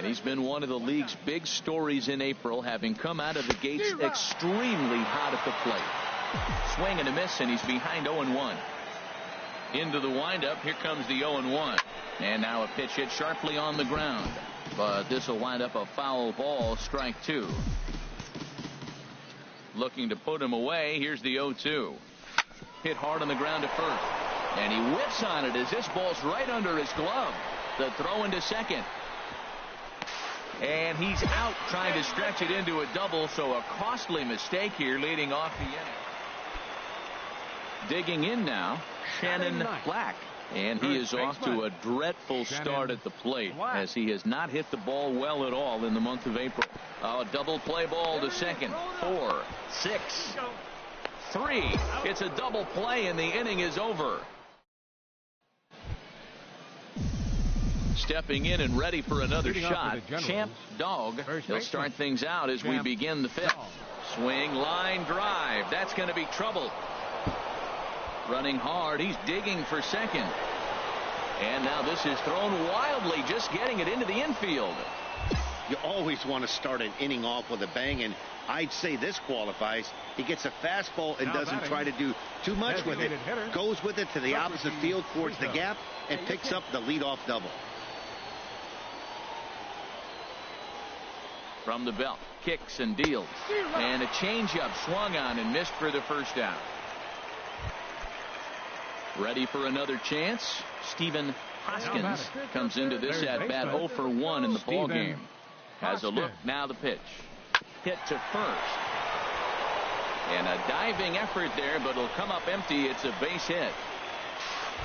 He's been one of the league's big stories in April, having come out of the gates extremely hot at the plate. Swing and a miss, and he's behind 0-1. Into the windup. Here comes the 0-1. And now a pitch hit sharply on the ground. But this will wind up a foul ball, strike 2. Looking to put him away. Here's the 0-2. Hit hard on the ground to first. And he whips on it as this ball's right under his glove. The throw into second. And he's out trying to stretch it into a double, so a costly mistake here leading off the inning. Digging in now, Shannon Black. And he is off to a dreadful start at the plate, as he has not hit the ball well at all in the month of April. A double play ball to second. 4, 6, 3. It's a double play, and the inning is over. Stepping in and ready for another shot, Champ Dog. He'll start things out as we begin the 5th. Swing, line drive. That's going to be trouble. Running hard. He's digging for second. And now this is thrown wildly, just getting it into the infield. You always want to start an inning off with a bang, and I'd say this qualifies. He gets a fastball and doesn't try to do too much with it. Goes with it to the opposite field towards the gap and picks up the leadoff double. From the belt, kicks and deals. And a changeup swung on and missed for the first out. Ready for another chance. Stephen Hoskins comes into this at bat 0 for 1 in the ball game. Has a look. Now the pitch. Hit to first. And a diving effort there, but it'll come up empty. It's a base hit.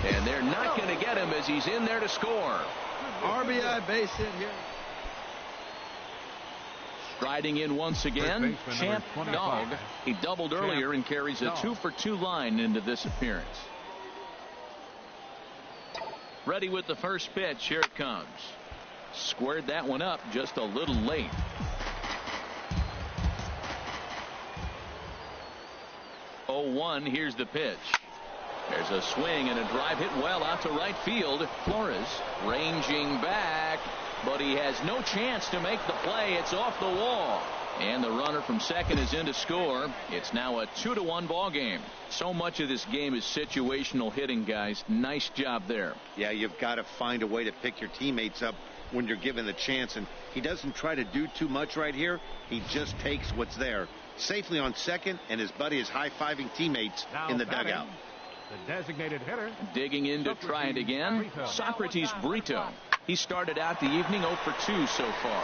And they're not going to get him as he's in there to score. RBI base hit here. Striding in once again, Champ Dog. He doubled earlier and carries a 2 for 2 line into this appearance. Ready with the first pitch. Here it comes. Squared that one up just a little late. Oh, 1. Here's the pitch. There's a swing and a drive hit well out to right field. Flores ranging back, but he has no chance to make the play. It's off the wall. And the runner from second is in to score. It's now a 2-1 ball game. So much of this game is situational hitting, guys. Nice job there. Yeah, you've got to find a way to pick your teammates up when you're given the chance. And he doesn't try to do too much right here. He just takes what's there. Safely on second, and his buddy is high-fiving teammates in the dugout. The designated hitter. Digging in to try it again, Socrates Brito. He started out the evening 0 for 2 so far.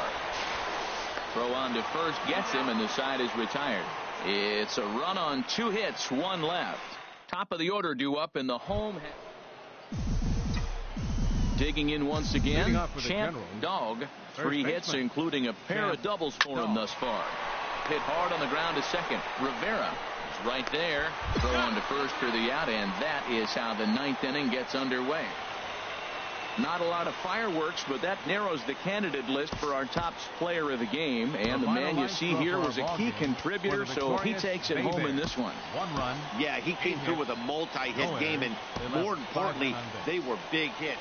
Throw on to first gets him, and the side is retired. It's a run on 2 hits, 1 left. Top of the order due up in the home. Digging in once again, Champ Dog. 3 hits, including a pair of doubles for him thus far. Hit hard on the ground to second. Rivera is right there. Throw on to first for the out, and that is how the 9th inning gets underway. Not a lot of fireworks, but that narrows the candidate list for our top player of the game. And the man you see here was a key contributor, so he takes it home in this one. 1 run. Yeah, he came through with a multi-hit game, and more importantly, they were big hits.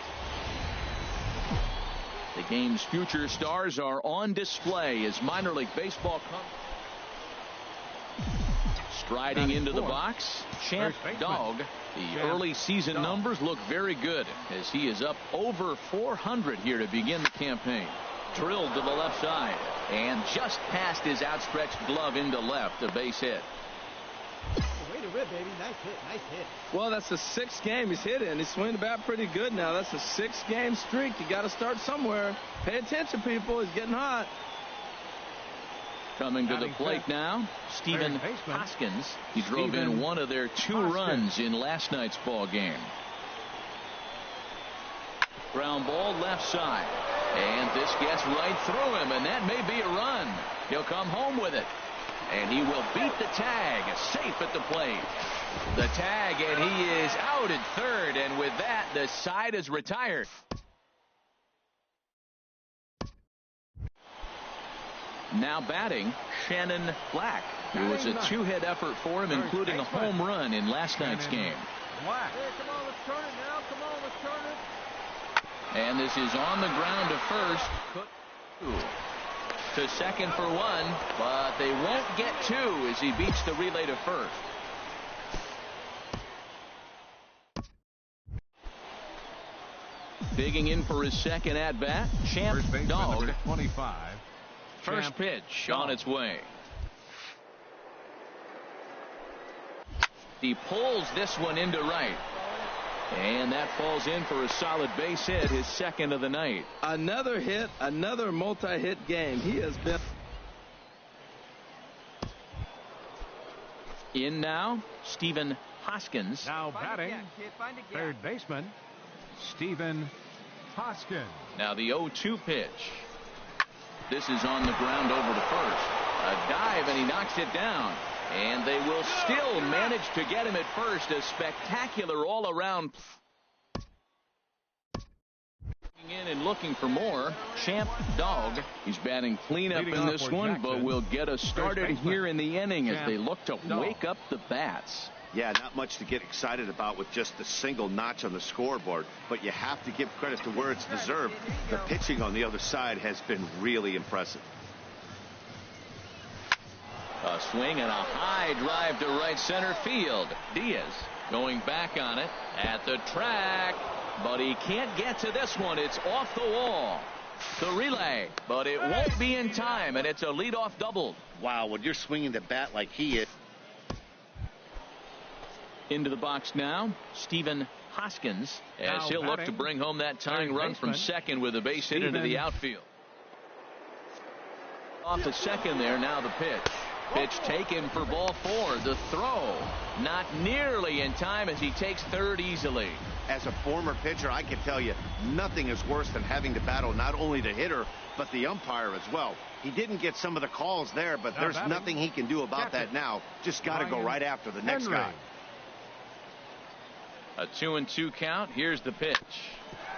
The game's future stars are on display as minor league baseball comes. Striding into the box, Champ Dog. The early season numbers look very good as he is up over 400 here to begin the campaign. Drilled to the left side and just past his outstretched glove into left, a base hit. Way to rip, baby. Nice hit, nice hit. Well, that's the 6th game he's hit in. He's swinging the bat pretty good now. That's a 6-game streak. You got to start somewhere. Pay attention, people. He's getting hot. Coming to the plate now, Stephen Hoskins. He drove in one of their 2 runs in last night's ball game. Ground ball left side. And this gets right through him, and that may be a run. He'll come home with it. And he will beat the tag, safe at the plate. The tag, and he is out at third, and with that, the side is retired. Now batting, Shannon Black. It was a 2-hit effort for him, including a home run in last night's game. Black. Hey, come on, let's turn it now. Come on, let's turn it. And this is on the ground to first. To second for one, but they won't get two as he beats the relay to first. Digging in for his second at bat, Champ Dog. 25. First pitch on its way. He pulls this one into right. And that falls in for a solid base hit, his second of the night. Another hit, another multi-hit game. He has been. In now, Stephen Hoskins. Now batting, third baseman, Stephen Hoskins. Now the 0-2 pitch. This is on the ground over to first. A dive, and he knocks it down. And they will still manage to get him at first. A spectacular all-around. In and looking for more, Champ Dog. He's batting cleanup in this one, but will get us started here in the inning as they look to wake up the bats. Yeah, not much to get excited about with just a single notch on the scoreboard, but you have to give credit to where it's deserved. The pitching on the other side has been really impressive. A swing and a high drive to right center field. Diaz going back on it at the track, but he can't get to this one. It's off the wall. The relay, but it won't be in time, and it's a leadoff double. Wow, when you're swinging the bat like he is. Into the box now, Stephen Hoskins, as he'll look to bring home that tying run from second with a base hit into the outfield. Off the second there, now the pitch. Pitch taken for ball four. The throw not nearly in time as he takes third easily. As a former pitcher, I can tell you nothing is worse than having to battle not only the hitter but the umpire as well. He didn't get some of the calls there, but there's nothing he can do about that now. Just got to go right after the next guy. A 2-2 count. Here's the pitch.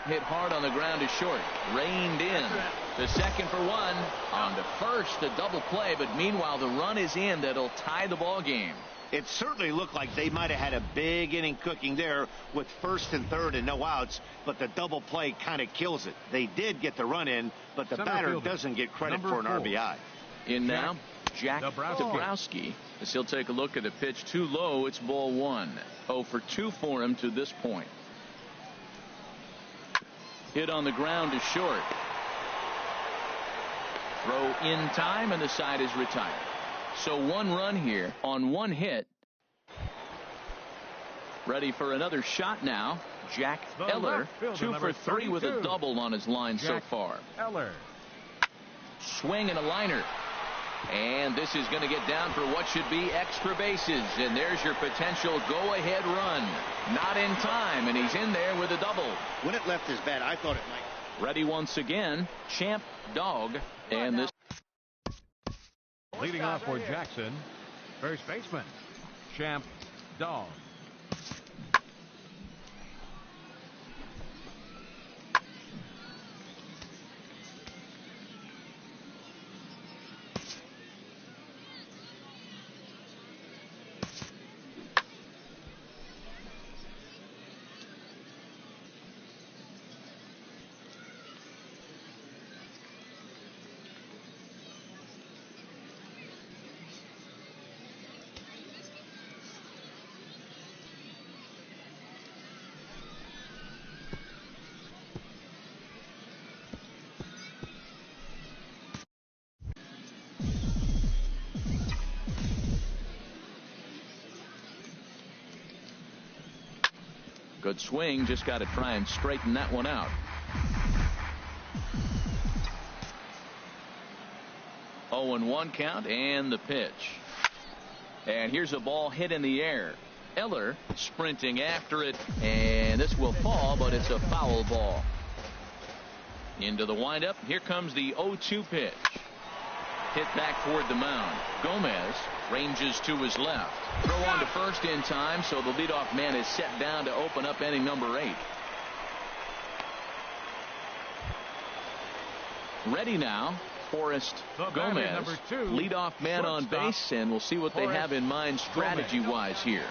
Hit hard on the ground to short. Reined in. The second for one. On to first, the double play, but meanwhile the run is in that'll tie the ball game. It certainly looked like they might have had a big inning cooking there with first and third and no outs, but the double play kind of kills it. They did get the run in, but the batter doesn't get credit for an RBI. In now, Jack Dabrowski. As he'll take a look at a pitch too low. It's ball one. 0 for 2 for him to this point. Hit on the ground to short. Throw in time, and the side is retired. So one run here on one hit. Ready for another shot now. Jack Eller, 2 for 3 with a double on his line so far. Eller. Swing and a liner. And this is going to get down for what should be extra bases. And there's your potential go-ahead run. Not in time, and he's in there with a double. When it left his bat, I thought it might. Ready once again, Champ Dog. And this. Leading off for Jackson, first baseman, Champ Dog. Good swing. Just got to try and straighten that one out. 0-1 count and the pitch. And here's a ball hit in the air. Eller sprinting after it, and this will fall, but it's a foul ball. Into the windup. Here comes the 0-2 pitch. Hit back toward the mound. Gomez ranges to his left. Throw on to first in time, so the leadoff man is set down to open up inning number 8. Ready now, Forrest Gomez, leadoff man on base, and we'll see what they have in mind strategy-wise here.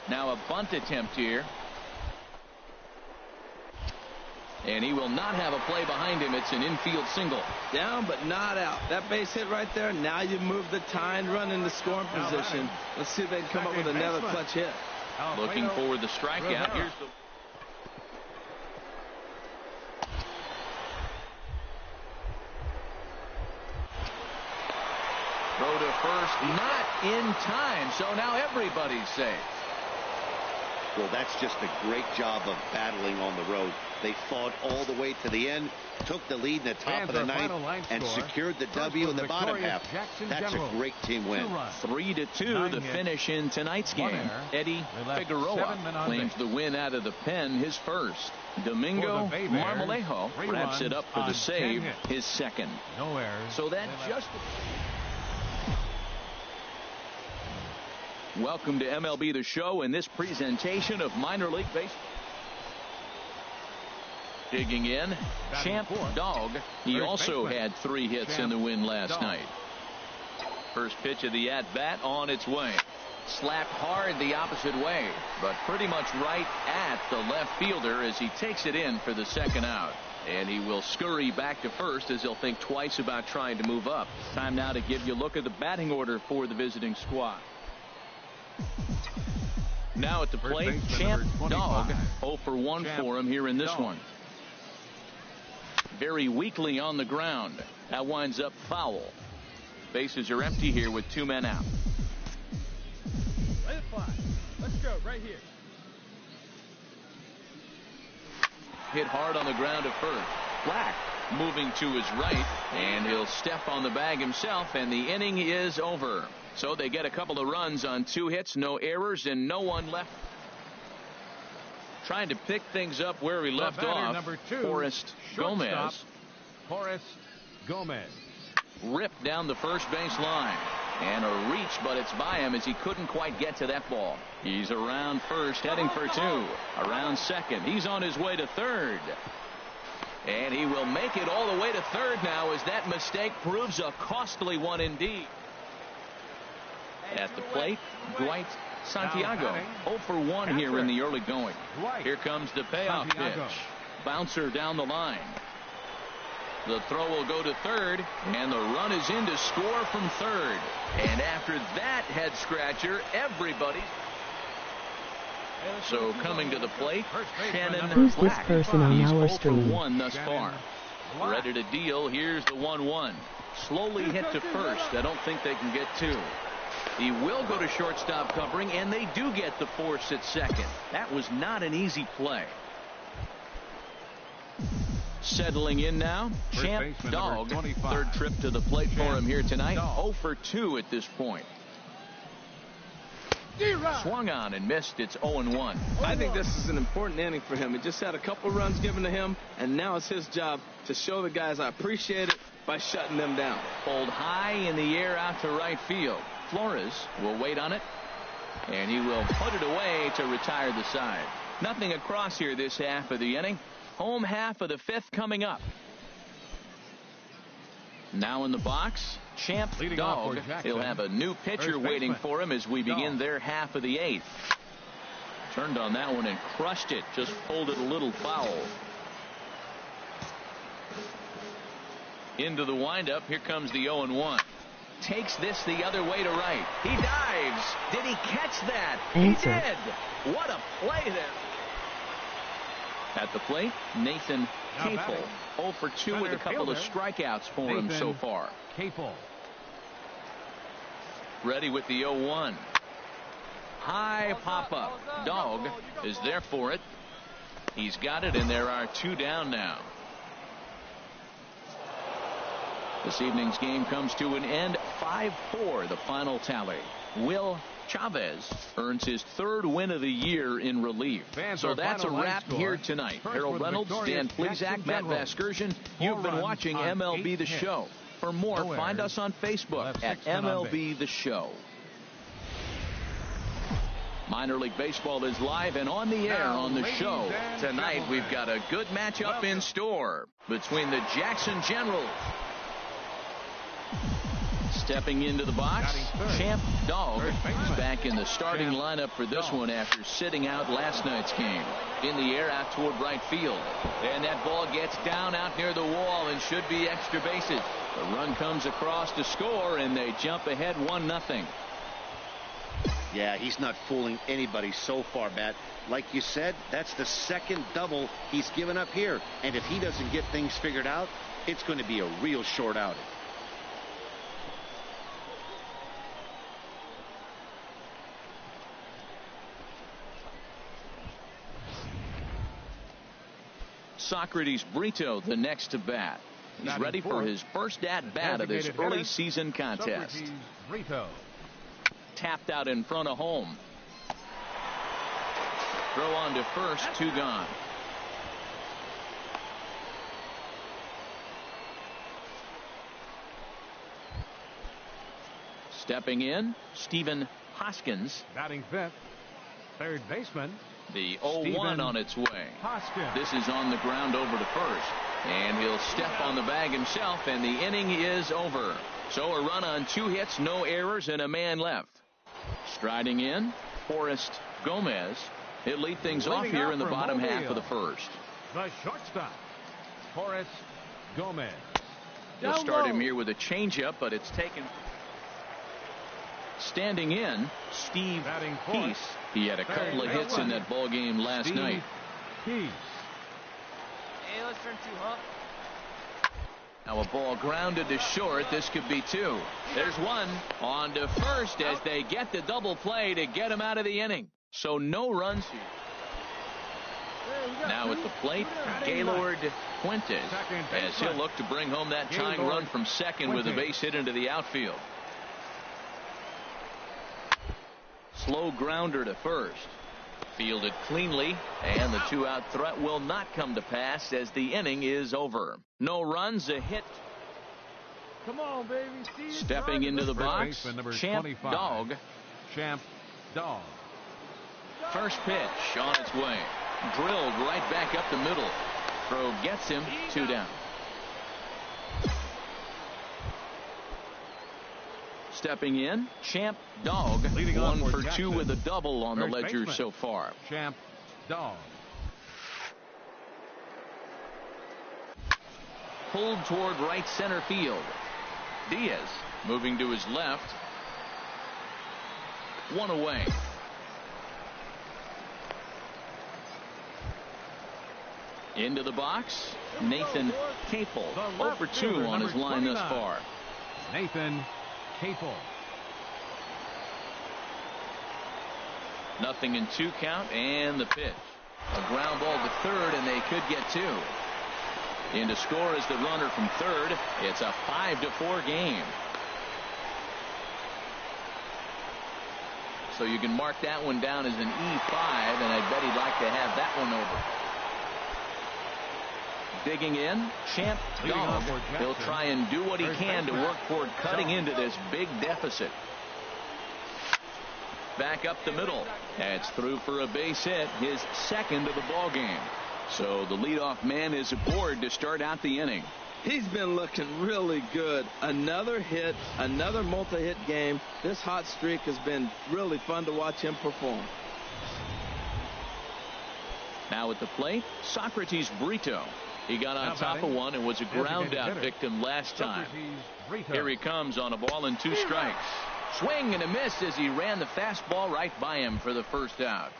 Now a bunt attempt here. And he will not have a play behind him. It's an infield single. Down but not out. That base hit right there. Now you move the tying run in the scoring position. Let's see if they can come up with another clutch hit. Looking for the strikeout. Here's the throw to first, not in time. So now everybody's safe. Well, that's just a great job of battling on the road. They fought all the way to the end, took the lead in the top of the ninth, and secured the W in the bottom half. That's a great team win. 3-2 the finish in tonight's game. Eddie Figueroa claims the win out of the pen, his first. Domingo Marmolejo wraps it up for the save, his second. So that just... Welcome to MLB The Show in this presentation of minor league baseball. Digging in, Champ Dog. He also had 3 hits in the win last night. First pitch of the at-bat on its way. Slapped hard the opposite way, but pretty much right at the left fielder as he takes it in for the second out. And he will scurry back to first as he'll think twice about trying to move up. Time now to give you a look at the batting order for the visiting squad. Now at the plate, Champ Dog. 0 for 1 for him here in this one. Very weakly on the ground. That winds up foul. Bases are empty here with 2 men out. Let it fly. Let's go right here. Hit hard on the ground at first. Black moving to his right, and he'll step on the bag himself, and the inning is over. So they get a couple of runs on 2 hits, no errors, and no one left. Trying to pick things up where he left off. Number 2, Forrest Gomez. Forrest Gomez. Ripped down the first base line. And a reach, but it's by him as he couldn't quite get to that ball. He's around first, heading for 2. Around second. He's on his way to third. And he will make it all the way to third now as that mistake proves a costly one indeed. At the plate, Dwight Santiago. 0 for 1 here in the early going. Here comes the payoff pitch. Bouncer down the line. The throw will go to third, and the run is in to score from third. And after that head scratcher, everybody. So coming to the plate, Shannon Who's Black. this person on He's our 0 for stream? 1 thus far. Ready to deal. Here's the 1-1. Slowly hit to first. I don't think they can get 2. He will go to shortstop covering, and they do get the force at second. That was not an easy play. Settling in now, Champ Dog. Third trip to the plate for him here tonight. 0 for 2 at this point. Swung on and missed. It's 0-1. I think this is an important inning for him. He just had a couple runs given to him, and now it's his job to show the guys I appreciate it by shutting them down. Pulled high in the air out to right field. Flores will wait on it, and he will put it away to retire the side. Nothing across here this half of the inning. Home half of the 5th coming up. Now in the box, Champ Dog. He'll have a new pitcher waiting for him as we begin their half of the 8th. Turned on that one and crushed it. Just pulled it a little foul. Into the windup. Here comes the 0-1. Takes this the other way to right. He dives. Did he catch that? Answer. He did. What a play there. At the plate, Nathan Capel. 0 for 2 with a couple of strikeouts for him so far. Capel. Ready with the 0-1. High pop-up. Dog is there for it. He's got it, and there are 2 down now. This evening's game comes to an end. 5-4 the final tally. Will Chavez earns his 3rd win of the year in relief. So that's a wrap here tonight. Harold Reynolds, Dan Plesac, Matt Vasgersian. You've been watching MLB The Show. For more, find us on Facebook at MLB The Show. Minor League Baseball is live and on the air on the show. Tonight we've got a good matchup in store between the Jackson Generals Stepping into the box, Champ Dog is back in the starting lineup for this one after sitting out last night's game. In the air out toward right field. And that ball gets down out near the wall and should be extra bases. The run comes across to score, and they jump ahead 1-0. Yeah, he's not fooling anybody so far, Matt. Like you said, that's the second double he's given up here. And if he doesn't get things figured out, it's going to be a real short outing. Socrates Brito, the next to bat. He's ready for his first at-bat of this early season contest. Tapped out in front of home. Throw on to first, 2 gone. Stepping in, Stephen Hoskins. Batting fifth, third baseman. The 0-1 on its way. This is on the ground over to first. And he'll step on the bag himself, and the inning is over. So a run on 2 hits, no errors, and a man left. Striding in, Forrest Gomez. He'll lead things off here in the bottom half of the first. The shortstop, Forrest Gomez. We'll start him here with a changeup, but it's taken. Standing in, Steve Peace. He had a couple of hits in that ball game last night. Peace. Hey, let's turn 2, huh? Now a ball grounded to short. This could be 2. There's 1 on to first as they get the double play to get him out of the inning. So no runs here. Now at the plate, Gaylord Fuentes, as he'll look to bring home that tying run from second with a base hit into the outfield. Slow grounder to first. Fielded cleanly, and the 2-out threat will not come to pass as the inning is over. No runs, a hit. Come on, baby. Stepping into the box, Champ Dog. Champ Dog. First pitch on its way. Drilled right back up the middle. Throw gets him, 2 down. Stepping in, Champ Dog, 1 for 2 with a double on the ledger so far. Champ Dog. Pulled toward right center field. Diaz moving to his left. 1 away. Into the box, Nathan Capel, 0 for 2 on his line thus far. Nathan Capel. Nothing in 2 count, and the pitch. A ground ball to third, and they could get 2. In to score is the runner from third. It's a 5-4 game. So you can mark that one down as an E5, and I bet he'd like to have that one over. Digging in, Champ Dog. He'll try and do what he can to work toward cutting into this big deficit. Back up the middle. That's through for a base hit, his second of the ball game. So the leadoff man is aboard to start out the inning. He's been looking really good. Another hit, another multi-hit game. This hot streak has been really fun to watch him perform. Now at the plate, Socrates Brito. He got on top of one and was a ground out victim last time. Here he comes on a ball and 2 strikes. Swing and a miss as he ran the fastball right by him for the first out.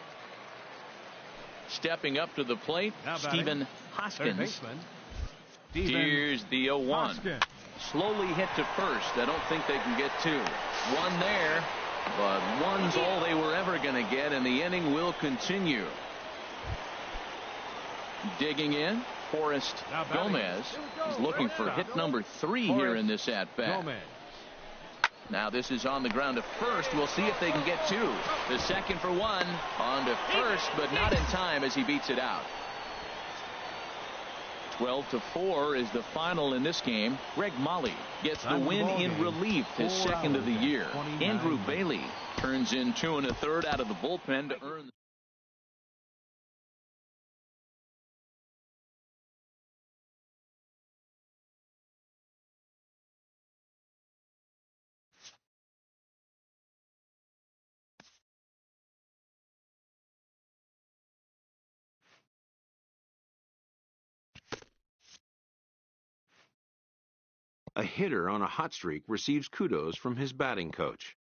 Stepping up to the plate, Stephen Hoskins. Here's the 0-1. Slowly hit to first. I don't think they can get 2. 1 there, but 1's all they were ever going to get, and the inning will continue. Digging in, Forrest Gomez is looking for hit number 3 here in this at-bat. Now this is on the ground to first. We'll see if they can get 2. The second for 1. On to first, but not in time as he beats it out. 12-4 is the final in this game. Greg Molly gets the win in relief, his second of the year. Andrew Bailey turns in 2 1/3 out of the bullpen to earn A hitter on a hot streak receives kudos from his batting coach.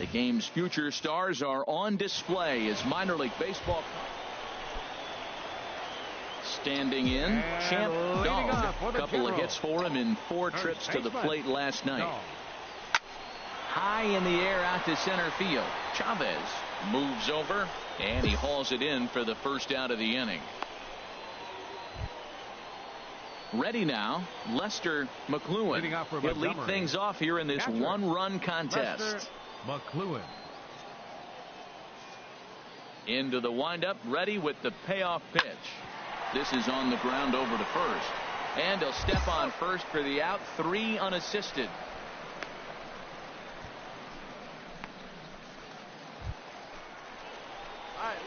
The game's future stars are on display as minor league baseball. Standing in, Champ Dog. A couple of hits for him in 4 trips to the plate last night. High in the air out to center field. Chavez moves over, and he hauls it in for the first out of the inning. Ready now, Lester McLuhan. He'll lead things off here in this one-run contest. McLuhan. Into the windup, ready with the payoff pitch. This is on the ground over to first. And he'll step on first for the out, 3 unassisted.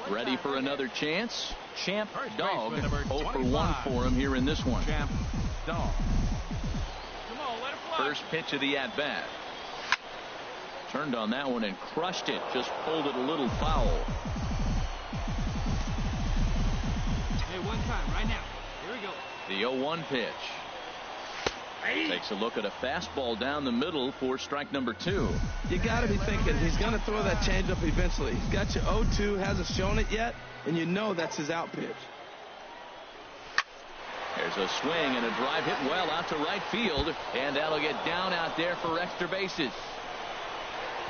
Ready for another chance. Champ Dog, 0 for 1 for him here in this one. Champ Dog. Come on, let it fly. First pitch of the at-bat. Turned on that one and crushed it. Just pulled it a little foul. Hey, one time, right now. Here we go. The 0-1 pitch. Takes a look at a fastball down the middle for strike number 2. You got to be thinking he's going to throw that changeup eventually. He's got your 0-2, hasn't shown it yet, and you know that's his out pitch. There's a swing and a drive hit well out to right field, and that'll get down out there for extra bases.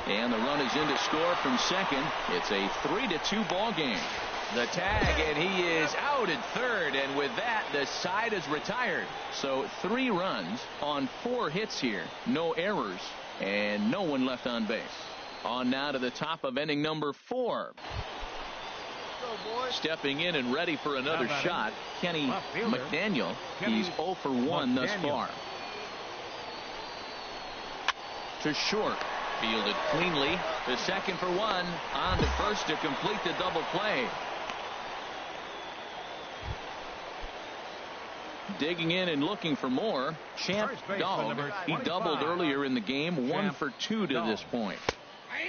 And the run is in to score from second. It's a 3-2 ball game. The tag, and he is out at third, and with that, the side is retired. So 3 runs on 4 hits here. No errors, and no one left on base. On now to the top of inning number 4. Stepping in and ready for another shot, Kenny McDaniel. He's 0 for 1 thus far. To short. Fielded cleanly. The second for 1. On to first to complete the double play. Digging in and looking for more. Champ Dog. He doubled earlier in the game. 1 for 2 to this point.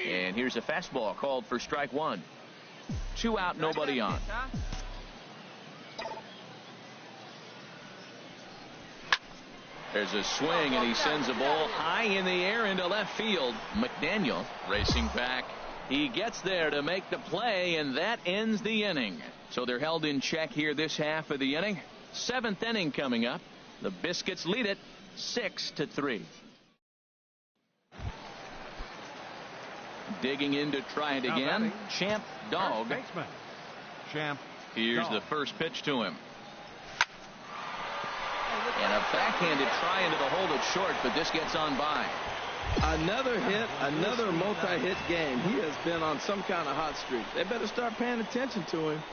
And here's a fastball called for strike 1. 2 out, nobody on. There's a swing, and he sends a ball high in the air into left field. McDaniel racing back. He gets there to make the play, and that ends the inning. So they're held in check here this half of the inning. 7th inning coming up. The Biscuits lead it 6-3. Digging in to try it again. Champ Dog. Champ. Here's the first pitch to him. And a backhanded try into the hole that's short, but this gets on by. Another hit, another multi-hit game. He has been on some kind of hot streak. They better start paying attention to him.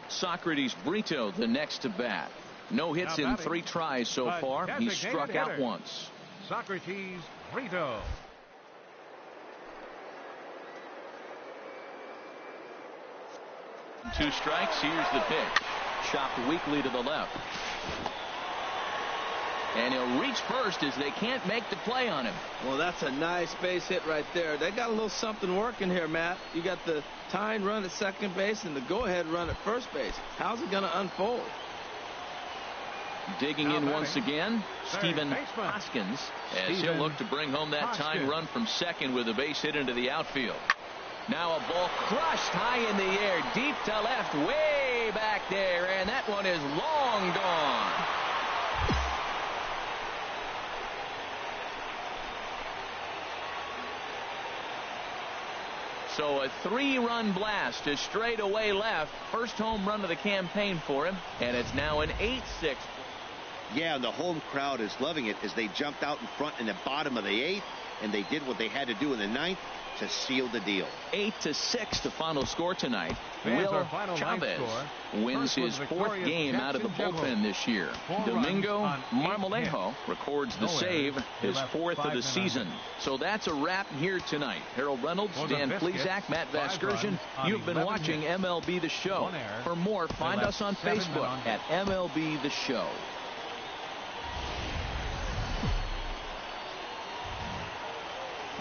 Socrates Brito, the next to bat. No hits in 3 tries so far. He's struck out once. Socrates Brito. Two strikes. Here's the pitch. Chopped weakly to the left. And he'll reach first as they can't make the play on him. Well, that's a nice base hit right there. They got a little something working here, Matt. You got the tying run at second base and the go-ahead run at first base. How's it going to unfold? Digging in once again, Stephen Hoskins, as he'll look to bring home that tying run from second with a base hit into the outfield. Now a ball crushed high in the air, deep to left, way back there, and that one is long gone. So a 3-run blast to straightaway left. First home run of the campaign for him, and it's now an 8-6. Yeah, and the home crowd is loving it as they jumped out in front in the bottom of the 8th, and they did what they had to do in the 9th to seal the deal. 8-6 the final score tonight. Will Chavez wins his 4th game out of the bullpen this year. Domingo Marmolejo records the save, his 4th of the season. So that's a wrap here tonight. Harold Reynolds, Dan Plesac, Matt Vasgersian. You've been watching MLB The Show. For more, find us on Facebook at MLB The Show.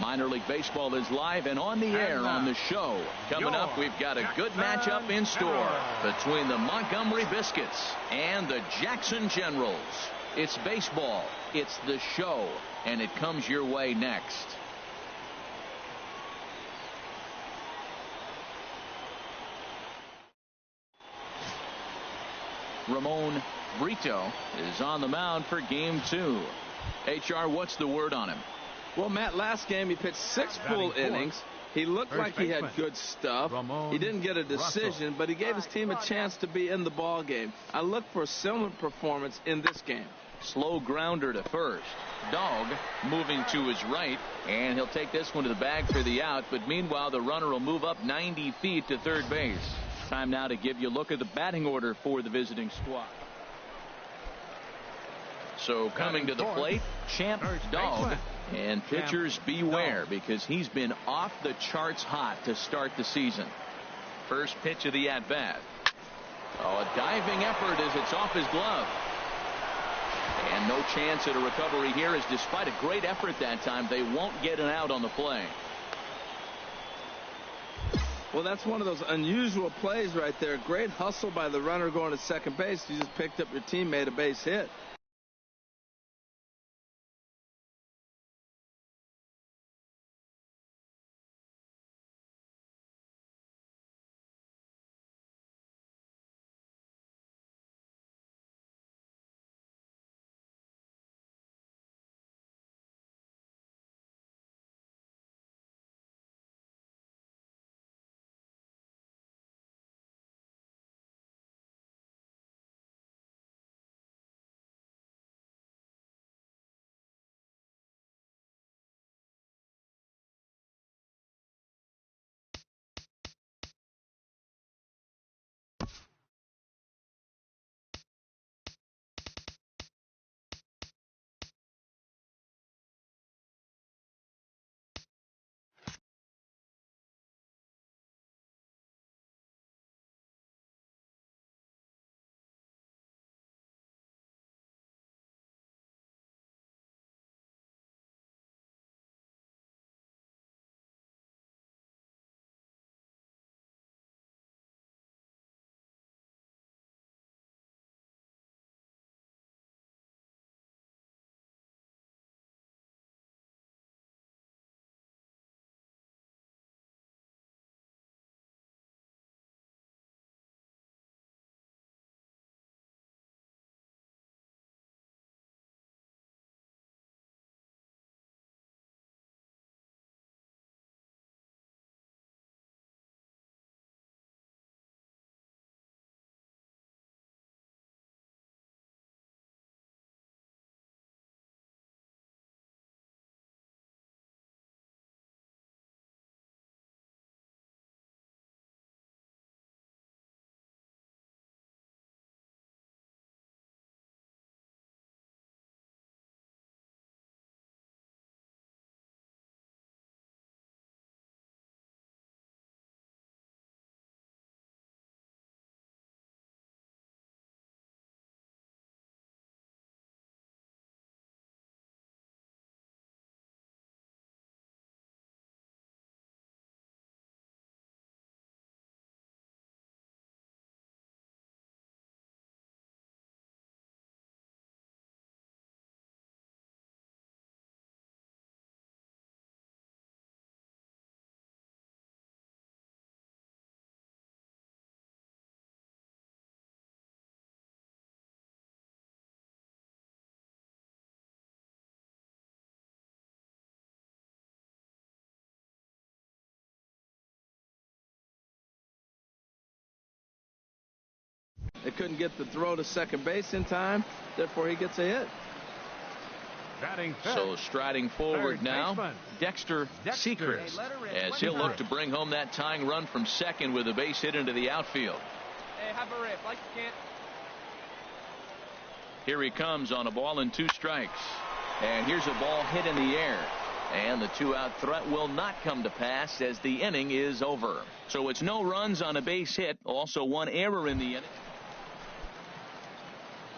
Minor League Baseball is live and on the air on the show. Coming up, we've got a good matchup in store between the Montgomery Biscuits and the Jackson Generals. It's baseball, it's the show, and it comes your way next. Ramon Brito is on the mound for game 2. HR, what's the word on him? Well, Matt, last game he pitched 6 full innings. He looked like he had good stuff. He didn't get a decision, but he gave his team a chance to be in the ball game. I look for a similar performance in this game. Slow grounder to first. Dog moving to his right, and he'll take this one to the bag for the out. But meanwhile, the runner will move up 90 feet to third base. Time now to give you a look at the batting order for the visiting squad. So coming to the plate, Champ Dog. And pitchers beware, because he's been off the charts hot to start the season. First pitch of the at-bat. Oh, a diving effort as it's off his glove. And no chance at a recovery here, as despite a great effort that time, they won't get an out on the play. Well, that's one of those unusual plays right there. Great hustle by the runner going to second base. You just picked up your teammate a base hit. They couldn't get the throw to second base in time. Therefore, he gets a hit. So striding forward now, Dexter Sechrist, as he'll look to bring home that tying run from second with a base hit into the outfield. Hey, have a rip, like you can't. Here he comes on a ball and 2 strikes. And here's a ball hit in the air. And the 2-out threat will not come to pass as the inning is over. So it's no runs on a base hit. Also 1 error in the inning.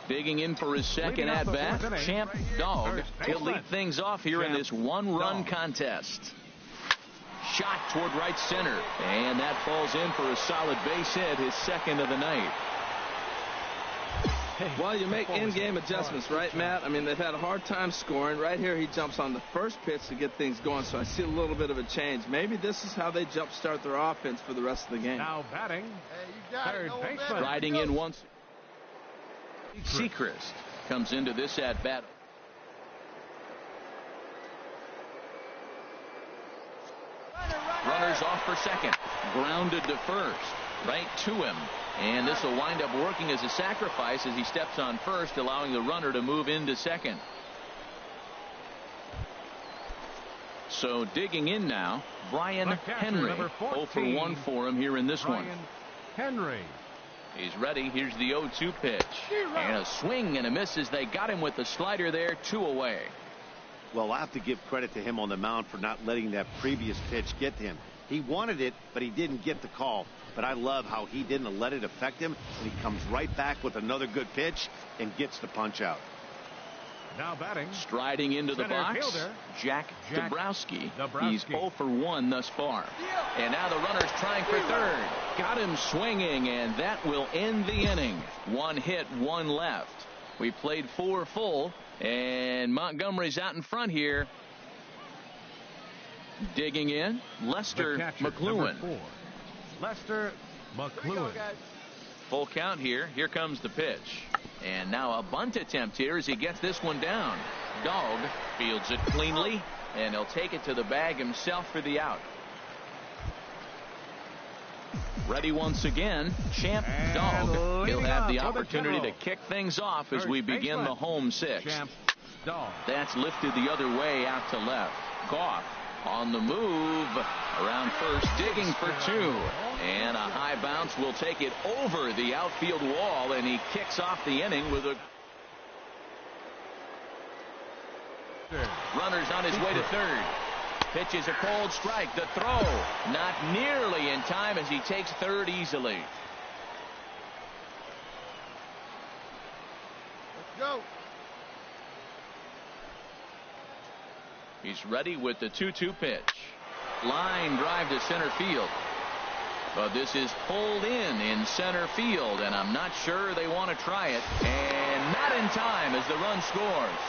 Digging in for his second at-bat, Champ Dog. He'll lead things off here in this 1-run contest. Shot toward right center. And that falls in for a solid base hit, his second of the night. Well, you make in-game adjustments, right, Matt? I mean, they've had a hard time scoring. Right here, he jumps on the first pitch to get things going, so I see a little bit of a change. Maybe this is how they jumpstart their offense for the rest of the game. Now batting, third baseman. Riding in once. Sechrist comes into this at-bat. Runners off for second. Grounded to first. Right to him. And this will wind up working as a sacrifice as he steps on first, allowing the runner to move into second. So digging in now, Brian Henry. 0 for 1 for him here in this one. Henry. He's ready. Here's the 0-2 pitch. And a swing and a miss as they got him with the slider there, 2 away. Well, I have to give credit to him on the mound for not letting that previous pitch get to him. He wanted it, but he didn't get the call. But I love how he didn't let it affect him, and he comes right back with another good pitch and gets the punch out. Now batting. Striding into the box, fielder, Jack Dabrowski. He's 0 for 1 thus far. And now the runner's trying for third. Got him swinging, and that will end the inning. 1 hit, 1 left. We played 4 full, and Montgomery's out in front here. Digging in, Lester McLuhan. Lester McLuhan. Full count here. Here comes the pitch. And now a bunt attempt here as he gets this one down. Dog fields it cleanly, and he'll take it to the bag himself for the out. Ready once again, Champ Dog. He'll have the opportunity to kick things off as we begin the home 6. That's lifted the other way out to left. Goff on the move around first, digging for 2, and a high bounce will take it over the outfield wall, and he kicks off the inning with a runner's on his way to third. Pitches a cold strike. The throw not nearly in time as he takes third easily. Let's go. He's ready with the 2-2 pitch. Line drive to center field. But this is pulled in center field, and I'm not sure they want to try it. And not in time as the run scores.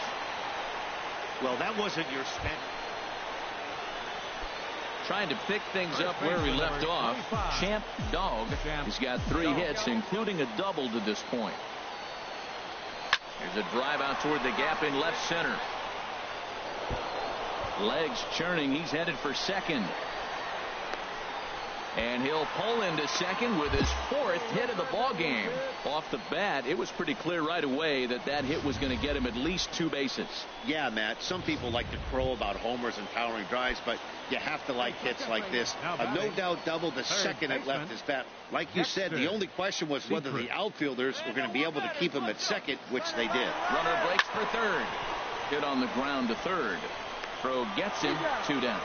Well, that wasn't your stand. Trying to pick things up where we left off. Champ Dog has got 3 hits, including a double to this point. Here's a drive out toward the gap in left center. Legs churning. He's headed for second. And he'll pull into second with his 4th hit of the ball game. Off the bat, it was pretty clear right away that that hit was going to get him at least 2 bases. Yeah, Matt, some people like to crow about homers and powering drives, but you have to like hits like this. A no-doubt double the second it left his bat. Like you said, the only question was whether the outfielders were going to be able to keep him at second, which they did. Runner breaks for third. Hit on the ground to third. Throw gets him 2 down.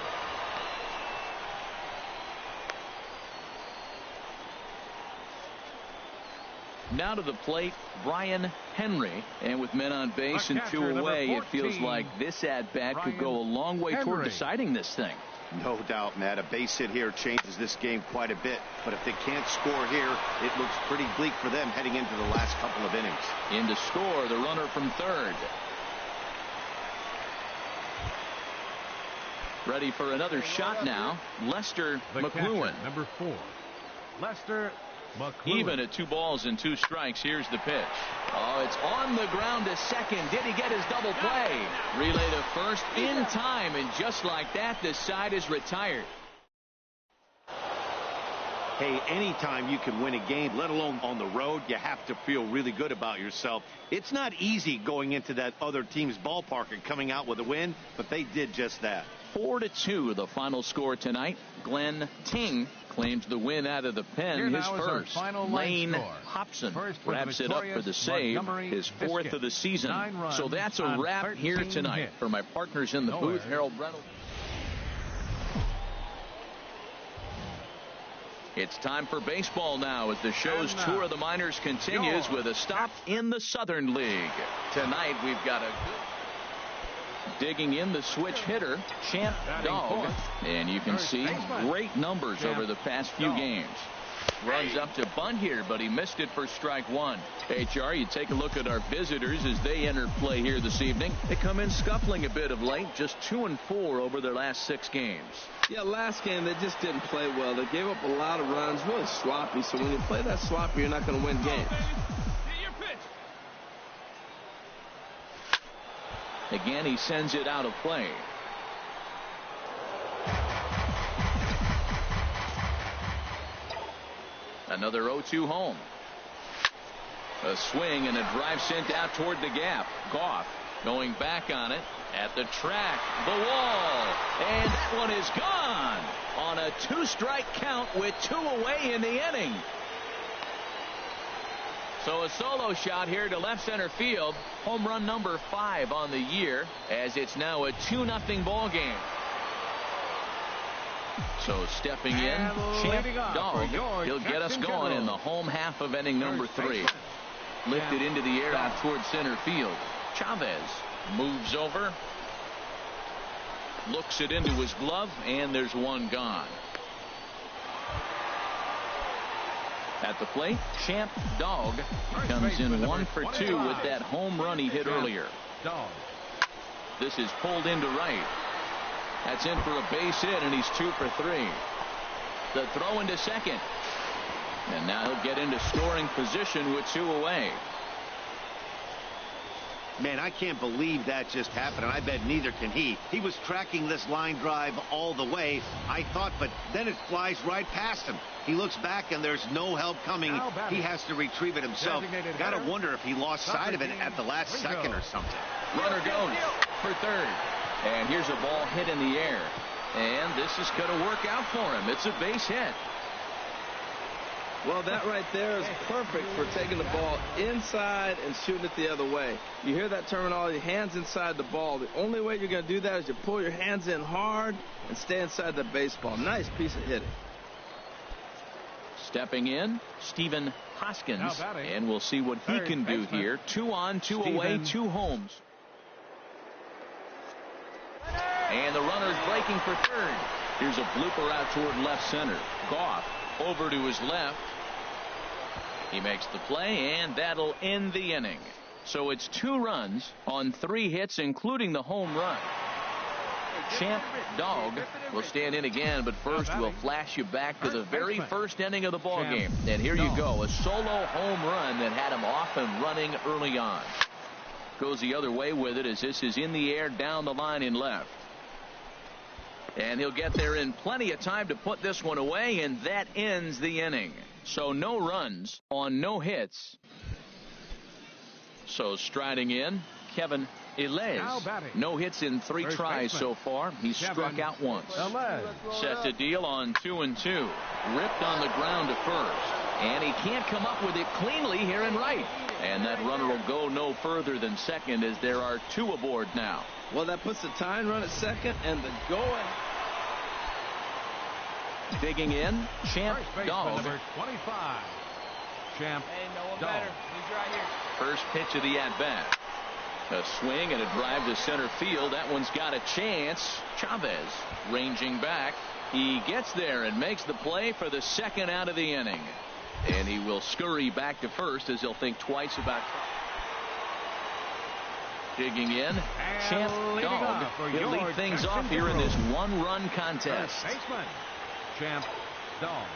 Now to the plate, Brian Henry. And with men on base and 2 away, it feels like this at-bat could go a long way toward deciding this thing. No doubt, Matt. A base hit here changes this game quite a bit. But if they can't score here, it looks pretty bleak for them heading into the last couple of innings. In to score, the runner from third. Ready for another shot now, Lester McLuhan. Number 4, Lester McLuhan. Even at 2 balls and 2 strikes. Here's the pitch. Oh, it's on the ground to second. Did he get his double play? Relay to first in time, and just like that, the side is retired. Hey, anytime you can win a game, let alone on the road, you have to feel really good about yourself. It's not easy going into that other team's ballpark and coming out with a win, but they did just that. 4-2 the final score tonight. Glenn Ting claims the win out of the pen, his first. Lane Hobson wraps it up for the save, his fourth of the season. So that's a wrap here tonight. For my partners in the booth, Harold Reynolds. It's time for baseball now as the show's tour of the minors continues with a stop in the Southern League. Tonight we've got a good digging in the switch hitter, Champ Dog. And you can see great numbers over the past few games. Runs up to bunt here, but he missed it for strike one. HR, you take a look at our visitors as they enter play here this evening. They come in scuffling a bit of late, just 2-4 over their last 6 games. Yeah, last game they just didn't play well. They gave up a lot of runs, really sloppy. So when you play that sloppy, you're not going to win games. Again, he sends it out of play. Another 0-2 home. A swing and a drive sent out toward the gap. Goff going back on it at the track, the wall, and that one is gone on a 2-strike count with 2 away in the inning. So a solo shot here to left center field. Home run number 5 on the year as it's now a 2-0 ball game. So stepping in, Champ Dog. He'll get us going in the home half of inning number 3. Lifted into the air out towards center field. Chavez moves over. Looks it into his glove, and there's one gone. At the plate, Champ Dog comes in 1 for 2 with that home run he hit earlier. This is pulled into right. That's in for a base hit, and he's 2 for 3. The throw into second. And now he'll get into scoring position with 2 away. Man, I can't believe that just happened, and I bet neither can he. He was tracking this line drive all the way, I thought, but then it flies right past him. He looks back, and there's no help coming. He has to retrieve it himself. Got to wonder if he lost sight of it at the last second or something. Runner goes for third. And here's a ball hit in the air. And this is going to work out for him. It's a base hit. Well, that right there is perfect for taking the ball inside and shooting it the other way. You hear that terminology, hands inside the ball. The only way you're going to do that is you pull your hands in hard and stay inside the baseball. Nice piece of hitting. Stepping in, Stephen Hoskins. And we'll see what he can do here. 2 on, 2 away, 2 homes. And the runner's breaking for third. Here's a blooper out toward left center. Goff over to his left. He makes the play, and that'll end the inning. So it's 2 runs on 3 hits, including the home run. Champ Dog will stand in again, but first we'll flash you back to the very first inning of the ball game. And here you go, a solo home run that had him off and running early on. Goes the other way with it as this is in the air down the line in left. And he'll get there in plenty of time to put this one away, and that ends the inning. So no runs on no hits. So striding in, Kevin Elez. No hits in 3 tries so far. He's struck out once. Set to deal on 2 and 2. Ripped on the ground to first. And he can't come up with it cleanly here in right. And that runner will go no further than second as there are 2 aboard now. Well, that puts the tying run at second and the going. Digging in, Champ Dog. Number 25. Champ Dog. He's right here. First pitch of the at-bat. A swing and a drive to center field. That one's got a chance. Chavez ranging back. He gets there and makes the play for the second out of the inning. And he will scurry back to first as he'll think twice about digging in. Champ Dog. He'll lead things off here in this 1-run contest. Champ Dog.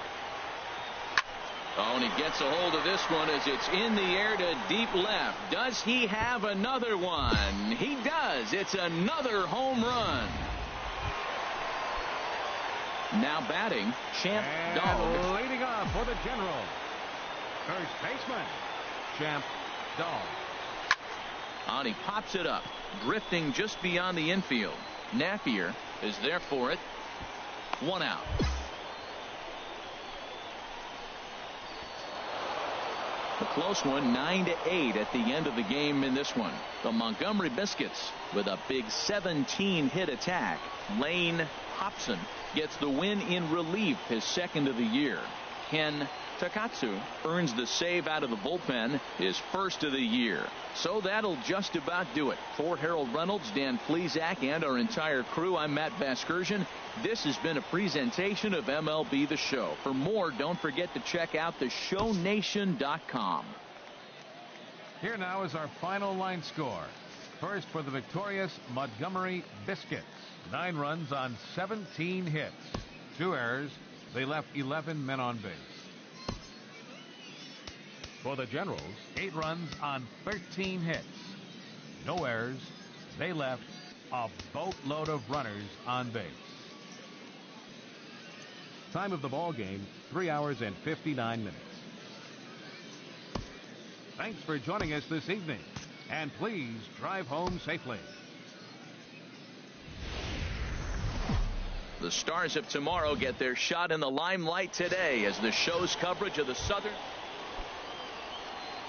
Oh, and he gets a hold of this one as it's in the air to deep left. Does he have another one? He does. It's another home run. Now batting, Champ And Dog. leading off for the General, first baseman, Champ Dog. On he pops it up, drifting just beyond the infield. Napier is there for it. 1 out. A close one, 9-8 at the end of the game in this one. The Montgomery Biscuits with a big 17-hit attack. Lane Hobson gets the win in relief, his second of the year. Ken Takatsu earns the save out of the bullpen, his first of the year. So that'll just about do it. For Harold Reynolds, Dan Plesac, and our entire crew, I'm Matt Vasgersian. This has been a presentation of MLB The Show. For more, don't forget to check out theshownation.com. Here now is our final line score. First for the victorious Montgomery Biscuits. 9 runs on 17 hits. 2 errors. They left 11 men on base. For the Generals, 8 runs on 13 hits. No errors. They left a boatload of runners on base. Time of the ball game, 3 hours and 59 minutes. Thanks for joining us this evening, and please drive home safely. The Stars of tomorrow get their shot in the limelight today as the show's coverage of the Southern.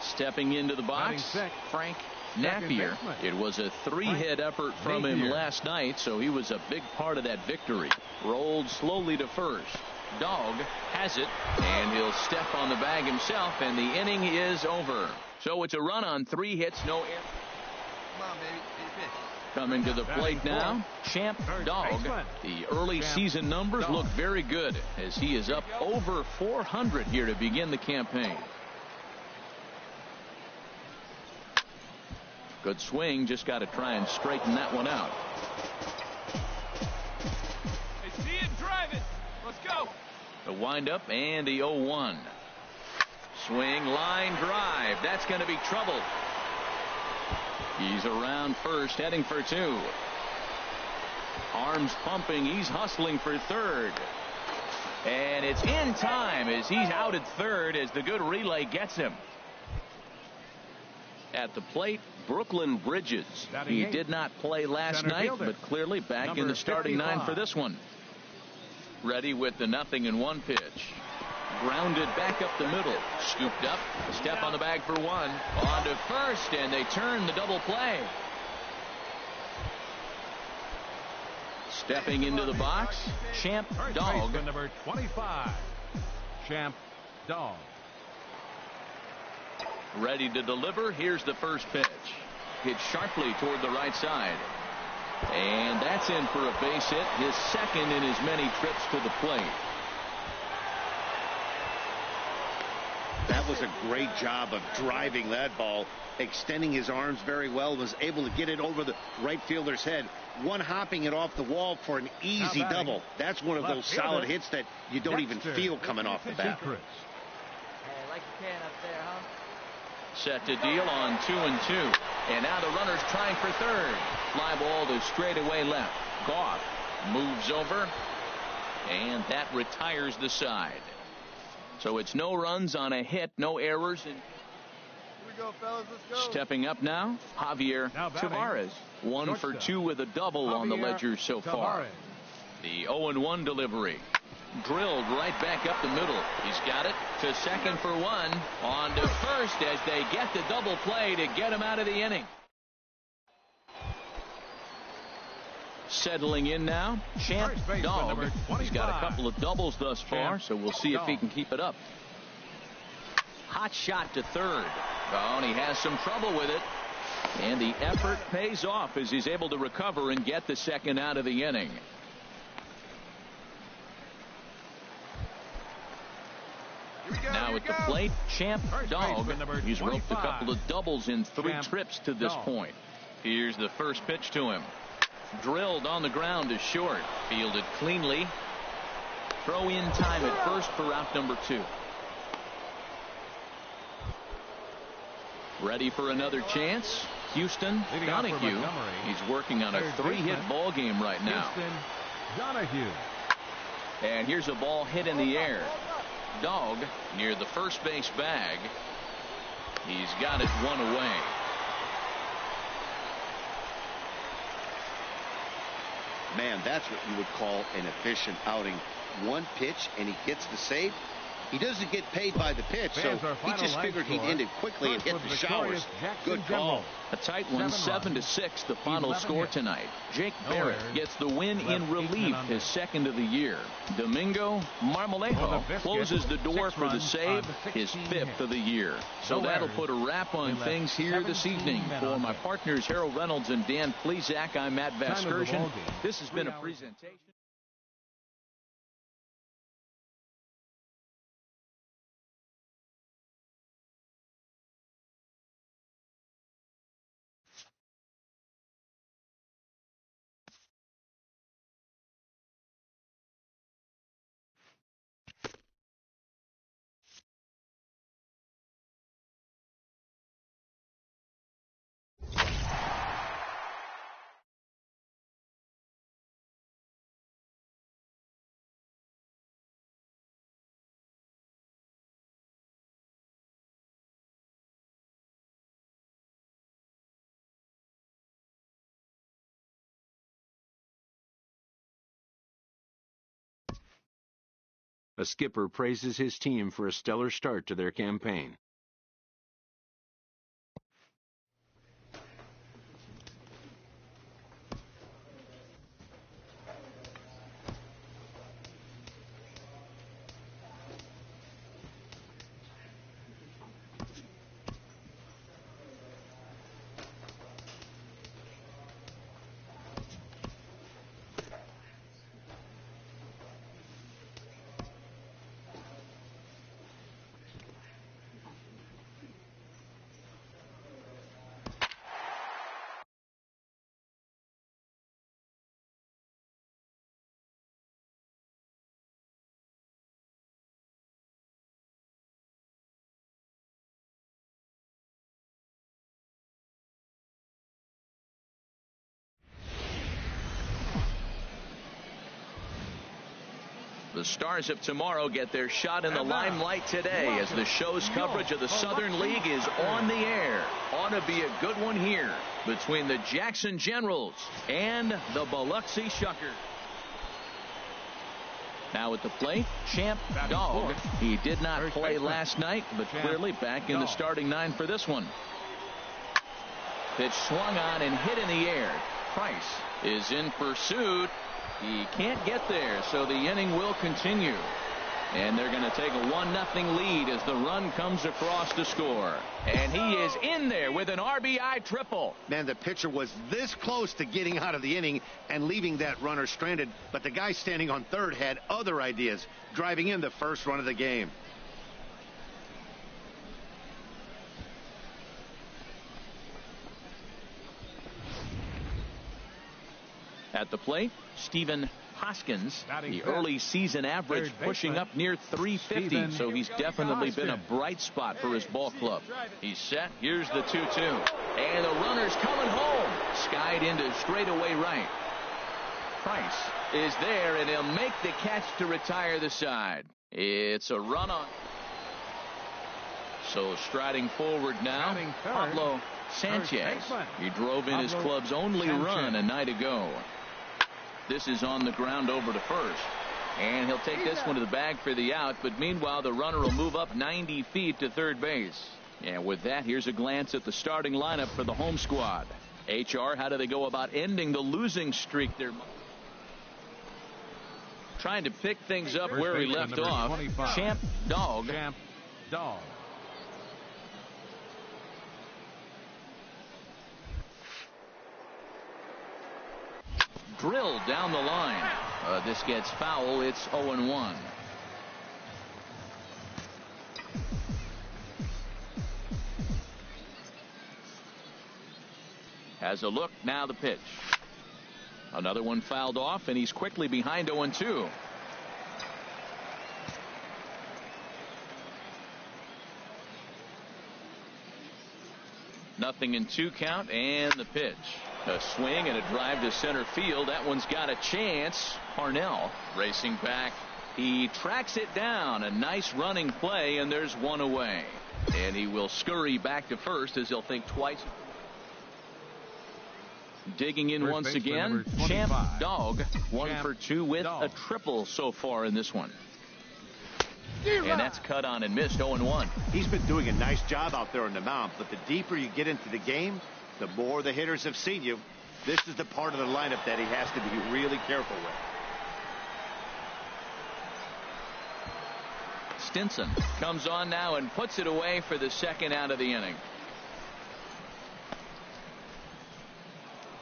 Stepping into the box, Frank Napier. It was a 3-hit effort from him last night, so he was a big part of that victory. Rolled slowly to first. Dog has it, and he'll step on the bag himself, and the inning is over. So it's a run on 3 hits, no error. Come on, baby. Pitch. Coming to the plate now, Champ Dog. The early season numbers look very good as he is up over 400 here to begin the campaign. Good swing, just got to try and straighten that one out. Hey, see it, drive it. Let's go. The windup and the 0-1. Swing, line drive. That's going to be trouble. He's around first, heading for 2. Arms pumping. He's hustling for third. And it's in time as he's out at third as the good relay gets him. At the plate, Brooklyn Bridges. He did not play last night, but clearly back in the starting 9 for this one. Ready with the 0-1 pitch. Grounded back up the middle. Scooped up. Step on the bag for 1. On to first, and they turn the double play. Stepping into the box, Champ Dog. Number 25, Champ Dog. Ready to deliver. Here's the first pitch. Hit sharply toward the right side. And that's in for a base hit, his second in as many trips to the plate. That was a great job of driving that ball, extending his arms very well, was able to get it over the right fielder's head, one hopping it off the wall for an easy double. That's one of those solid hits that you don't even feel coming off the bat. Hey, like you can up there, huh? Set to deal on 2-2. And now the runner's trying for third. Fly ball to straightaway left. Goff moves over, and that retires the side. So it's no runs on a hit, no errors. Here we go, fellas. Let's go. Stepping up now, Javier Tavares. 1 for 2 with a double on the ledger so far. The 0-1 delivery. Drilled right back up the middle. He's got it to second for 1. On to first as they get the double play to get him out of the inning. Settling in now, Champ Dog. He's got a couple of doubles thus far, so we'll see if he can keep it up. Hot shot to third. Oh, and he has some trouble with it. And the effort pays off as he's able to recover and get the second out of the inning. Now at the plate, Champ Dog. He's roped a couple of doubles in 3 trips to this point. Here's the first pitch to him. Drilled on the ground to short. Fielded cleanly. Throw in time at first for out number 2. Ready for another chance. Houston Donahue. He's working on a 3-hit ball game right now. Donahue. And here's a ball hit in the air. Dog near the first base bag. He's got it one away. Man, that's what you would call an efficient outing. One pitch and he gets the save. He doesn't get paid by the pitch, so he just figured he'd end it quickly and hit the showers. Good call. A tight one, 7-6, the final score tonight. Jake Barrett gets the win in relief, his second of the year. Domingo Marmolejo closes the door for the save, his fifth of the year. So that'll put a wrap on things here this evening. For my partners Harold Reynolds and Dan Plesac, I'm Matt Vasgersian. This has been a presentation. A skipper praises his team for a stellar start to their campaign. The Stars of tomorrow get their shot in the limelight today as the show's coverage of the Southern League is on the air. Ought to be a good one here between the Jackson Generals and the Biloxi Shuckers. Now at the plate, Champ Dog. He did not play last night, but clearly back in the starting nine for this one. Pitch swung on and hit in the air. Price is in pursuit. He can't get there, so the inning will continue. And they're going to take a 1-0 lead as the run comes across to score. And he is in there with an RBI triple. Man, the pitcher was this close to getting out of the inning and leaving that runner stranded, but the guy standing on third had other ideas, driving in the first run of the game. At the plate, Stephen Hoskins, the early season average pushing up near 350, so he's definitely been a bright spot for his ball club. He's set. Here's the 2-2. And the runner's coming home. Skied into straightaway right. Price is there, and he'll make the catch to retire the side. It's a run on. So striding forward now, Pablo Sanchez. He drove in his club's only run a night ago. This is on the ground over to first. And he'll take this one to the bag for the out, but meanwhile the runner will move up 90 feet to third base. And with that, here's a glance at the starting lineup for the home squad. HR, how do they go about ending the losing streak there? Trying to pick things up where he left off. 25. Champ Dog. Champ Dog. Drilled down the line. This gets foul. It's 0-1. Has a look. Now the pitch. Another one fouled off, and he's quickly behind 0-2. Nothing in 2 count, and the pitch. A swing and a drive to center field. That one's got a chance. Parnell racing back. He tracks it down. A nice running play, and there's one away. And he will scurry back to first as he'll think twice. Digging in First once baseman, again, number Champ 25. Dog. 1 Champ for 2 with Dog. a triple so far in this one. And that's cut on and missed. 0-1. He's been doing a nice job out there on the mound, but the deeper you get into the game, the more the hitters have seen you. This is the part of the lineup that he has to be really careful with. Stinson comes on now and puts it away for the second out of the inning.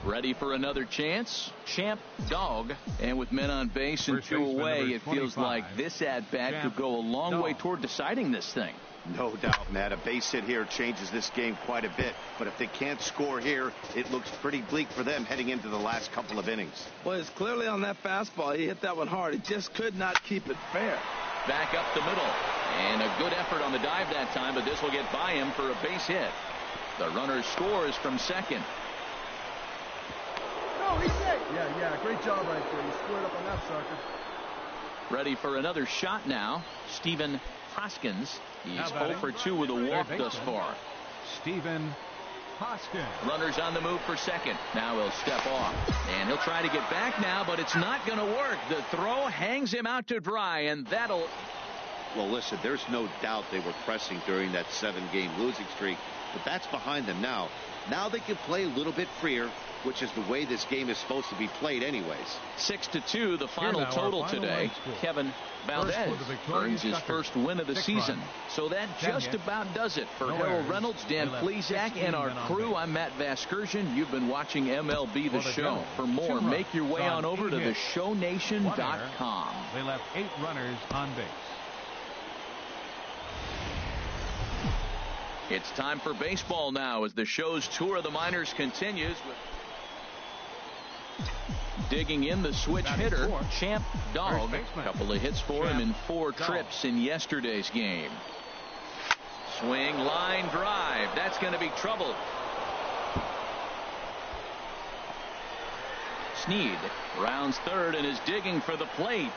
Ready for another chance. Champ Dog. And with men on base and First 2 baseman, away, number it feels 25. like this at-bat Champ could go a long Dog. way toward deciding this thing. No doubt, Matt. A base hit here changes this game quite a bit. But if they can't score here, it looks pretty bleak for them heading into the last couple of innings. Well, it's clearly on that fastball. He hit that one hard. He just could not keep it fair. Back up the middle. And a good effort on the dive that time, but this will get by him for a base hit. The runner scores from second. No, he's safe. Yeah, great job right there. You squared up on that sucker. Ready for another shot now. Stephen Hoskins. He's How about 0 for 2 with a walk Third thus baseman. far. Stephen Hoskins. Runners on the move for second. Now he'll step off. And he'll try to get back now, but it's not going to work. The throw hangs him out to dry, and that'll... Well, listen, there's no doubt they were pressing during that 7-game losing streak, but that's behind them now. Now they can play a little bit freer, which is the way this game is supposed to be played anyways. 6-2, the final now our total final today. line score. Kevin Valdez First for the victorious earns his Duckers. first win of the 6 season. runs. So that 10 just hits. about does it. For No Harold errors. Reynolds, Dan They left Plesac, 16 and our men on crew, base. I'm Matt Vasgersian. You've been watching MLB The For the Show. Generals, For more, 2 runs make your way on on over 8 to hits. 1 error. theshownation.com. They left 8 runners on base. It's time for baseball now as the show's tour of the minors continues. Digging in the switch Batting hitter, fourth. Champ Dog. First baseman. Couple of hits for him Champ in 4 Dog. trips in yesterday's game. Swing, line drive. That's going to be trouble. Snead rounds third and is digging for the plate.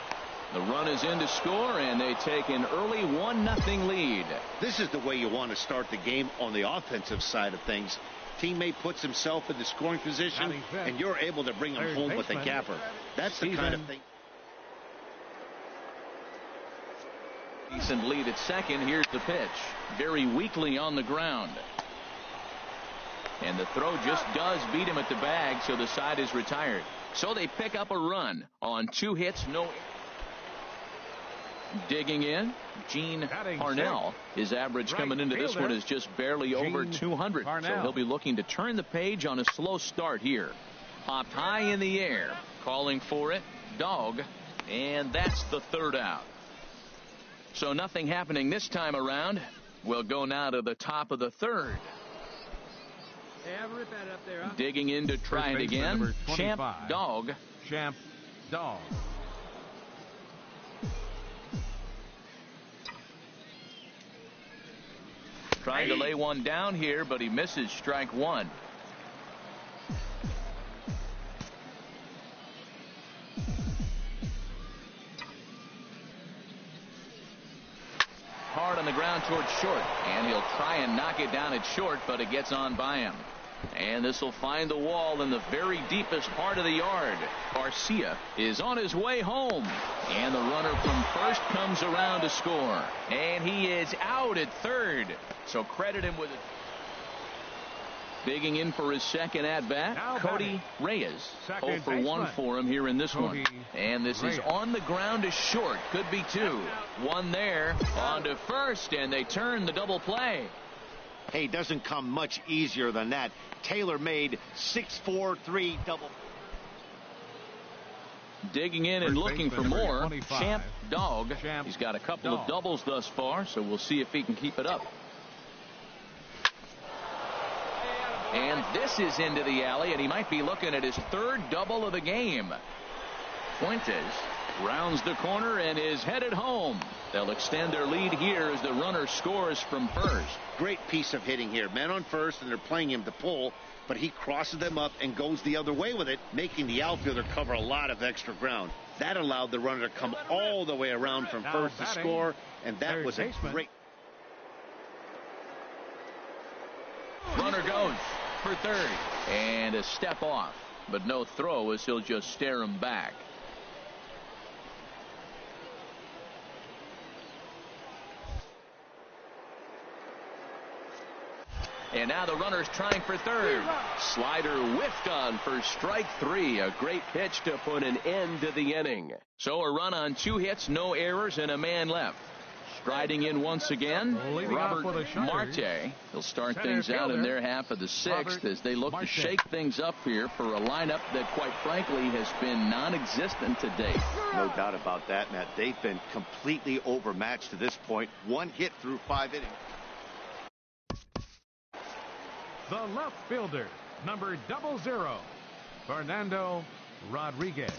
The run is in to score, and they take an early 1-0 lead. This is the way you want to start the game on the offensive side of things. Teammate puts himself in the scoring position, Batting fifth. and you're able to bring him Third home with a baseman. gapper. That's the kind of Steven. thing. Decent lead at second. Here's the pitch. Very weakly on the ground. And the throw just does beat him at the bag, so the side is retired. So they pick up a run on 2 hits, no. Digging in, Gene Batting Parnell. His average Right coming into this fielder, one is just barely over Gene 200. So Parnell. he'll be looking to turn the page on a slow start here. Popped high in the air. Calling for it. Dog. And that's the 3rd out. So nothing happening this time around. We'll go now to the top of the 3rd. Hey, have a rip at it up there, huh? Digging in to try First it baseman, again. number Champ 25. Dog. Champ Dog. Trying to lay one down here, but he misses strike 1. Hard on the ground towards short, and he'll try and knock it down at short, but it gets on by him. And this will find the wall in the very deepest part of the yard. Garcia is on his way home, and the runner from first comes around to score, and he is out at third. So credit him with it. Digging in for his second at-bat, Now Cody batting. Reyes. Second 0 for 1 baseman. for him here in this Cody one. And this is Reyes. on the ground to short. Could be 2. 1 there. On to first, and they turn the double play. Hey, doesn't come much easier than that. Taylor made 6-4-3 double. Digging in and First looking for baseman, number more. 25. Champ Dog. Champ He's got a couple Dog. of doubles thus far, so we'll see if he can keep it up. And this is into the alley, and he might be looking at his 3rd double of the game. Fuentes Rounds the corner and is headed home. They'll extend their lead here as the runner scores from first. Great piece of hitting here. Men on first, and they're playing him to pull, but he crosses them up and goes the other way with it, making the outfielder cover a lot of extra ground. That allowed the runner to come all the way around from first to score, and that was a great. Runner goes for third, and a step off, but no throw as he'll just stare him back. And now the runner's trying for third. Slider whiffed on for strike three. A great pitch to put an end to the inning. So a run on 2 hits, no errors, and a man left. Striding in once again, Robert Marte. He'll start things out in their half of the 6th as they look to shake things up here for a lineup that, quite frankly, has been non-existent to date. No doubt about that, Matt. They've been completely overmatched to this point. 1 hit through 5 innings. The left fielder, number 00, Fernando Rodriguez.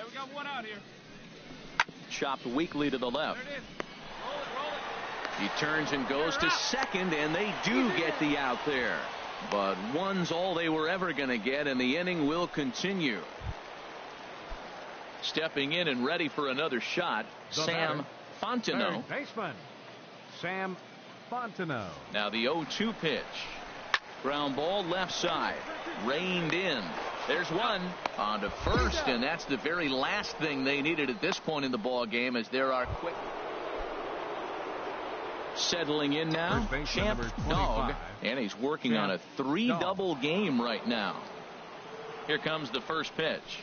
We got one out here. Chopped weakly to the left. Roll it. He turns and goes to second, and they do get the out there. But one's all they were ever going to get, and the inning will continue. Stepping in and ready for another shot, Sam Fontenot. Third baseman, Sam Fontenot. Now the 0-2 pitch. Ground ball left side. Reined in. There's one on to first, and that's the very last thing they needed at this point in the ball game, as there are quick. Settling in now, Champ Dog, and he's working on a 3-double game right now. Here comes the first pitch.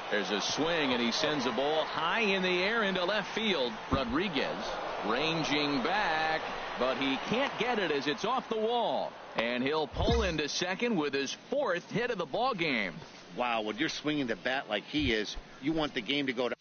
There's a swing, and he sends a ball high in the air into left field. Rodriguez ranging back, but he can't get it as it's off the wall. And he'll pull into second with his 4th hit of the ball game. Wow, when you're swinging the bat like he is, you want the game to go to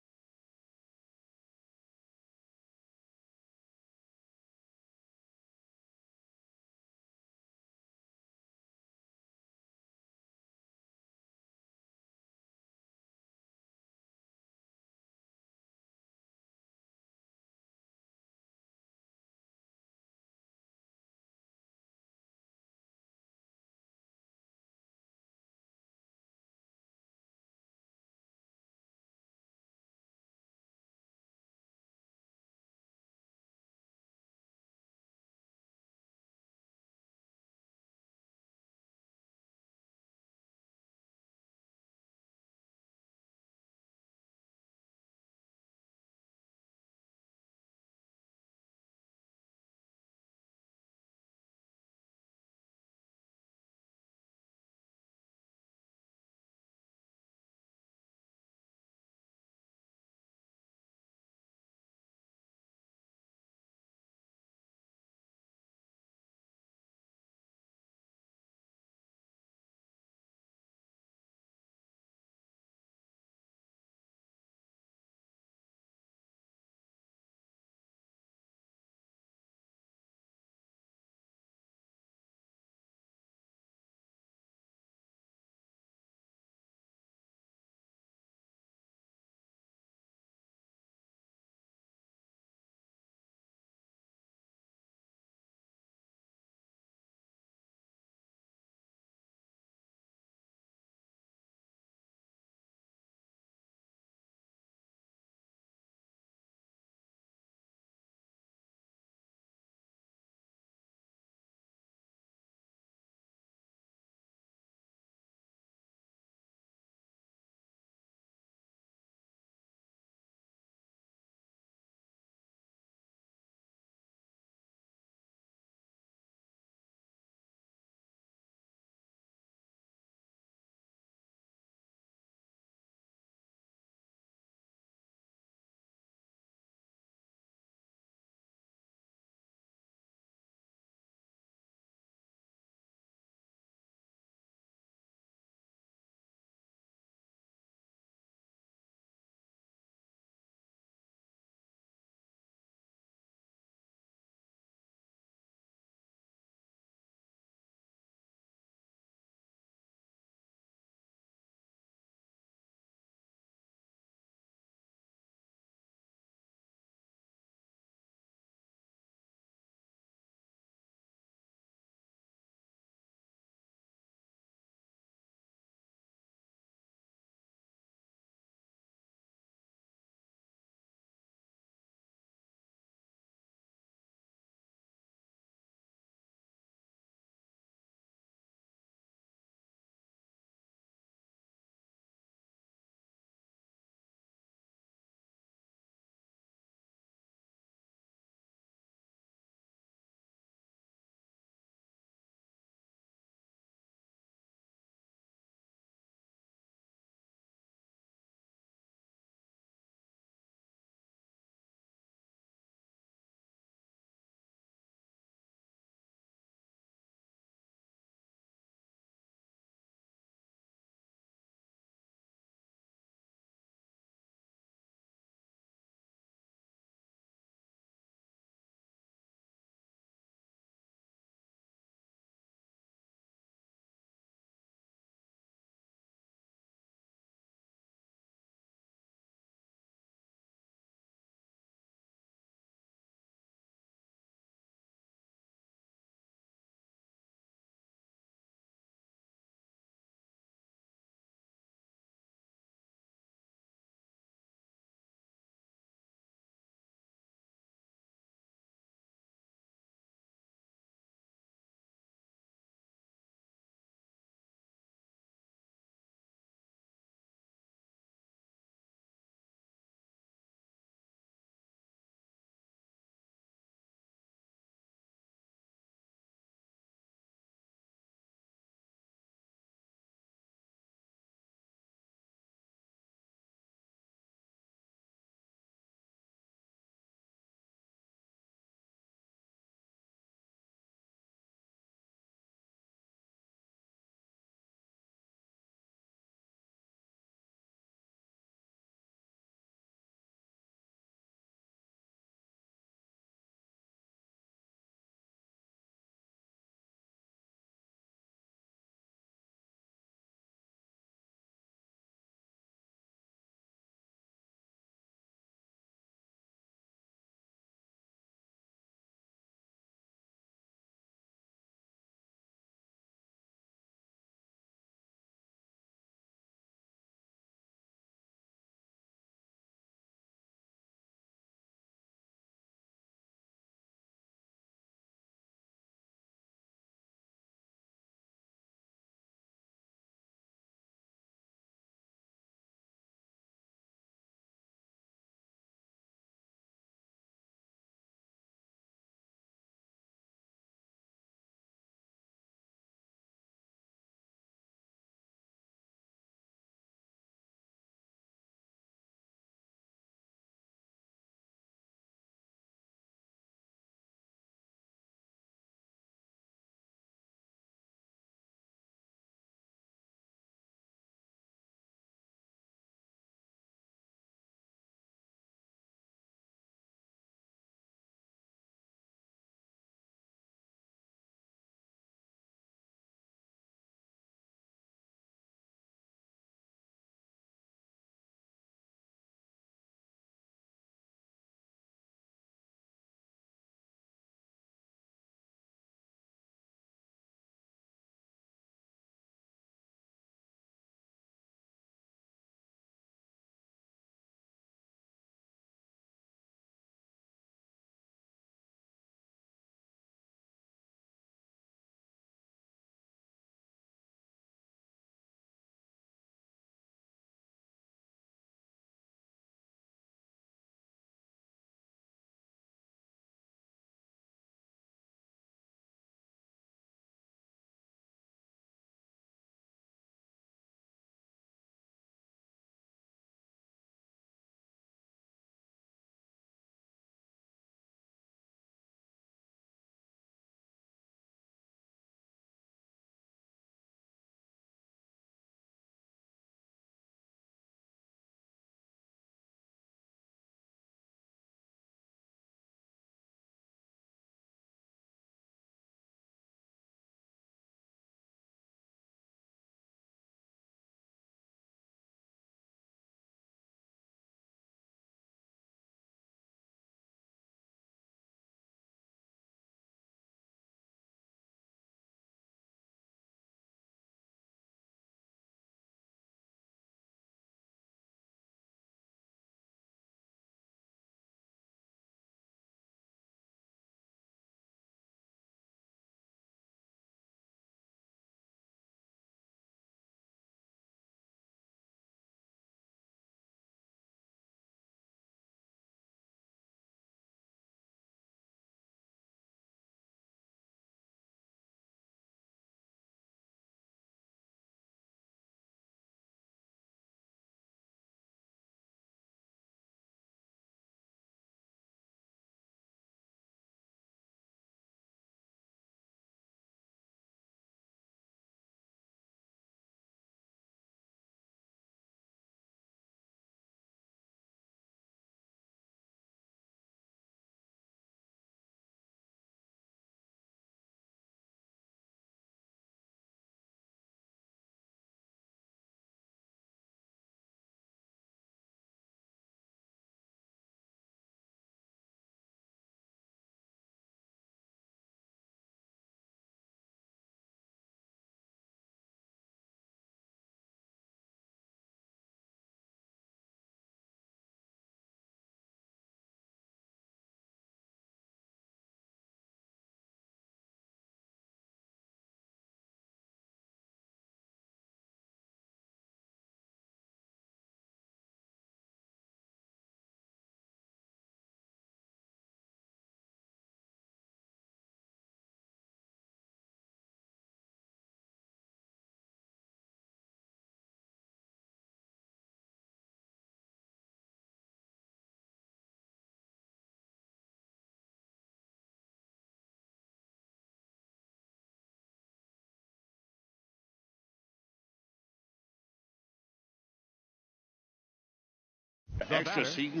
extra so you can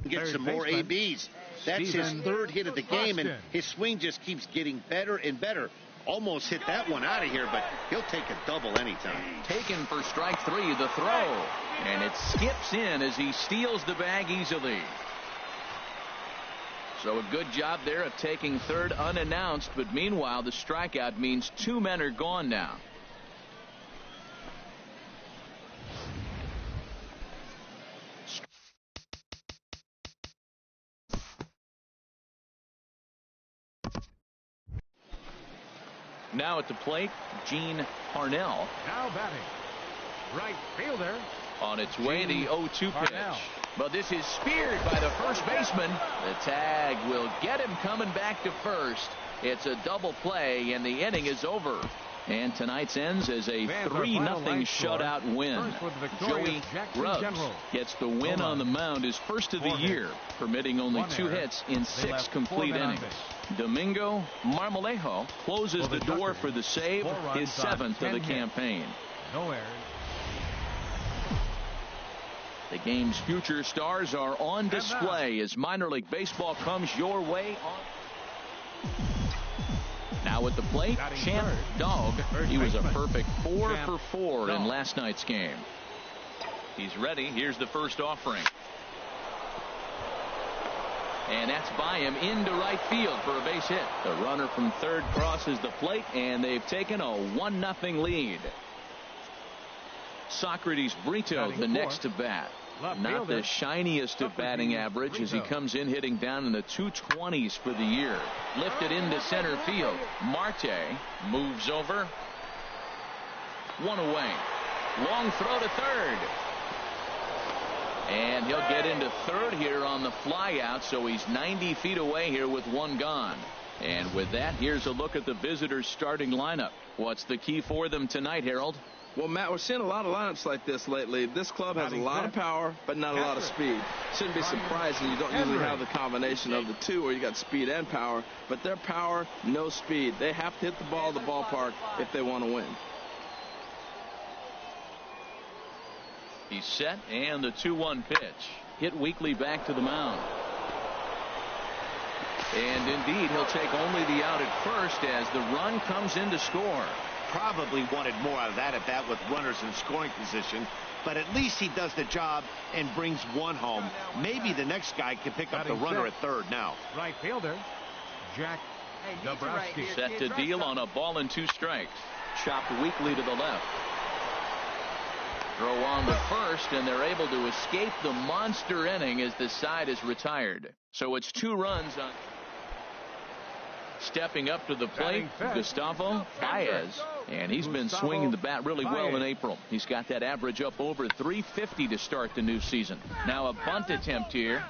get some more ABs. That's his third hit of the game, and his swing just keeps getting better and better. Almost hit that one out of here, but he'll take a double anytime. Taken for strike 3, the throw. And it skips in as he steals the bag easily. So a good job there of taking third unannounced, but meanwhile the strikeout means 2 men are gone now. Now at the plate, Gene Harnell. Now batting, right fielder. On its way, the 0-2 pitch. But this is speared by the first baseman. The tag will get him coming back to first. It's a double play, and the inning is over. And tonight's ends as a 3-0 shutout win. Joey Grubbs gets the win on the mound, his first of the year, permitting only 2 hits in 6 complete innings. Domingo Marmolejo closes the door for the save, his 7th of the campaign. No errors. The game's future stars are on display as minor league baseball comes your way on. Now at the plate, Champ Dog. He was a perfect 4 for 4 in last night's game. He's ready. Here's the first offering. And that's by him into right field for a base hit. The runner from third crosses the plate, and they've taken a 1-0 lead. Socrates Brito, the next to bat. Not the shiniest of batting average as he comes in hitting down in the 220s for the year. Lifted into center field. Marte moves over. 1 away. Long throw to third. And he'll get into third here on the flyout, so he's 90 feet away here with 1 gone. And with that, here's a look at the visitors' starting lineup. What's the key for them tonight, Harold? Well, Matt, we're seeing a lot of lineups like this lately. This club has a lot of power, but not a lot of speed. Shouldn't be surprising. You don't usually have the combination of the two where you got speed and power, but their power, no speed. They have to hit the ball at the ballpark if they want to win. He's set, and the 2-1 pitch. Hit weakly back to the mound. And indeed, he'll take only the out at first as the run comes in to score. Probably wanted more out of that at bat with runners in scoring position, but at least he does the job and brings 1 home. Maybe the next guy can pick up the runner at third now. Right fielder, Jack Dabrowski. Set to deal on a ball and 2 strikes. Chopped weakly to the left. Throw on to first, and they're able to escape the monster inning as the side is retired. So it's 2 runs on. Stepping up to the plate, Gustavo Baez, and he's been swinging the bat really well in April. He's got that average up over 350 to start the new season. Now a bunt attempt here.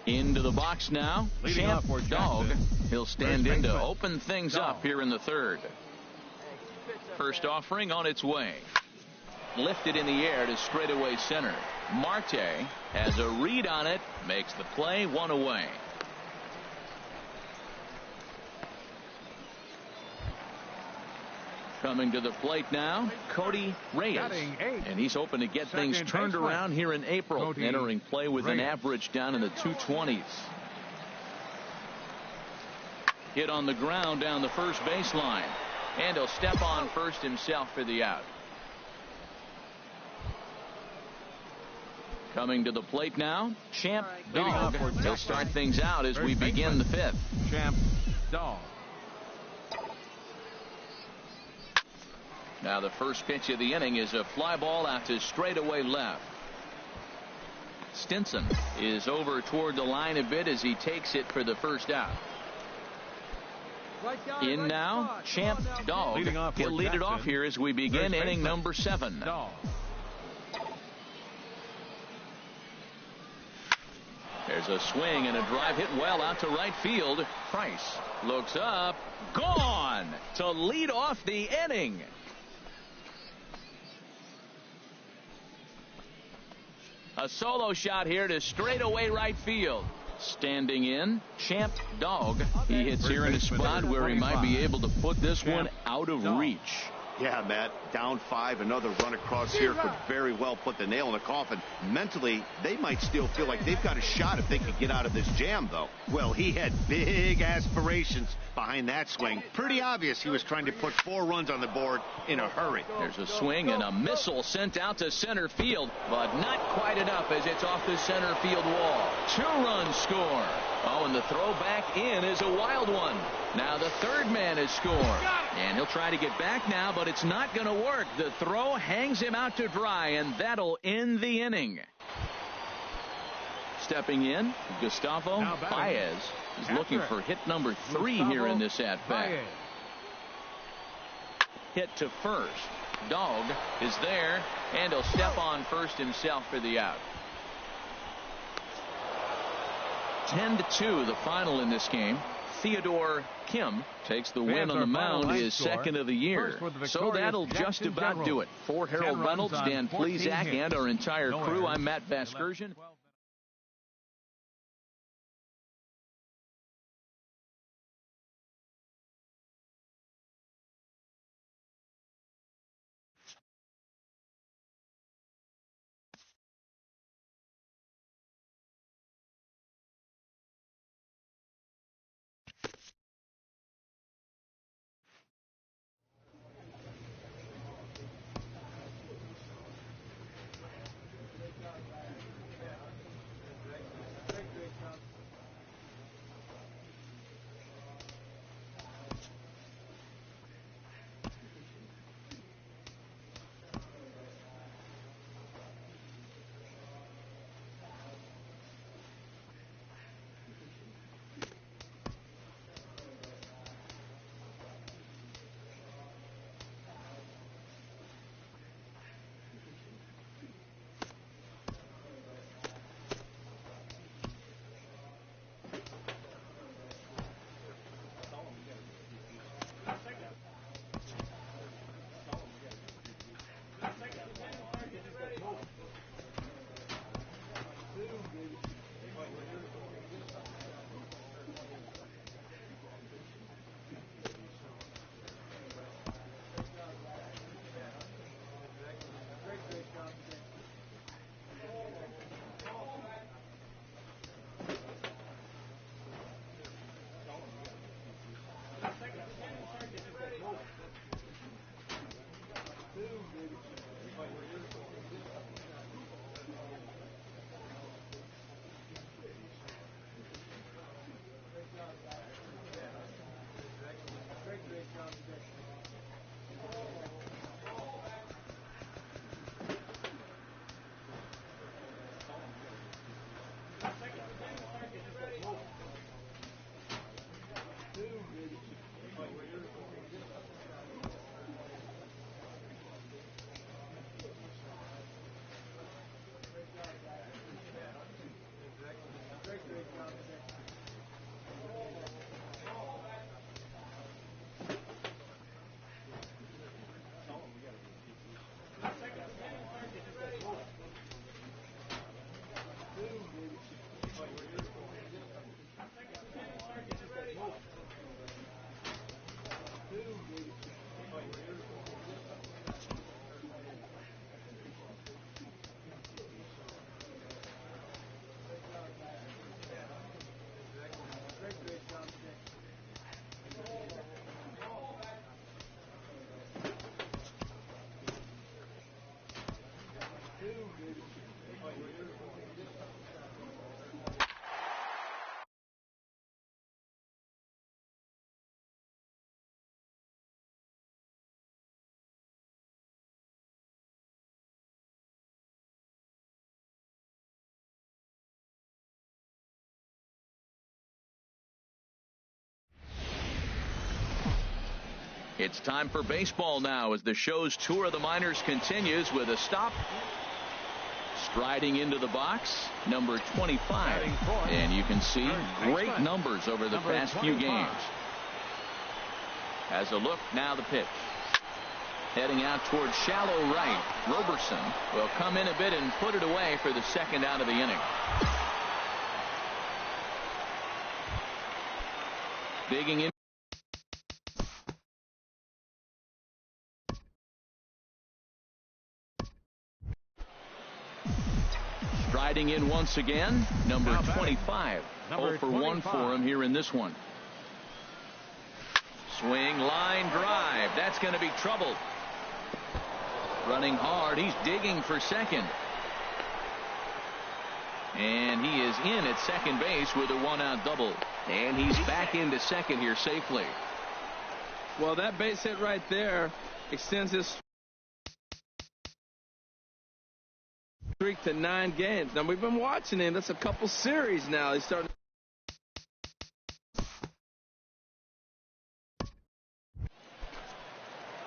Into the box now, Champ Dog. He'll stand in to open things up here in the third. First offering on its way. Lifted in the air to straightaway center. Marte has a read on it, makes the play, 1 away. Coming to the plate now, Cody Reyes, and he's hoping to get things turned around here in April, entering play with an average down in the 220s. Hit on the ground down the first baseline, and he'll step on first himself for the out. Coming to the plate now, Champ Dog. He'll start things out as we begin the 5th. Champ Dog. Now the first pitch of the inning is a fly ball out to straightaway left. Stinson is over toward the line a bit as he takes it for the first out. In now, Champ Dog. He'll lead it off here as we begin inning number 7. There's a swing and a drive hit well out to right field. Price looks up. Gone to lead off the inning. A solo shot here to straightaway right field. Standing in, Champ Dog. He hits here in a spot where he might be able to put this one out of reach. Yeah, Matt, down 5, another run across here could very well put the nail in the coffin. Mentally, they might still feel like they've got a shot if they could get out of this jam, though. Well, he had big aspirations behind that swing. Pretty obvious he was trying to put 4 runs on the board in a hurry. There's a swing and a missile sent out to center field, but not quite enough as it's off the center field wall. 2-run score. Oh, and the throw back in is a wild one. Now the third man has scored. And he'll try to get back now, but it's not going to work. The throw hangs him out to dry, and that'll end the inning. Stepping in, Gustavo Baez. He's looking for hit number 3 here in this at-bat. Hit to first. Dog is there, and he'll step on first himself for the out. 10-2 the final in this game. Theodore Kim takes the win on the mound, his second of the year. So that'll just about do it. For Harold Reynolds, Dan Plesac, and our entire crew, I'm Matt Vasgersian. It's time for baseball now as the show's tour of the minors continues with a stop. Striding into the box, number 25. And you can see great numbers over the past few games. As a look, now the pitch. Heading out towards shallow right. Roberson will come in a bit and put it away for the second out of the inning. Digging in. Striding in once again, number 25. 0 for 1 for him here in this one. Swing, line drive. That's going to be trouble. Running hard. He's digging for second. And he is in at second base with a one-out double. And he's back into second here safely. Well, that base hit right there extends his streak to 9 games. Now, we've been watching him. That's a couple series now. He's starting.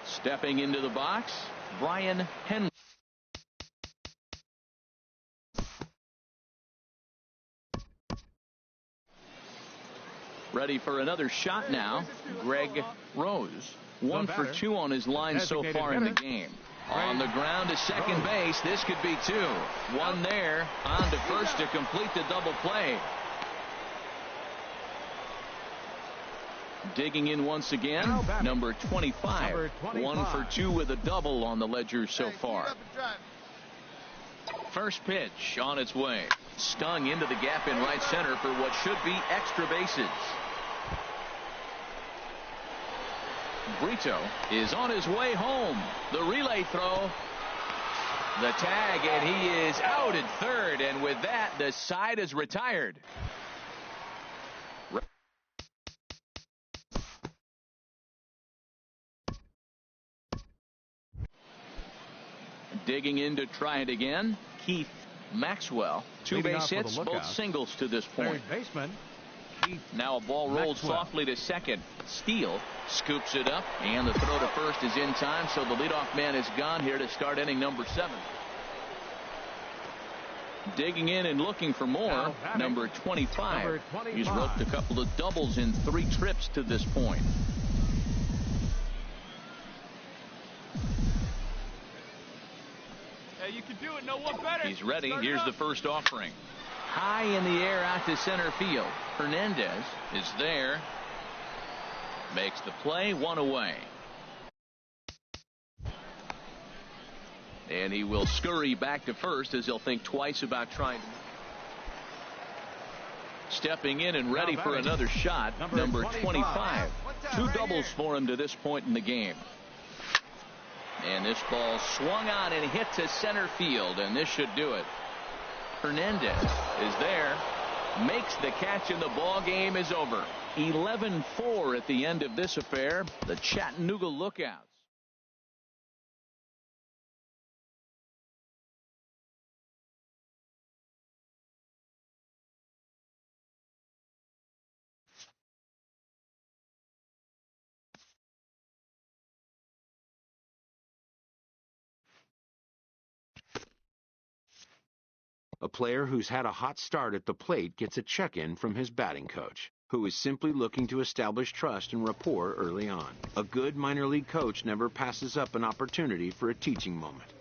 Stepping into the box, Brian Henry. Ready for another shot now, Greg Rose. 1 for 2 on his line so far in the game. On the ground to second base. This could be 2. 1 there. On to first to complete the double play. Digging in once again, number 25. 1 for 2 with a double on the ledger so far. First pitch on its way. Stung into the gap in right center for what should be extra bases. Brito is on his way home. The relay throw. The tag, and he is out at third. And with that, the side is retired. Digging in to try it again, Keith Maxwell. 2 base hits, both singles to this point. Third baseman, Keith now a ball rolled Maxwell. softly to second. Steele scoops it up, and the throw to first is in time, so the leadoff man is gone here to start inning number 7. Digging in and looking for more, number 25. He's roped a couple of doubles in 3 trips to this point. You can do it, no one better. He's ready. Here's the first offering. High in the air out to center field. Hernandez is there. Makes the play, 1 away. And he will scurry back to first as he'll think twice about trying to. Stepping in and ready for another shot, number 25. 2 doubles for him to this point in the game. And this ball swung on and hit to center field, and this should do it. Hernandez is there, makes the catch, and the ball game is over. 11-4 at the end of this affair. The Chattanooga Lookouts. A player who's had a hot start at the plate gets a check-in from his batting coach, who is simply looking to establish trust and rapport early on. A good minor league coach never passes up an opportunity for a teaching moment.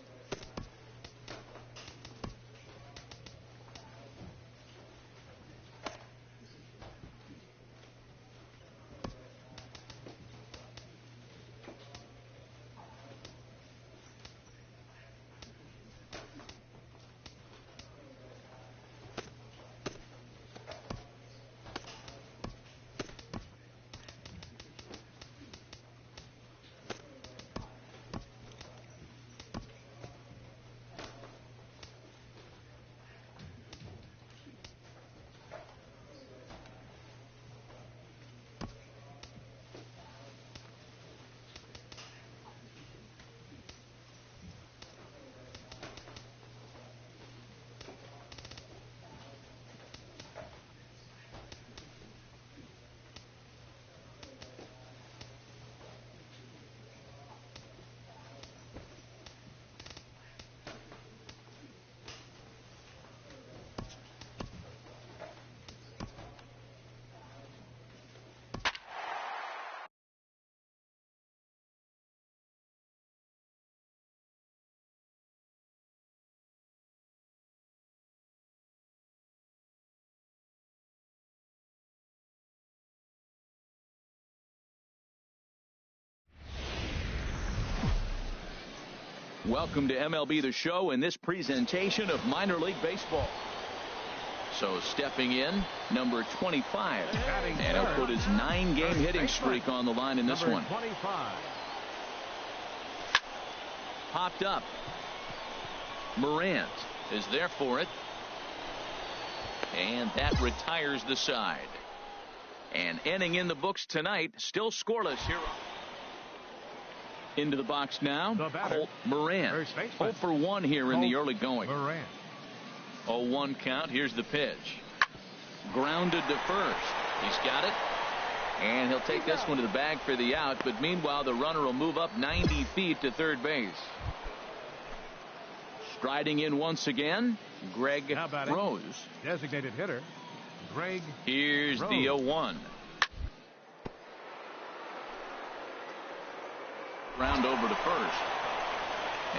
Welcome to MLB The Show in this presentation of minor league baseball. So stepping in, number 25. And he'll put his 9-game hitting streak on the line in this one. 25. Popped up. Morant is there for it. And that retires the side. An inning in the books tonight. Still scoreless here. Into the box now. Colt Morant. 0 for 1 here in the early going. 0-1 count. Here's the pitch. Grounded to first. He's got it. And he'll take this one to the bag for the out. But meanwhile, the runner will move up 90 feet to third base. Striding in once again, Greg Rose. Designated hitter, Greg Here's Rose. The 0-1. Round over to first.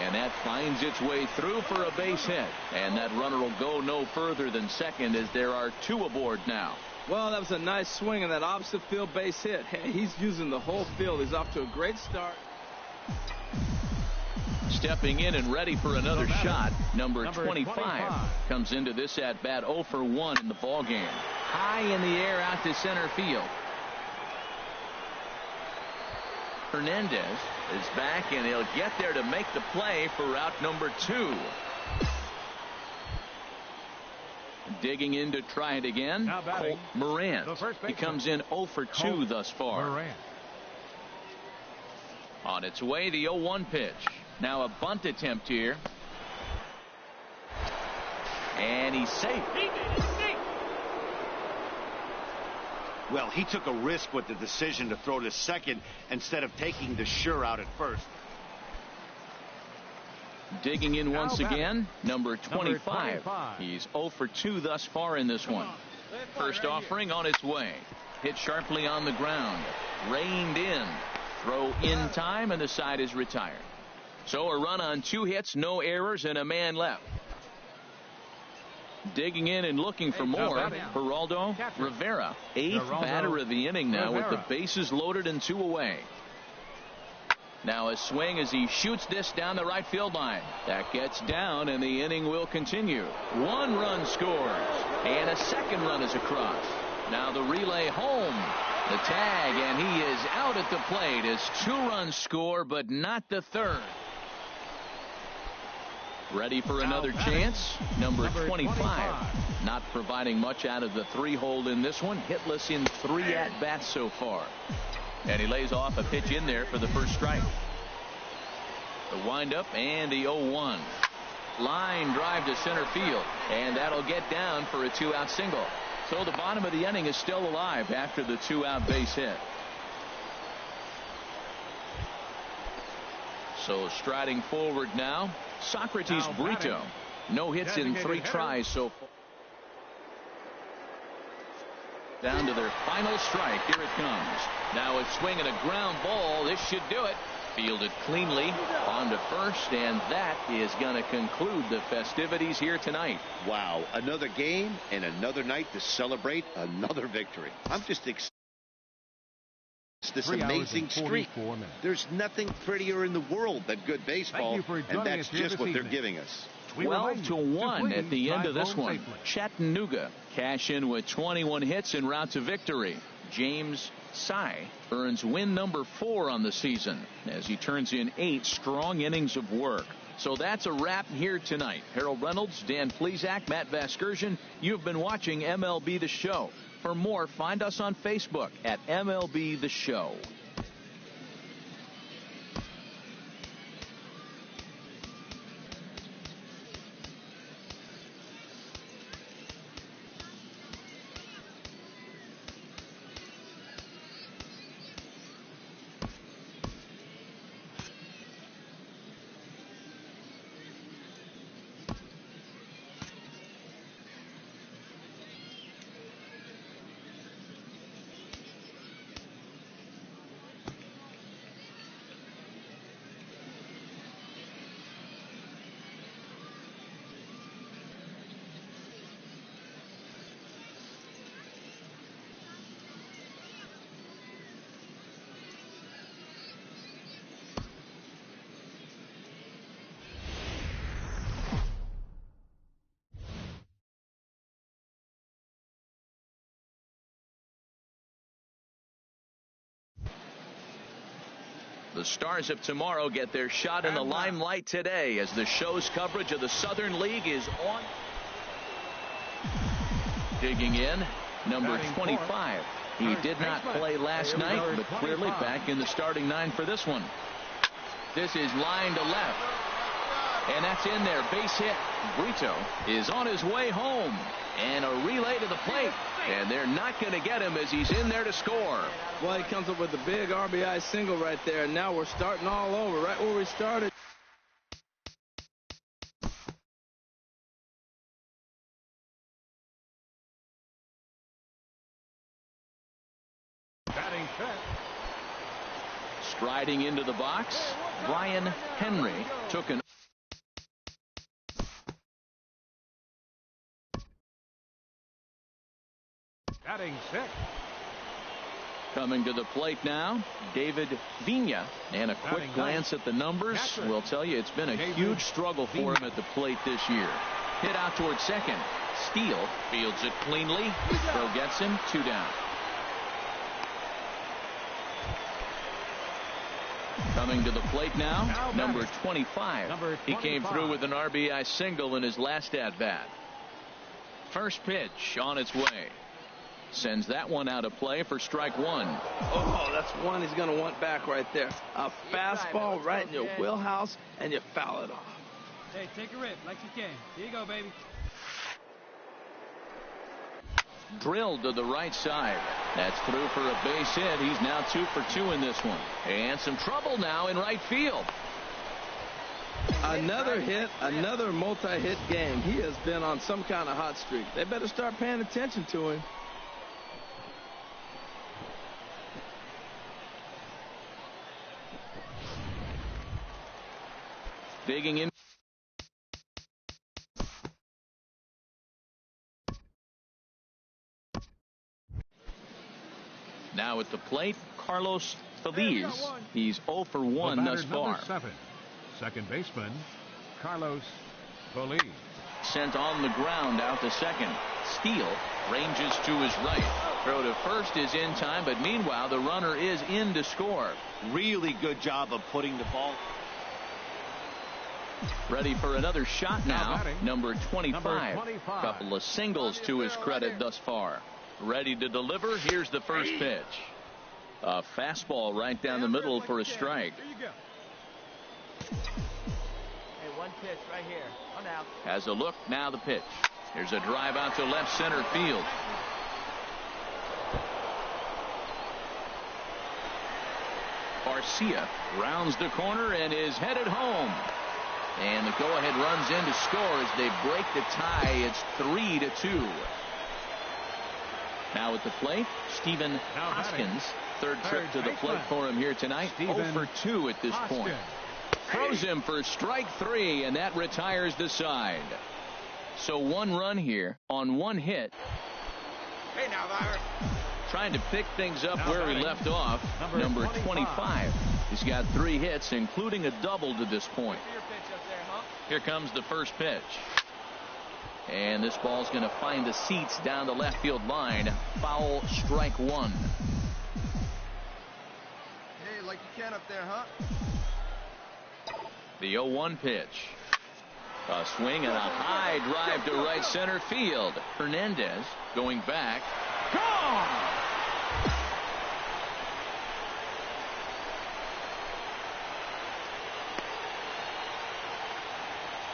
And that finds its way through for a base hit. And that runner will go no further than second as there are 2 aboard now. Well, that was a nice swing in that opposite field base hit. Hey, he's using the whole field. He's off to a great start. Stepping in and ready for another shot, number 25 comes into this at bat 0 for 1 in the ball game. High in the air out to center field. Hernandez is back, and he'll get there to make the play for out number 2. Digging in to try it again, Colt Morant. He comes in 0 for 2 thus far. On its way, the 0-1 pitch. Now a bunt attempt here. And he's safe. Well, he took a risk with the decision to throw to second instead of taking the sure out at first. Digging in once again, number 25. He's 0 for 2 thus far in this one. First offering on its way. Hit sharply on the ground. Reined in. Throw in time, and the side is retired. So a run on 2 hits, no errors, and a man left. Digging in and looking for more, Geraldo Rivera, 8th batter of the inning now with the bases loaded and 2 away. Now a swing as he shoots this down the right field line. That gets down, and the inning will continue. 1 run scores, and a second run is across. Now the relay home. The tag, and he is out at the plate as 2 runs score, but not the third. Ready for another chance, number 25. Not providing much out of the 3-hole in this one. Hitless in 3 at-bats so far. And he lays off a pitch in there for the first strike. The windup and the 0-1. Line drive to center field, and that'll get down for a 2-out single. So the bottom of the inning is still alive after the 2-out base hit. So striding forward now, Socrates Brito. No hits in 3 tries so far. Down to their final strike. Here it comes. Now a swing and a ground ball. This should do it. Fielded cleanly on to first, and that is going to conclude the festivities here tonight. Wow, another game and another night to celebrate another victory. I'm just this amazing streak. There's nothing prettier in the world than good baseball, and that's just what they're giving us. 12 to 1 at the end of this one. Chattanooga cash in with 21 hits en route to victory. James Sy earns win number 4 on the season as he turns in 8 strong innings of work. So that's a wrap here tonight. Harold Reynolds, Dan Plesac, Matt Vasgersian. You've been watching MLB The Show. For more, find us on Facebook at MLB The Show. The stars of tomorrow get their shot in the limelight today as the show's coverage of the Southern League is on. Digging in, number 25. He did not play last night, but clearly back in the starting 9 for this one. This is line to left. And that's in there. Base hit. Brito is on his way home. And a relay to the plate. And they're not going to get him as he's in there to score. Well, he comes up with a big RBI single right there. And now we're starting all over, right where we started. Batting set. Striding into the box, Brian Henry took an. Batting six. Coming to the plate now, David Vigna. And a quick glance at the numbers will tell you it's been a huge struggle for him at the plate this year. Hit out towards second. Steele fields it cleanly. Throw gets him 2 down. Coming to the plate now, number 25. He came through with an RBI single in his last at-bat. First pitch on its way. Sends that one out of play for strike 1. Oh, that's one he's going to want back right there. A fastball right in your wheelhouse, and you foul it off. Hey, take a rip like you can. Here you go, baby. Drilled to the right side. That's through for a base hit. He's now 2 for 2 in this one. And some trouble now in right field. Another hit, another multi-hit game. He has been on some kind of hot streak. They better start paying attention to him. Digging in. Now at the plate, Carlos Feliz. He's 0 for 1 thus far. 7. Second baseman, Carlos Feliz. Sent on the ground out to second. Steele ranges to his right. Throw to first is in time, but meanwhile the runner is in to score. Really good job of putting the ball. Ready for another shot now. Number 25. Couple of singles to his credit thus far. Ready to deliver. Here's the first pitch. A fastball right down the middle for a strike. Hey, one pitch right here. One out. Has a look. Now the pitch. There's a drive out to left center field. Garcia rounds the corner and is headed home. And the go-ahead runs in to score as they break the tie. It's 3-2. Now at the plate, Stephen Hoskins. Third trip to the plate for him here tonight. 0 for 2 at this point. Throws him for strike 3, and that retires the side. So 1 run here on 1 hit. Hey now, Byron. Trying to pick things up where he left off. Number 25. He's got 3 hits, including a double to this point. Here comes the first pitch. And this ball's going to find the seats down the left field line. Foul, strike 1. Hey, like you can up there, huh? The 0-1 pitch. A swing and a high drive to right center field. Hernandez going back. Gone!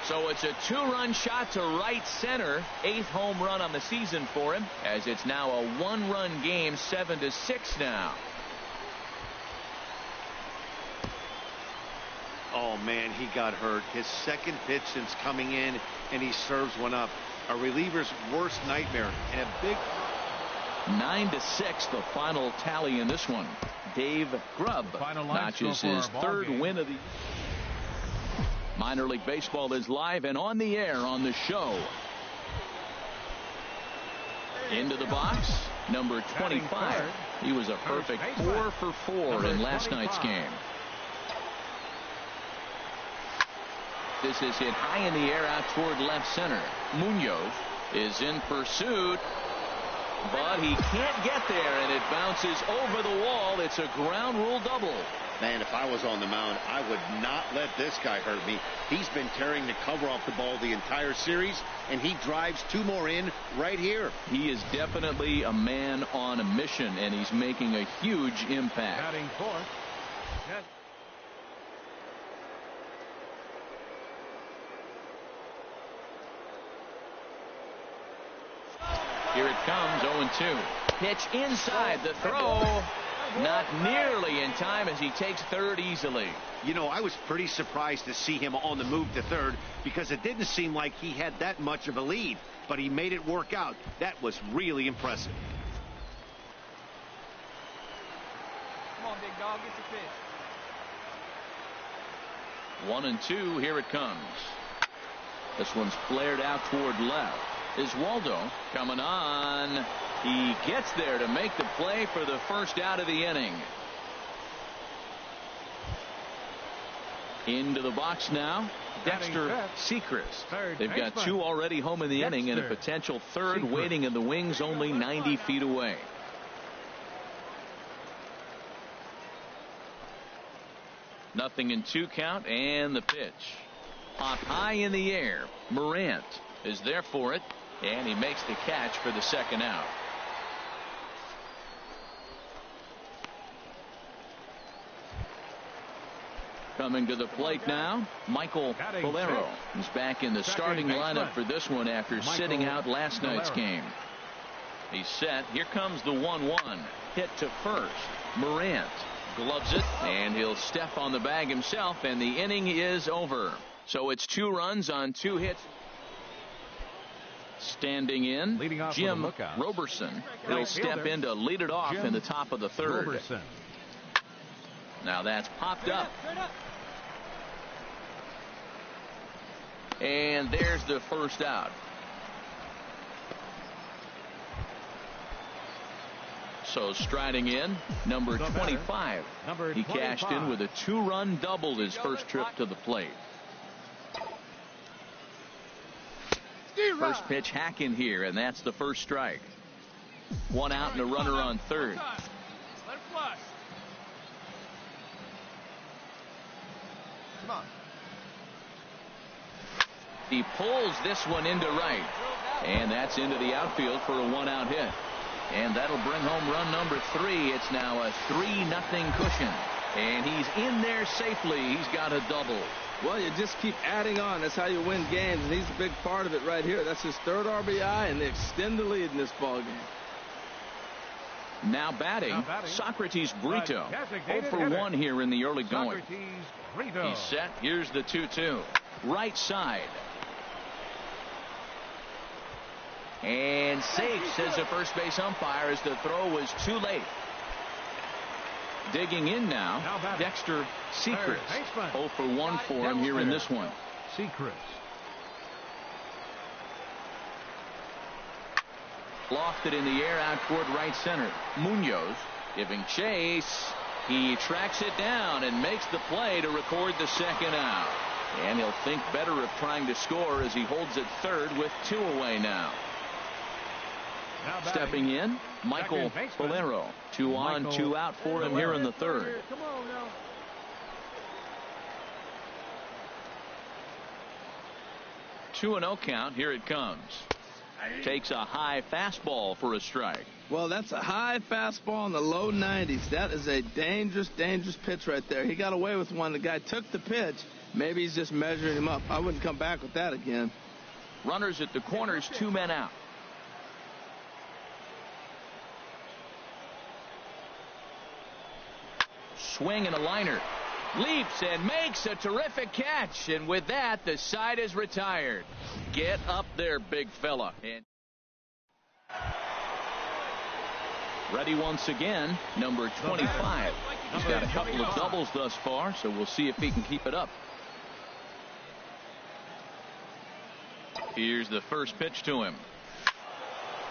So it's a 2-run shot to right center. 8th home run on the season for him, as it's now a 1-run game, 7-6 now. Oh, man, he got hurt. His second pitch since coming in, and he serves one up. A reliever's worst nightmare, and a big... 9-6, the final tally in this one. Dave Grubb notches his 3rd win of the... Minor League Baseball is live and on the air on the show. Into the box, number 25. He was a perfect 4 for 4 in last night's game. This is hit high in the air out toward left center. Munoz is in pursuit, but he can't get there, and it bounces over the wall. It's a ground rule double. Man, if I was on the mound, I would not let this guy hurt me. He's been tearing the cover off the ball the entire series, and he drives 2 more in right here. He is definitely a man on a mission, and he's making a huge impact. Batting fourth. Here it comes, 0-2. Pitch inside, the throw. Not nearly in time as he takes third easily. You know, I was pretty surprised to see him on the move to third because it didn't seem like he had that much of a lead, but he made it work out. That was really impressive. Come on, big dog, get your pitch. 1-2, here it comes. This one's flared out toward left. Is Waldo coming on? He gets there to make the play for the first out of the inning. Into the box now, Dexter Sechrist. They've got 2 already home in the inning and a potential third waiting in the wings only 90 feet away. Nothing in 2 count, and the pitch. Up high in the air. Morant is there for it, and he makes the catch for the second out. Coming to the plate now, Michael Valero is back in the starting lineup for this one after sitting out last night's game. He's set. Here comes the 1-1. Hit to first. Morant gloves it, and he'll step on the bag himself, and the inning is over. So it's 2 runs on 2 hits. Standing in, Jim Roberson. He'll step in to lead it off in the top of the third. Now that's popped up. And there's the first out. So striding in, number 25. He cashed in with a 2-run double his first trip to the plate. First pitch hack in here, and that's the first strike. 1 out and a runner on third. Let it flush. Come on. He pulls this one into right, and that's into the outfield for a 1-out hit. And that'll bring home run number 3. It's now a 3-0 cushion. And he's in there safely. He's got a double. Well, you just keep adding on. That's how you win games, and he's a big part of it right here. That's his 3rd RBI, and they extend the lead in this ballgame. Now batting, Socrates Brito. 0 for 1 here in the early going. He's set. Here's the 2-2. Right side. And safe, says the first base umpire, as the throw was too late. Digging in now, Dexter Sechrist. 0 for 1 for him here in this one. Sechrist. Lofted in the air out toward right center. Munoz giving chase. He tracks it down and makes the play to record the second out. And he'll think better of trying to score as he holds it third with 2 away now. Stepping in, Michael Valero. 2 on, 2 out for him here in the third. Come on now. Two and 0 count. Here it comes. Takes a high fastball for a strike. Well, that's a high fastball in the low 90s. That is a dangerous, dangerous pitch right there. He got away with one. The guy took the pitch. Maybe he's just measuring him up. I wouldn't come back with that again. Runners at the corners, 2 men out. Swing and a liner. Leaps and makes a terrific catch. And with that, the side is retired. Get up there, big fella. And ready once again, number 25. He's got a couple of doubles thus far, so we'll see if he can keep it up. Here's the first pitch to him.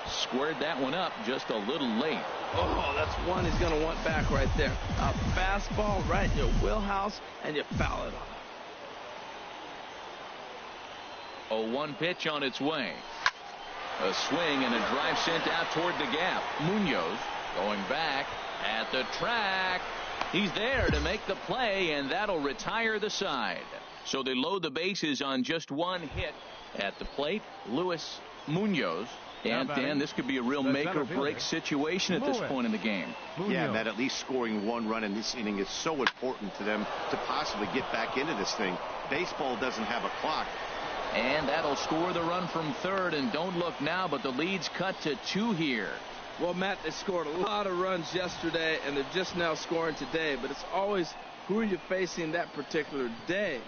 Squared that one up just a little late. Oh, that's one he's going to want back right there. A fastball right in your wheelhouse, and you foul it off. 0-1 pitch on its way. A swing and a drive sent out toward the gap. Munoz going back at the track. He's there to make the play, and that'll retire the side. So they load the bases on just one hit at the plate. Luis Munoz. And, Dan, this could be a real make-or-break situation at this point in the game. Yeah, Matt, at least scoring one run in this inning is so important to them to possibly get back into this thing. Baseball doesn't have a clock. And that'll score the run from third. And don't look now, but the lead's cut to 2 here. Well, Matt, they scored a lot of runs yesterday, and they're just now scoring today. But it's always who are you facing that particular day.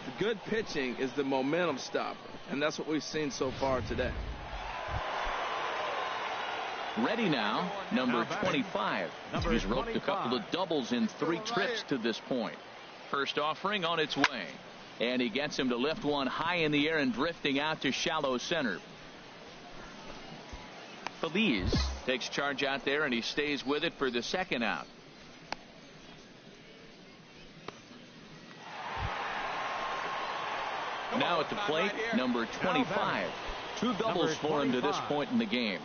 The good pitching is the momentum stopper, and that's what we've seen so far today. Ready now, number 25. He's roped a couple of doubles in 3 trips to this point. First offering on its way. And he gets him to lift one high in the air and drifting out to shallow center. Feliz takes charge out there, and he stays with it for the second out. Now at the plate, number 25. 2 doubles for him to this point in the game.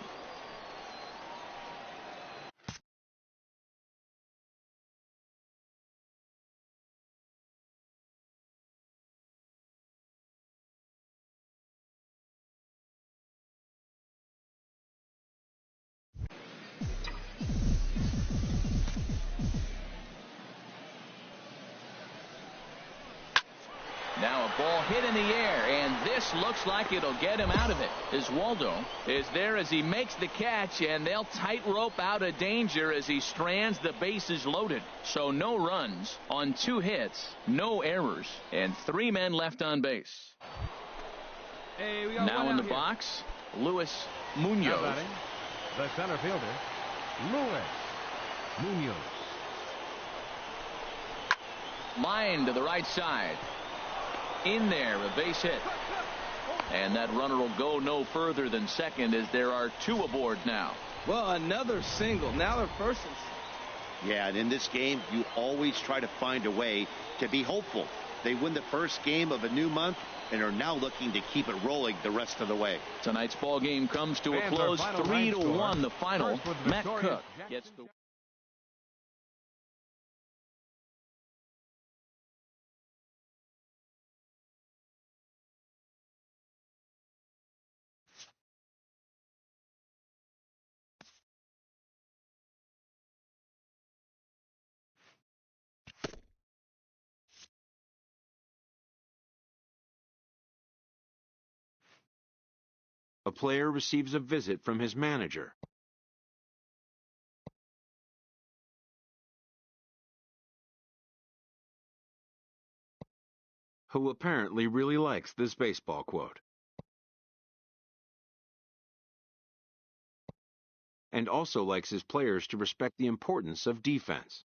Now a ball hit in the air, and this looks like it'll get him out of it. Oswaldo is there as he makes the catch, and they'll tightrope out of danger as he strands the bases loaded. So no runs on 2 hits, no errors, and 3 men left on base. Now in the box, Luis Munoz. The center fielder, Luis Munoz. Line to the right side. In there, a base hit. And that runner will go no further than second as there are 2 aboard now. Well, another single. Now they're first and... Yeah, and in this game, you always try to find a way to be hopeful. They win the first game of a new month and are now looking to keep it rolling the rest of the way. Tonight's ball game comes to a close, 3-1 the final. Matt Cook gets the... A player receives a visit from his manager, who apparently really likes this baseball quote, and also likes his players to respect the importance of defense.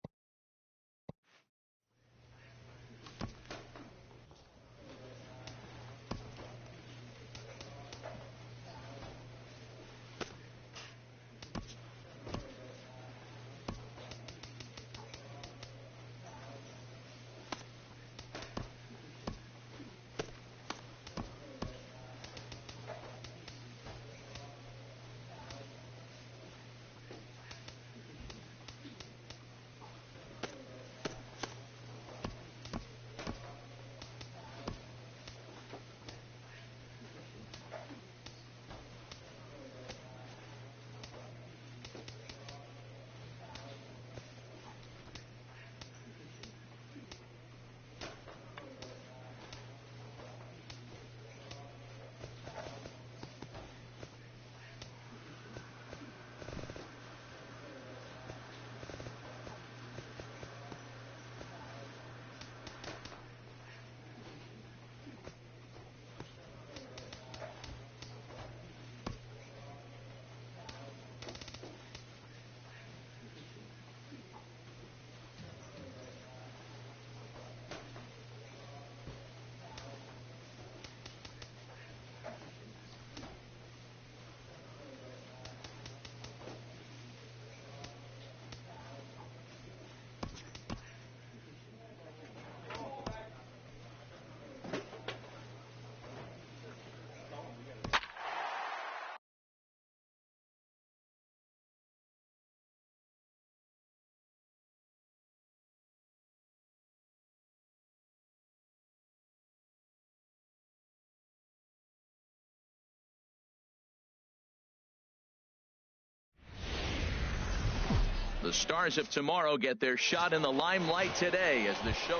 The stars of tomorrow get their shot in the limelight today as the show.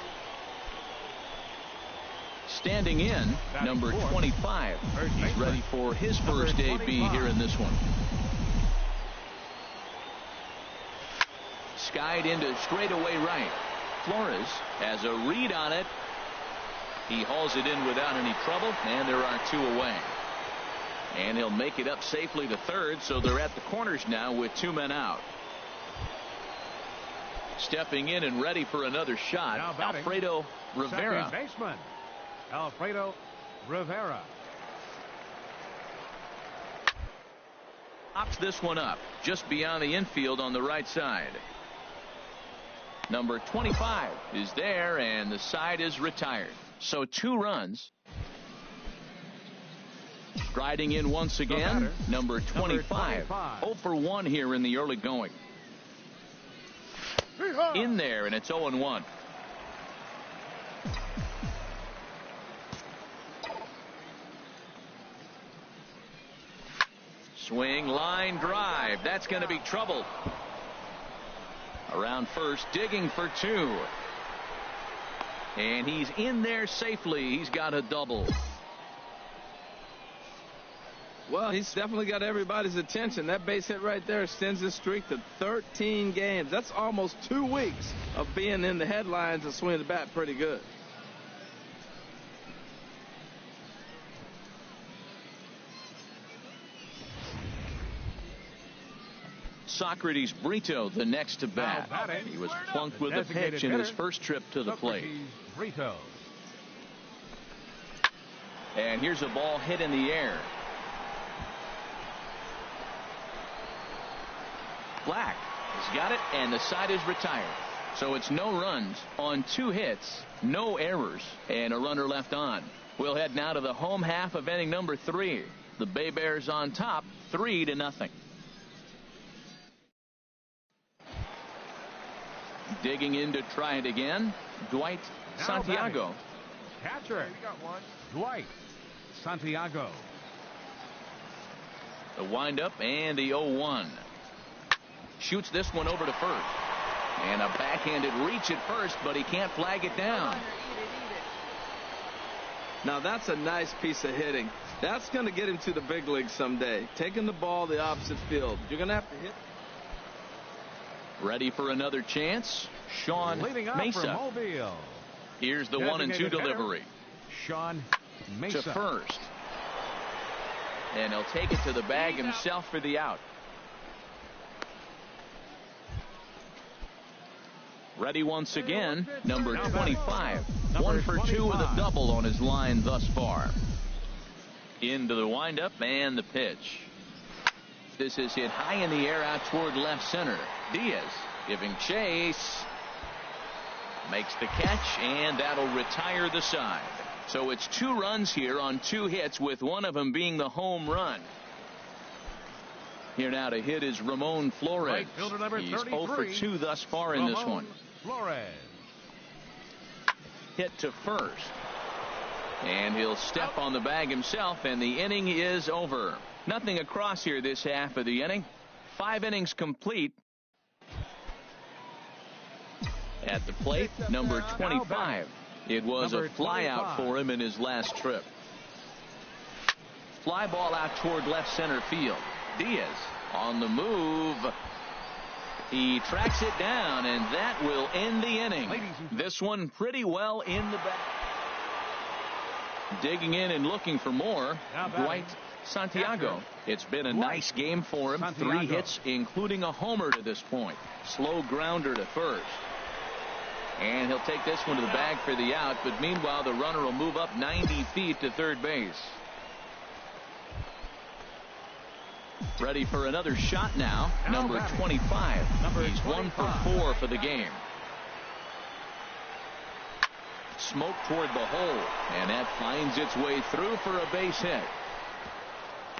Standing in, number 25. He's ready for his first AB here in this one. Skied into straightaway right. Flores has a read on it. He hauls it in without any trouble, and there are 2 away. And he'll make it up safely to third, so they're at the corners now with 2 men out. Stepping in and ready for another shot, Alfredo Rivera. Second baseman, Alfredo Rivera. Pops this one up just beyond the infield on the right side. Number 25 is there, and the side is retired. So 2 runs. Striding in once again, number 25. 0 for 1 here in the early going. In there, and it's 0-1. Swing, line drive. That's going to be trouble. Around first, digging for 2. And he's in there safely. He's got a double. Well, he's definitely got everybody's attention. That base hit right there extends his streak to 13 games. That's almost 2 weeks of being in the headlines and swinging the bat pretty good. Socrates Brito, the next to bat. He was plunked with a pitch in his first trip to the plate. Brito. And here's a ball hit in the air. Black has got it, and the side is retired. So it's no runs on 2 hits, no errors, and a runner left on. We'll head now to the home half of inning number 3. The Bay Bears on top, 3-0. Digging in to try it again, Dwight Santiago. Catcher, Dwight Santiago. The windup and the 0-1. Shoots this one over to first. And a backhanded reach at first, but he can't flag it down. Now that's a nice piece of hitting. That's going to get him to the big leagues someday. Taking the ball the opposite field. You're going to have to hit. Ready for another chance, Sean Mesa. Here's the 1-2 delivery. Sean Mesa to first. And he'll take it to the bag himself for the out. Ready once again, number 25. 1 for 2 with a double on his line thus far. Into the windup and the pitch. This is hit high in the air out toward left center. Diaz giving chase. Makes the catch, and that'll retire the side. So it's 2 runs here on 2 hits, with one of them being the home run. Here now to hit is Ramon Flores. He's 0 for 2 thus far in this one. Flores. Hit to first. And he'll step on the bag himself, and the inning is over. Nothing across here this half of the inning. 5 innings complete. At the plate, number 25. It was a fly out for him in his last trip. Fly ball out toward left center field. Diaz on the move. He tracks it down, and that will end the inning. This one pretty well in the back. Digging in and looking for more, Dwight Santiago. It's been a nice game for him. 3 hits, including a homer to this point. Slow grounder to first. And he'll take this one to the bag for the out, but meanwhile the runner will move up 90 feet to third base. Ready for another shot now, number 25. He's 1 for 4 for the game. Smoke toward the hole, and that finds its way through for a base hit.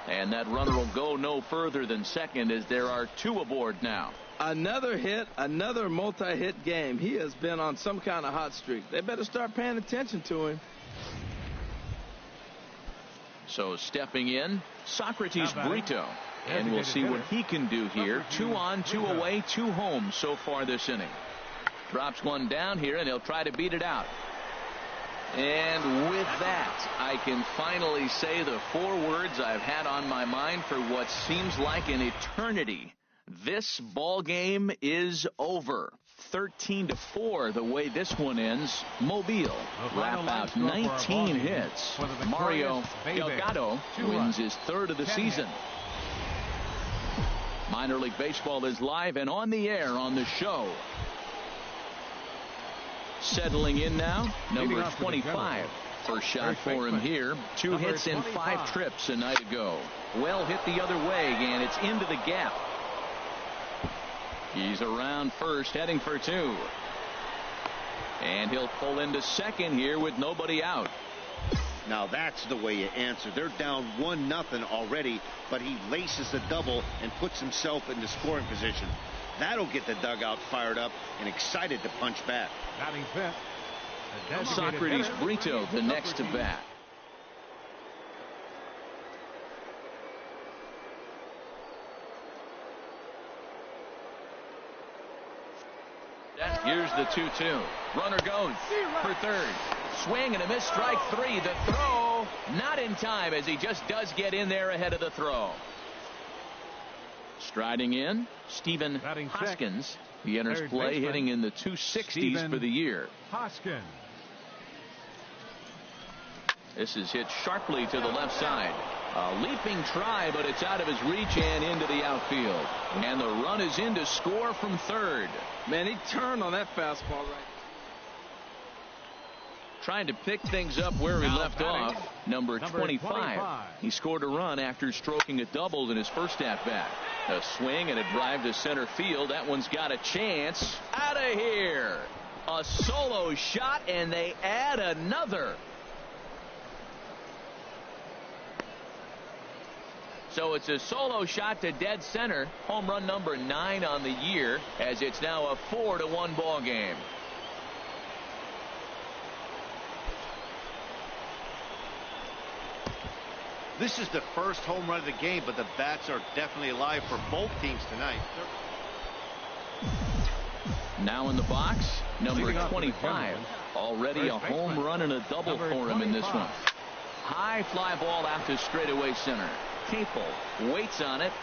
And that runner will go no further than second, as there are 2 aboard now. Another hit, another multi-hit game. He has been on some kind of hot streak. They better start paying attention to him. So stepping in, Socrates Brito. And we'll see what he can do here. 2 on, 2 away, 2 home so far this inning. Drops one down here, and he'll try to beat it out. And with that, I can finally say the 4 words I've had on my mind for what seems like an eternity. This ball game is over. 13-4 the way this one ends. Mobile wrap out 19 hits. Mario Delgado wins his 3rd of the season. Minor League Baseball is live and on the air on the show. Settling in now, number 25. First shot for him here. 2 hits and 5 trips a night ago. Well hit the other way, and it's into the gap. He's around first, heading for 2. And he'll pull into second here with nobody out. Now that's the way you answer. They're down 1-0 already, but he laces a double and puts himself into scoring position. That'll get the dugout fired up and excited to punch back. Batting fifth. Socrates Brito, the next to bat. Here's the 2-2. Runner goes for third. Swing and a miss, strike 3. The throw not in time as he just does get in there ahead of the throw. Striding in, Stephen Hoskins. He enters play hitting in the 260s for the year. Hoskins. This is hit sharply to the left side. A leaping try, but it's out of his reach and into the outfield. And the run is in to score from third. Man, he turned on that fastball right. Trying to pick things up where he left off. Number 25. He scored a run after stroking a double in his first at-bat. A swing and a drive to center field. That one's got a chance. Out of here. A solo shot, and they add another. So it's a solo shot to dead center. Home run number 9 on the year, as it's now a 4-1 ball game. This is the first home run of the game, but the bats are definitely alive for both teams tonight. Now in the box, number 25. Already a home run and a double for him in this one. High fly ball out to straightaway center. Capel waits on it.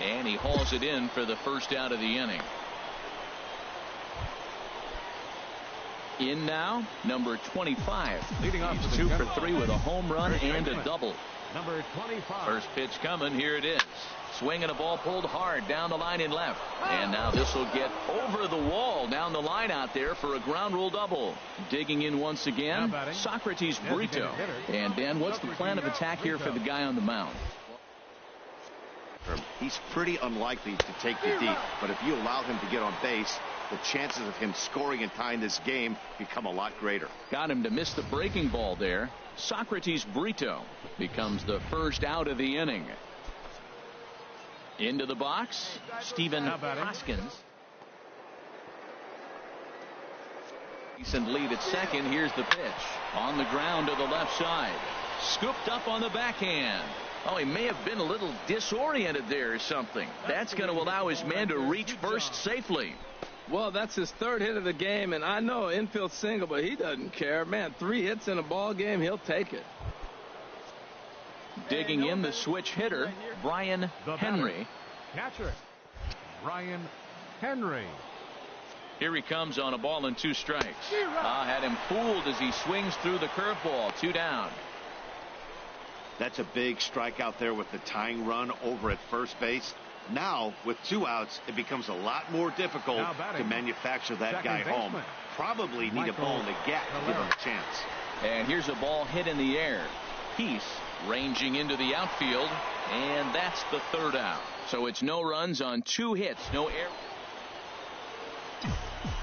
And he hauls it in for the first out of the inning. In now, number 25. He's 2 for 3 with a home run and a double. Number 25. First pitch coming. Here it is. Swinging a ball pulled hard down the line in left. And now this will get over the wall down the line out there for a ground rule double. Digging in once again, Socrates Brito. And Dan, what's the plan of attack here for the guy on the mound? He's pretty unlikely to take you deep, but if you allow him to get on base, the chances of him scoring and tying this game become a lot greater. Got him to miss the breaking ball there. Socrates Brito becomes the first out of the inning. Into the box, Stephen Hoskins. Decent lead at second. Here's the pitch. On the ground to the left side. Scooped up on the backhand. Oh, he may have been a little disoriented there or something. That's going to allow his man to reach first safely. Well, that's his 3rd hit of the game, and I know infield single, but he doesn't care. Man, 3 hits in a ball game, he'll take it. Digging in the switch hitter, Brian Henry. Catcher, Brian Henry. Here he comes on a ball and 2 strikes. Had him fooled as he swings through the curveball. 2 down. That's a big strikeout there with the tying run over at first base. Now, with 2 outs, it becomes a lot more difficult to manufacture that guy home. Probably need a ball in the gap to give him a chance. And here's a ball hit in the air. Peace ranging into the outfield, and that's the 3rd out. So it's no runs on 2 hits, no error.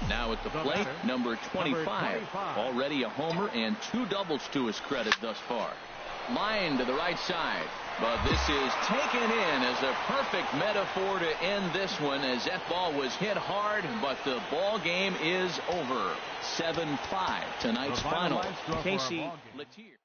Now at the plate, number 25. Already a homer and 2 doubles to his credit thus far. Line to the right side. But this is taken in as a perfect metaphor to end this one, as that ball was hit hard, but the ball game is over. 7-5 tonight's final. Casey Letier.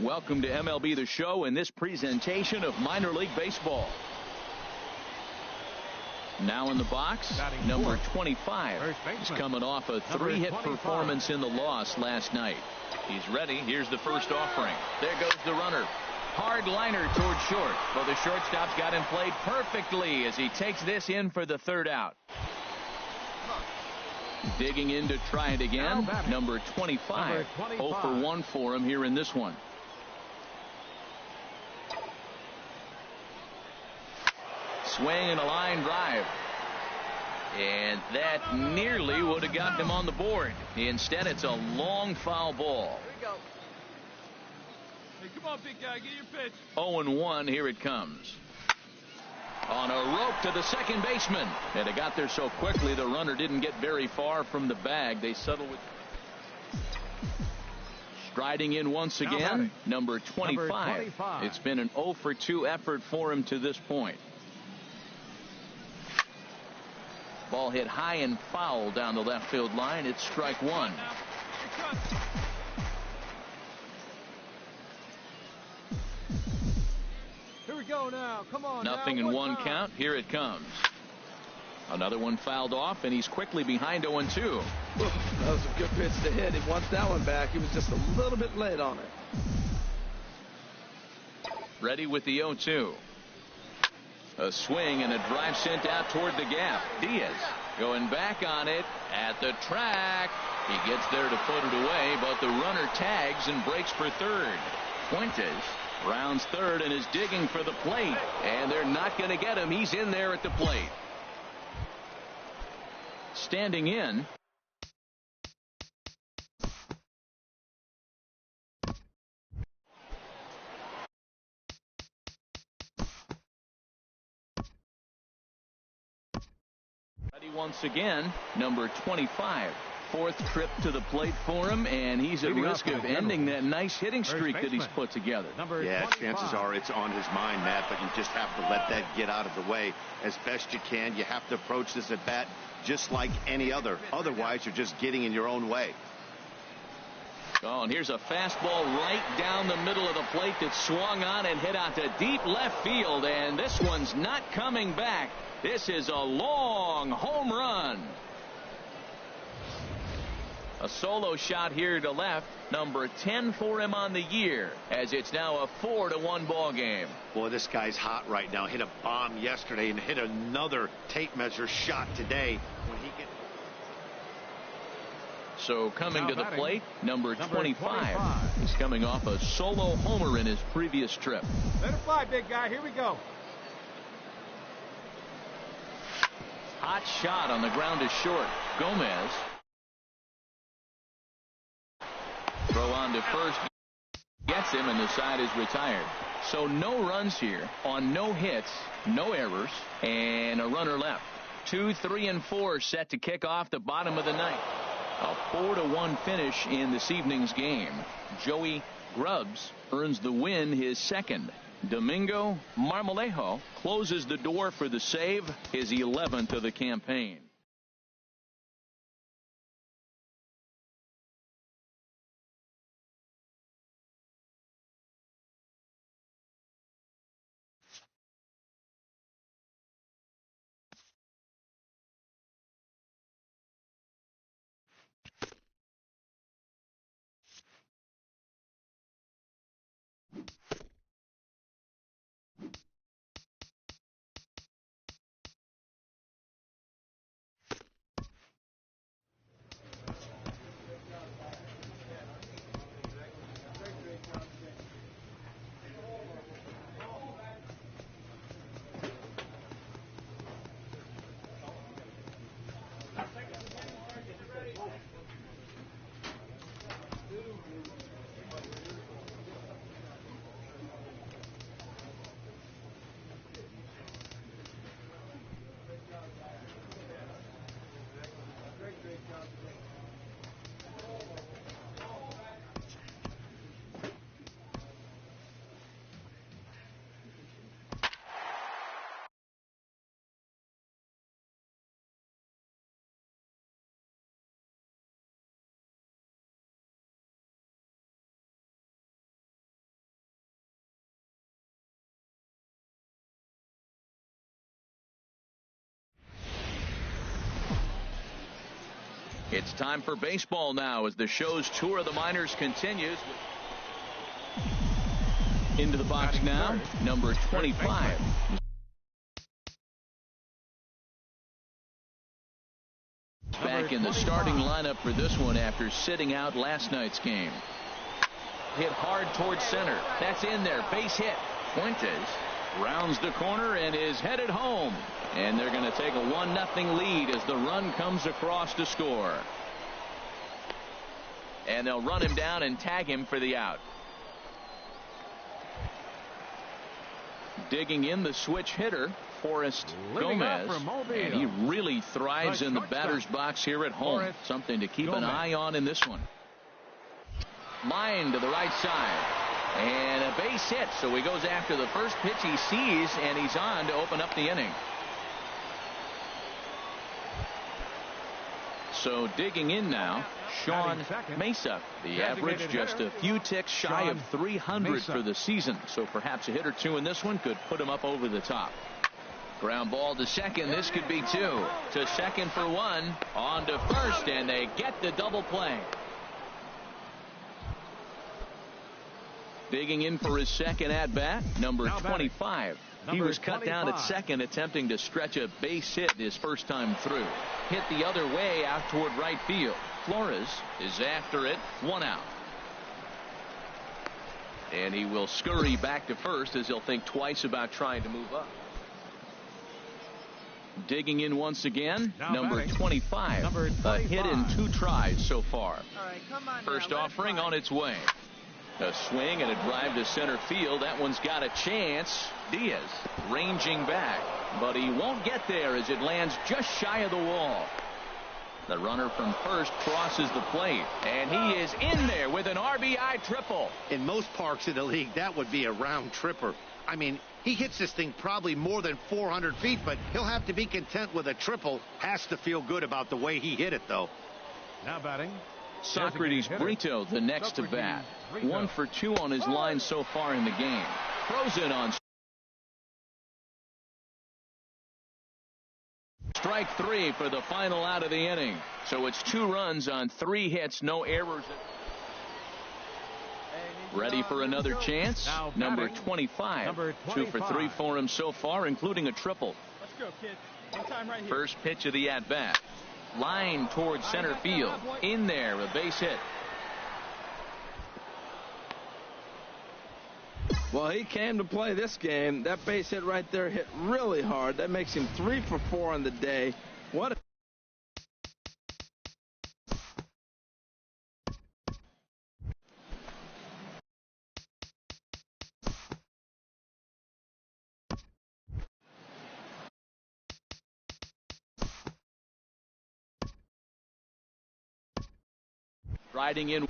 Welcome to MLB The Show and this presentation of minor league baseball. Now in the box, number 25. He's coming off a 3-hit performance in the loss last night. He's ready. Here's the first offering. There goes the runner. Hard liner towards short. Well, the shortstop's got him played perfectly as he takes this in for the third out. Digging in to try it again. Number 25. 0 for 1 for him here in this one. Swing and a line drive. And that nearly would have gotten him on the board. Instead, it's a long foul ball. Here we go. Hey, come on, big guy. Get your pitch. 0-1. Here it comes. On a rope to the second baseman. And it got there so quickly the runner didn't get very far from the bag. They settle with. Striding in once again, number 25. It's been an 0 for 2 effort for him to this point. Ball hit high and foul down the left field line. It's strike one. Here we go now. Come on. Nothing in one count. Here it comes. Another one fouled off, and he's quickly behind 0-2. That was a good pitch to hit. He wants that one back. He was just a little bit late on it. Ready with the 0-2. A swing and a drive sent out toward the gap. Diaz going back on it at the track. He gets there to put it away, but the runner tags and breaks for third. Fuentes rounds third and is digging for the plate, and they're not going to get him. He's in there at the plate. Standing in. Once again, number 25. Fourth trip to the plate for him, and he's at risk of ending that nice hitting streak that he's put together. Yeah, chances are it's on his mind, Matt, but you just have to let that get out of the way as best you can. You have to approach this at bat just like any other. Otherwise, you're just getting in your own way. Oh, and here's a fastball right down the middle of the plate that swung on and hit out to deep left field, and this one's not coming back. This is a long home run. A solo shot here to left. Number 10 for him on the year, as it's now a 4-1 ball game. Boy, this guy's hot right now. Hit a bomb yesterday and hit another tape measure shot today. When he gets. So coming to the plate, number 25. He's coming off a solo homer in his previous trip. Let it fly, big guy. Here we go. Hot shot on the ground is short. Gomez. Throw on to first. Gets him, and the side is retired. So no runs here on no hits, no errors, and a runner left. 2, 3, and 4 set to kick off the bottom of the ninth. A 4-1 finish in this evening's game. Joey Grubbs earns the win, his second. Domingo Marmolejo closes the door for the save, his 11th of the campaign. It's time for baseball now as the show's tour of the minors continues. Into the box now, number 25. Back in the starting lineup for this one after sitting out last night's game. Hit hard towards center. That's in there. Base hit. Fuentes rounds the corner and is headed home. And they're going to take a 1-0 lead as the run comes across to score. And they'll run him down and tag him for the out. Digging in the switch hitter, Forrest Gomez, and he really thrives in the batter's box here at home. Something to keep an eye on in this one. Line to the right side, and a base hit, so he goes after the first pitch he sees, and he's on to open up the inning. So digging in now, Sean Mesa. The average just a few ticks shy of 300 for the season. So perhaps a hit or two in this one could put him up over the top. Ground ball to second. This could be two. To second for one. On to first, and they get the double play. Digging in for his second at-bat, number 25. He was cut down at second, attempting to stretch a base hit his first time through. Hit the other way out toward right field. Flores is after it. 1 out. And he will scurry back to first as he'll think twice about trying to move up. Digging in once again, number 25. A hit in 2 tries so far. First offering on its way. A swing and a drive to center field. That one's got a chance. Diaz ranging back, but he won't get there as it lands just shy of the wall. The runner from first crosses the plate, and he is in there with an RBI triple. In most parks in the league, that would be a round tripper. I mean, he hits this thing probably more than 400 feet, but he'll have to be content with a triple. Has to feel good about the way he hit it, though. Now batting, Socrates Brito, the next to bat. 1 for 2 on his line so far in the game. Throws it on strike 3 for the final out of the inning. So it's 2 runs on 3 hits, no errors. Ready for another chance? Number 25. 2 for 3 for him so far, including a triple. Let's go, kid. One time right here. First pitch of the at-bat. Line towards center field. In there, a base hit. Well, he came to play this game. That base hit right there hit really hard. That makes him 3 for 4 on the day. What a riding in.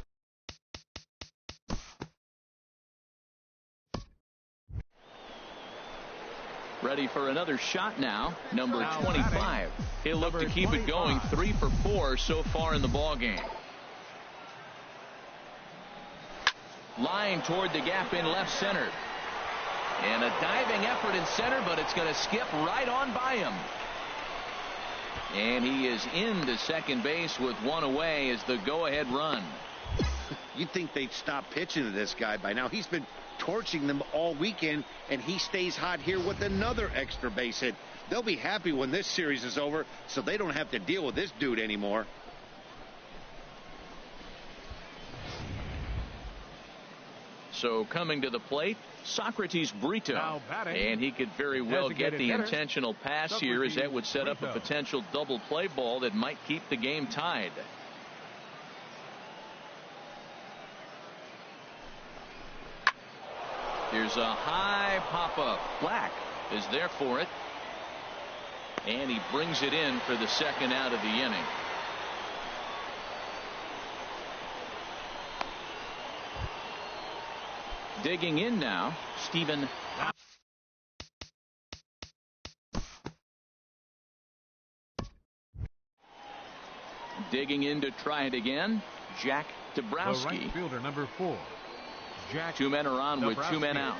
Ready for another shot now. Number 25. He'll look to keep it going. 3 for 4 so far in the ball game. Line toward the gap in left center. And a diving effort in center, but it's going to skip right on by him. And he is into second base with 1 away as the go-ahead run. You'd think they'd stop pitching to this guy by now. He's been torching them all weekend, and he stays hot here with another extra base hit. They'll be happy when this series is over, so they don't have to deal with this dude anymore. So coming to the plate, Socrates Brito. And he could very well get the intentional pass here, as that would set up a potential double play ball that might keep the game tied. Here's a high pop-up. Black is there for it. And he brings it in for the second out of the inning. Digging in now, Stephen. Digging in to try it again, Jack Dabrowski. The right fielder, number 4. Jack 2 men are on with 2 men out.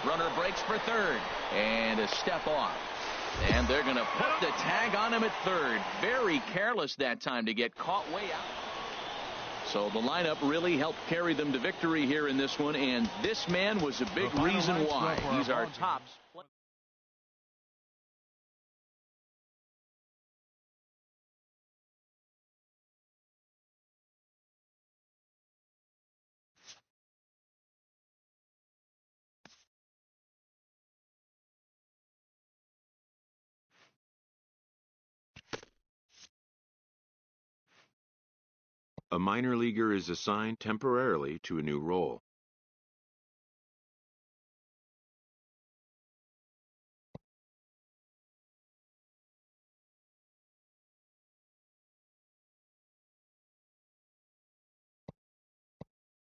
Runner breaks for third, and a step off. And they're going to put the tag on him at third. Very careless that time to get caught way out. So the lineup really helped carry them to victory here in this one, and this man was a big reason why. He's our top. A minor leaguer is assigned temporarily to a new role.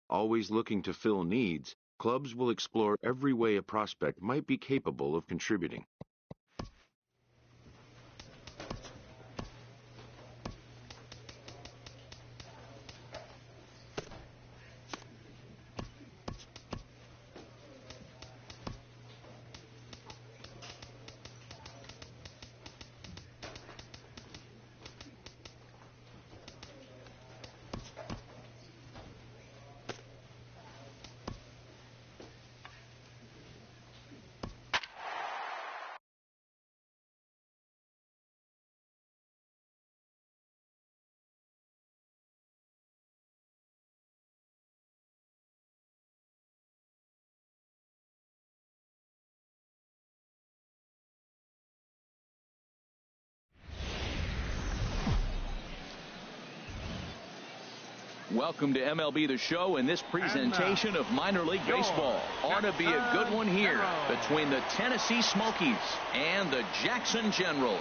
Always looking to fill needs, clubs will explore every way a prospect might be capable of contributing. Welcome to MLB The Show and this presentation of minor league baseball. Ought to be a good one here between the Tennessee Smokies and the Jackson Generals.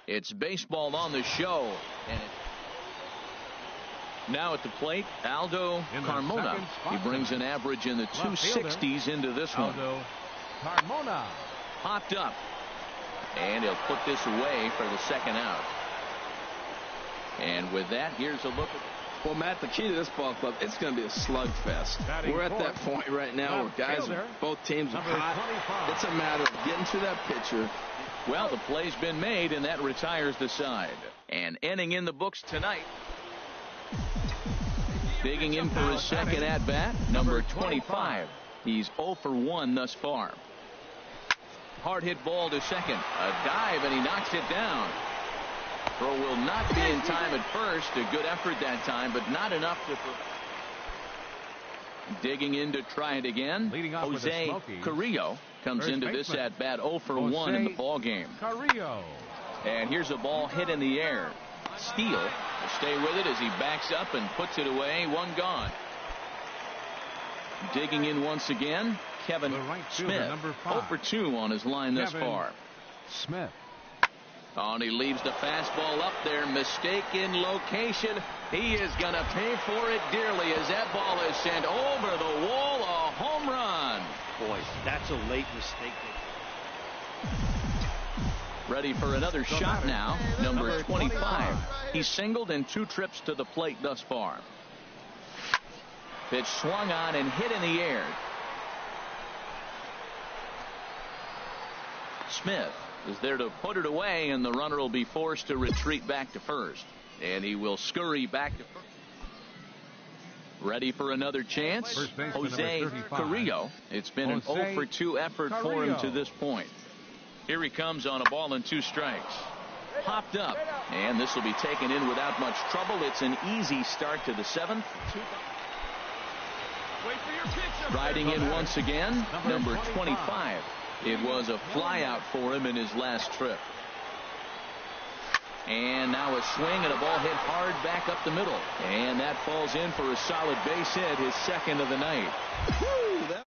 It's baseball on the show. And now at the plate, Aldo Carmona. He brings an average in the 260s into this one. Carmona Popped up. And he'll put this away for the second out. And with that, here's a look at Well, Matt, the key to this ball club, it's going to be a slugfest. We're at that point right now where guys, both teams are hot. It's a matter of getting to that pitcher. Well, the play's been made, and that retires the side. And ending in the books tonight, digging in for his second at-bat, number 25. He's 0 for 1 thus far. Hard hit ball to second. A dive, and he knocks it down. Throw will not be in time at first. A good effort that time, but not enough to. Digging in to try it again. Jose Carrillo comes into this at bat 0 for 1 in the ball game. Carrillo. And here's a ball hit in the air. Steele will stay with it as he backs up and puts it away. One gone. Digging in once again, Kevin Smith. 0 for 2 on his line thus far. Smith. Oh, and he leaves the fastball up there. Mistake in location. He is going to pay for it dearly as that ball is sent over the wall. A home run. Boy, that's a late mistake. Ready for another shot now. Number 25. He's singled in 2 trips to the plate thus far. Pitch swung on and hit in the air. Smith is there to put it away, and the runner will be forced to retreat back to first. And he will scurry back to first. Ready for another chance. Jose Carrillo. It's been an 0 for 2 effort for him to this point. Here he comes on a ball and 2 strikes. Popped up, and this will be taken in without much trouble. It's an easy start to the 7th. Riding in once again, number 25. It was a flyout for him in his last trip. And now a swing and a ball hit hard back up the middle. And that falls in for a solid base hit, his second of the night. Woo, that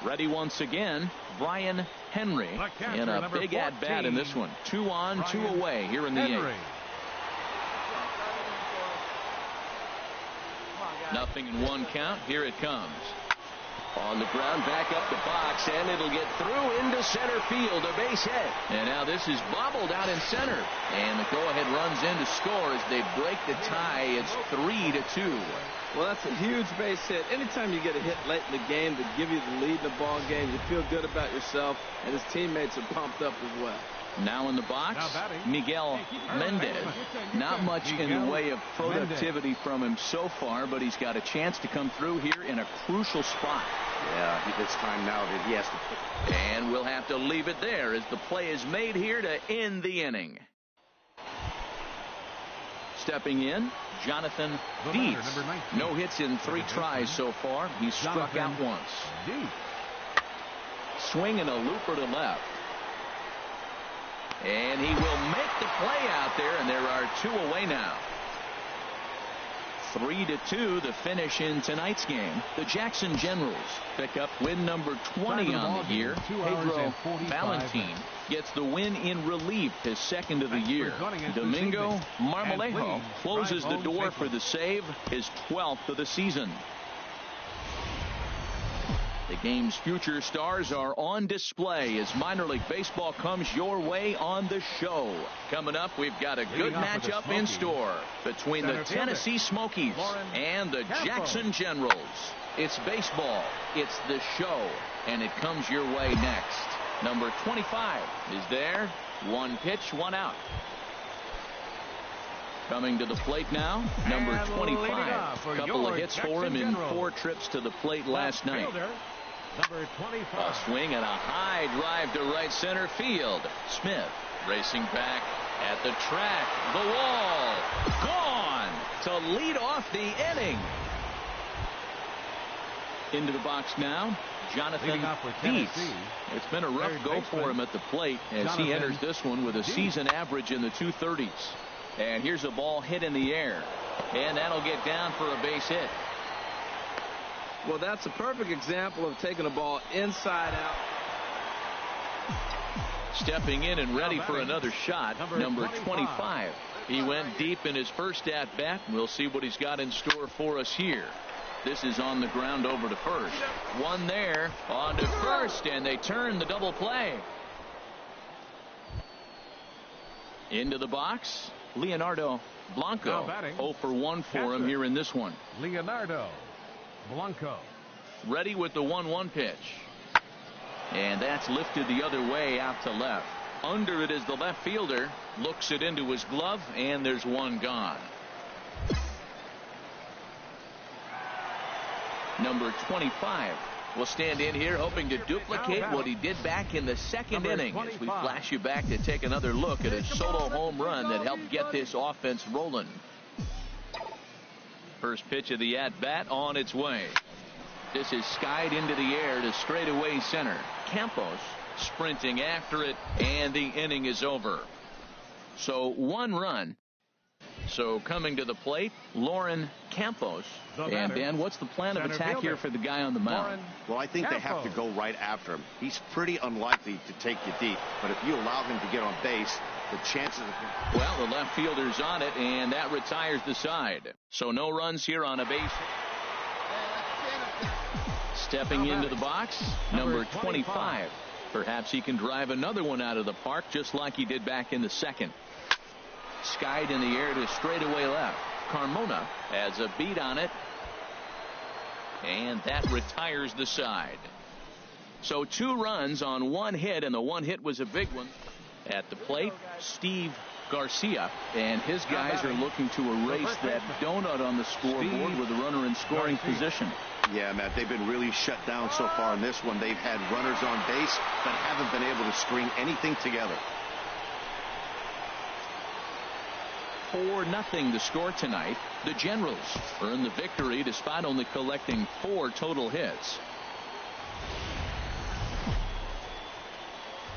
ready once again, Brian Henry in a big at-bat in this one. 2 on, 2 away here in the 8th. Nothing in 1 count. Here it comes. On the ground, back up the box, and it'll get through into center field, a base hit. And now this is bobbled out in center. And the go-ahead runs in to score as they break the tie. It's 3-2. Well, that's a huge base hit. Anytime you get a hit late in the game to give you the lead in the ball game, you feel good about yourself, and his teammates are pumped up as well. Now in the box, Miguel Mendez. Not much in the way of productivity from him so far, but he's got a chance to come through here in a crucial spot. Yeah, it's time now that he has to. And we'll have to leave it there as the play is made here to end the inning. Stepping in, Jonathan Dietz. No hits in 3 tries so far. He's struck out once. Swing and a looper to left. And he will make the play out there, and there are 2 away now. 3-2 the finish in tonight's game. The Jackson Generals pick up win number 20 on the year. Pedro Valentin gets the win in relief, his 2nd of the year. Domingo Marmolejo closes the door for the save, his 12th of the season. The game's future stars are on display as minor league baseball comes your way on the show. Coming up, we've got a good matchup in store between the Tennessee Smokies and the Jackson Generals. It's baseball, it's the show, and it comes your way next. Number 25 is there. 1 pitch, 1 out. Coming to the plate now, number 25. A couple of hits for him in 4 trips to the plate last night. Number 25. A swing and a high drive to right center field. Smith racing back at the track. The wall. Gone to lead off the inning. Into the box now, Jonathan Dietz. It's been a rough go for him at the plate as he enters this one with a season average in the 230s. And here's a ball hit in the air. And that'll get down for a base hit. Well, that's a perfect example of taking a ball inside out. Stepping in and ready for another shot, number 25. He went deep in his first at-bat. We'll see what he's got in store for us here. This is on the ground over to first. One there, on to first, and they turn the double play. Into the box, Leonardo Blanco. 0 for 1 for him here in this one. Leonardo Blanco. Ready with the 1-1 pitch. And that's lifted the other way out to left. Under it is the left fielder. Looks it into his glove, and there's one gone. Number 25 will stand in here hoping to duplicate what he did back in the 2nd inning as we flash you back to take another look at a solo home run that helped get this offense rolling. First pitch of the at-bat on its way. This is skied into the air to straightaway center. Campos sprinting after it, and the inning is over. So 1 run. So coming to the plate, Lauren Campos. And Dan, what's the plan of attack here for the guy on the mound? Well, I think they have to go right after him. He's pretty unlikely to take you deep, but if you allow him to get on base, the chances of... Well, the left fielder's on it, and that retires the side. So no runs here on a base. Stepping into the box, number 25. Perhaps he can drive another one out of the park just like he did back in the 2nd. Skied in the air to straightaway left. Carmona has a beat on it, and that retires the side. So 2 runs on 1 hit, and the 1 hit was a big one. At the plate, Steve Garcia, and his guys are looking to erase that donut on the scoreboard with a runner in scoring position. Yeah, Matt, they've been really shut down so far in this one. They've had runners on base, but haven't been able to string anything together. 4-0 the score tonight. The Generals earn the victory despite only collecting 4 total hits.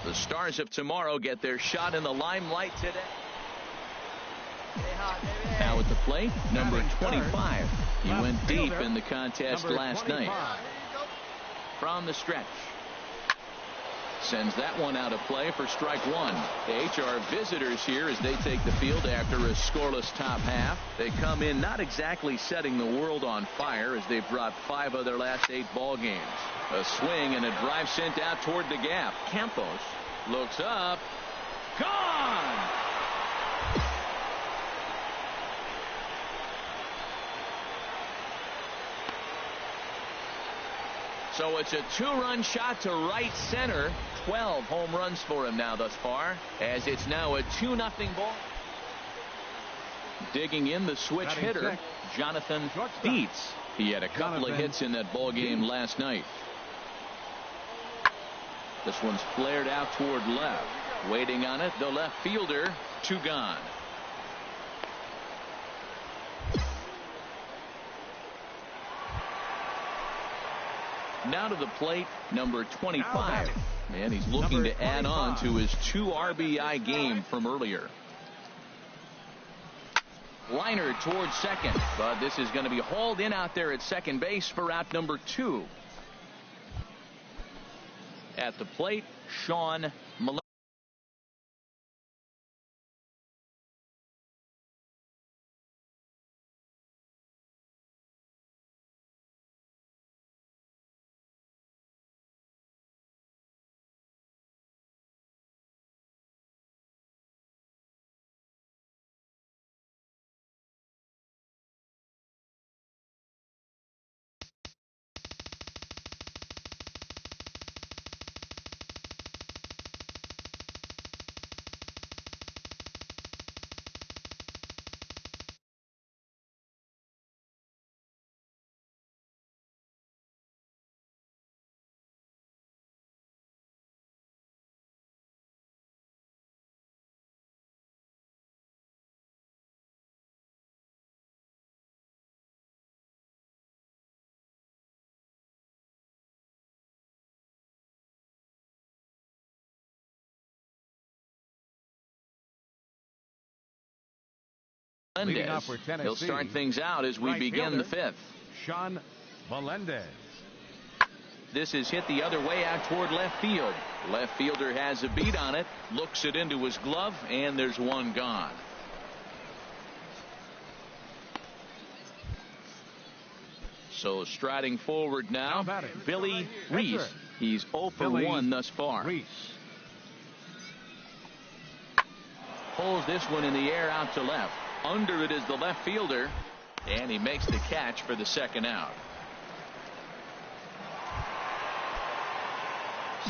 The Stars of tomorrow get their shot in the limelight today. Now at the plate, number 25. He went deep in the contest last night. From the stretch. Sends that one out of play for strike one. The HR visitors here as they take the field after a scoreless top half. They come in not exactly setting the world on fire as they've dropped 5 of their last 8 ball games. A swing and a drive sent out toward the gap. Campos looks up. Gone! So it's a 2-run shot to right center. 12 home runs for him now thus far, as it's now a 2-0 ball. Digging in the switch hitter, Jonathan Dietz. He had a couple of hits in that ball game last night. This one's flared out toward left. Waiting on it, the left fielder. 2 gone. Now to the plate, number 25. And he's looking to add on to his 2 RBI game from earlier. Liner towards second, but this is going to be hauled in out there at second base for out number 2. At the plate, Sean Melendez. He'll start things out as we begin the 5th. Sean Melendez. This is hit the other way out toward left field. Left fielder has a beat on it, looks it into his glove, and there's one gone. So striding forward now, Billy Reese. He's 0 for 1 thus far. Reese. Pulls this one in the air out to left. Under it is the left fielder, and he makes the catch for the second out.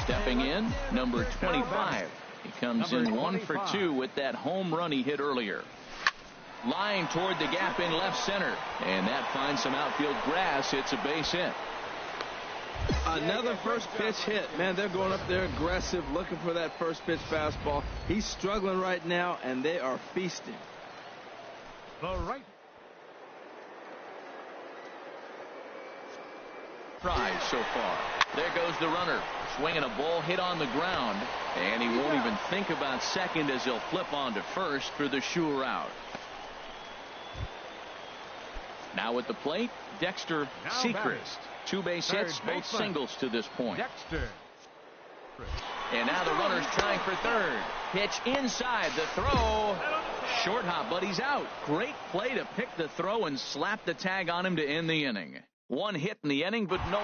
Stepping in, number 25. He comes in 1 for 2 with that home run he hit earlier. Line toward the gap in left center, and that finds some outfield grass. It's a base hit. Another first pitch hit. Man, they're going up there aggressive, looking for that first pitch fastball. He's struggling right now, and they are feasting. The right. Prize so far. There goes the runner. Swinging a ball hit on the ground, and he won't even think about second as he'll flip on to first for the sure out. Now at the plate, Dexter Sechrist. 2 base hits, both singles to this point. Dexter. And now the runner's trying for third. Pitch inside, the throw. Short hop, but he's out. Great play to pick the throw and slap the tag on him to end the inning. 1 hit in the inning, but no.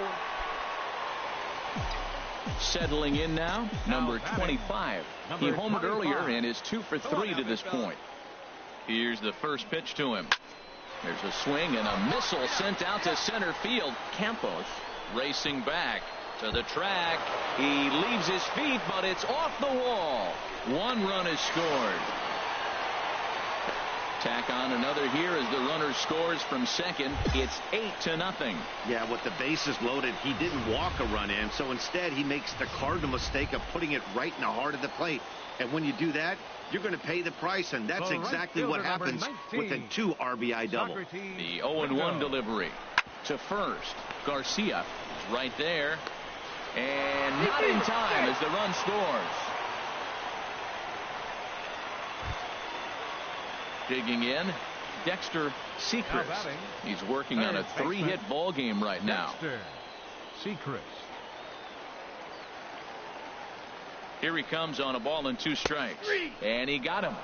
Settling in now, number 25. He homered earlier and is 2 for 3 to this point. Here's the first pitch to him. There's a swing and a missile sent out to center field. Campos racing back to the track. He leaves his feet, but it's off the wall. 1 run is scored. Tack on another here as the runner scores from second. It's 8-0. Yeah, with the bases loaded, he didn't walk a run in, so instead he makes the cardinal mistake of putting it right in the heart of the plate. And when you do that, you're going to pay the price, and that's exactly what happens with a 2 RBI double. The 0-1 delivery to first. Garcia is right there, and not in time as the run scores. Digging in, Dexter Sechrist. He's working on a 3-hit ball game right now. Dexter Sechrist. Here he comes on a ball and 2 strikes. And he got him.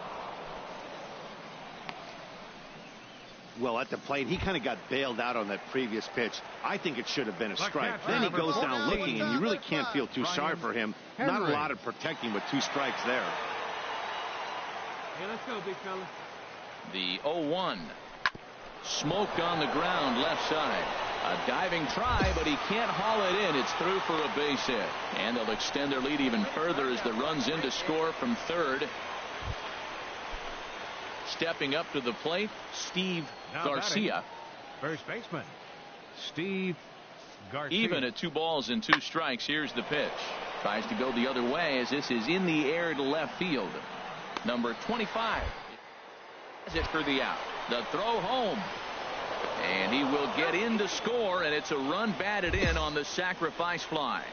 Well, at the plate, he kind of got bailed out on that previous pitch. I think it should have been a strike. Then he goes down looking, and you really can't feel too sorry for him. Not a lot of protecting with 2 strikes there. Hey, let's go, big fella. The 0-1. Smoke on the ground left side. A diving try, but he can't haul it in. It's through for a base hit. And they'll extend their lead even further as the run's in to score from third. Stepping up to the plate, Steve Garcia. First baseman, Steve Garcia. Even at 2 balls and 2 strikes, here's the pitch. Tries to go the other way as this is in the air to left field. Number 25 has it for the out. The throw home. And he will get in to score, and it's a run batted in on the sacrifice fly.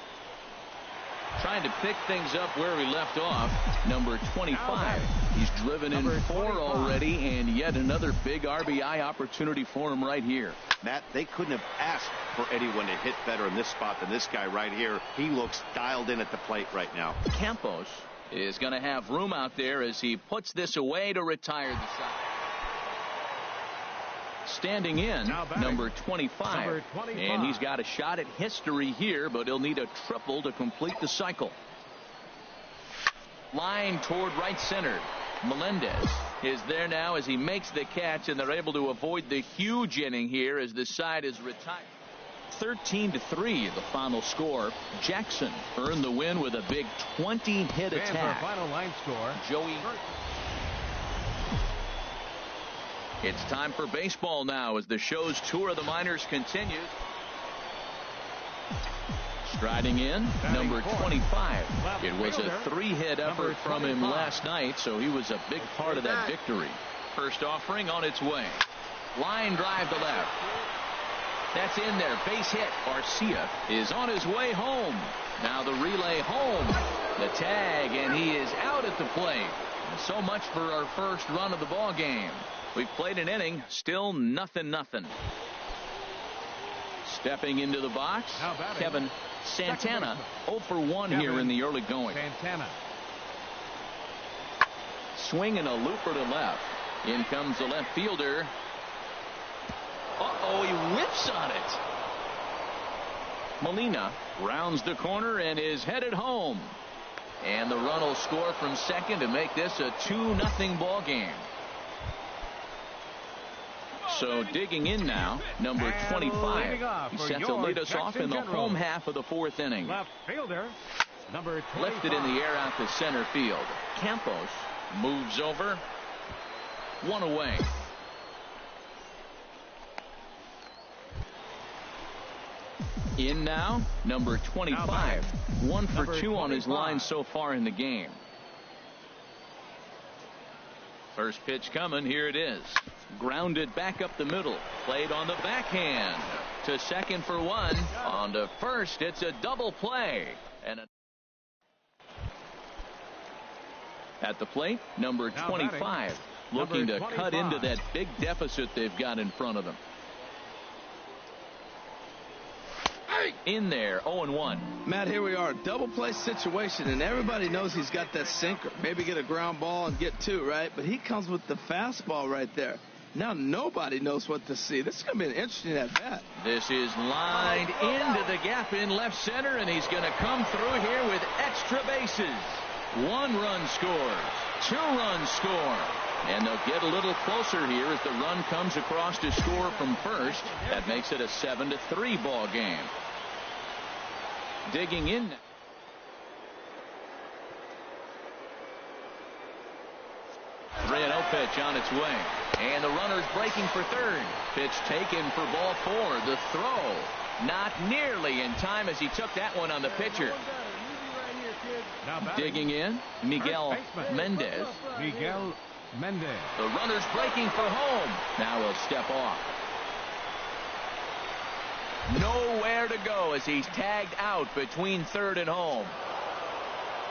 Trying to pick things up where he left off. Number 25. He's driven in 4 already, and yet another big RBI opportunity for him right here. Matt, they couldn't have asked for anyone to hit better in this spot than this guy right here. He looks dialed in at the plate right now. Campos is going to have room out there as he puts this away to retire the side. Standing in, number 25. And he's got a shot at history here, but he'll need a triple to complete the cycle. Line toward right center. Melendez is there now as he makes the catch, and they're able to avoid the huge inning here as the side is retired. 13-3 the final score. Jackson earned the win with a big 20-hit attack. Final line score. Joey. It's time for baseball now as the show's tour of the minors continues. Striding in, number 25. It was a 3-hit effort from him last night, so he was a big part of that victory. First offering on its way. Line drive to left. That's in there. Base hit. Garcia is on his way home. Now the relay home. The tag, and he is out at the plate. So much for our first run of the ball game. We've played an inning, still 0-0. Stepping into the box, Kevin Santana. 0 for 1 here in the early going. Santana. Swing and a looper to left. In comes the left fielder. Uh-oh, he whips on it. Molina rounds the corner and is headed home. And the run will score from second to make this a 2-0 ball game. So digging in now, number 25. He's set to lead us off in the home half of the 4th inning. Left fielder, number 25. Lifted in the air out to center field. Campos moves over. 1 away. In now, number 25. 1 for 2 on his line so far in the game. First pitch coming. Here it is. Grounded back up the middle. Played on the backhand. To second for 1. On to first. It's a double play. And at the plate, number 25. Looking to cut into that big deficit they've got in front of them. In there, 0-1. Matt, here we are, double play situation, and everybody knows he's got that sinker. Maybe get a ground ball and get 2, right? But he comes with the fastball right there. Now nobody knows what to see. This is going to be an interesting at-bat. This is lined into the gap in left center, and he's going to come through here with extra bases. 1 run scores. 2 runs score. And they'll get a little closer here as the run comes across to score from first. That makes it a 7-3 ball game. Digging in. The 3-0 pitch on its way. And the runner's breaking for third. Pitch taken for ball 4. The throw not nearly in time as he took that one on the pitcher. Digging in, Miguel Mendez. Miguel Mendez. The runner's breaking for home. Now he'll step off. Nowhere to go as he's tagged out between third and home.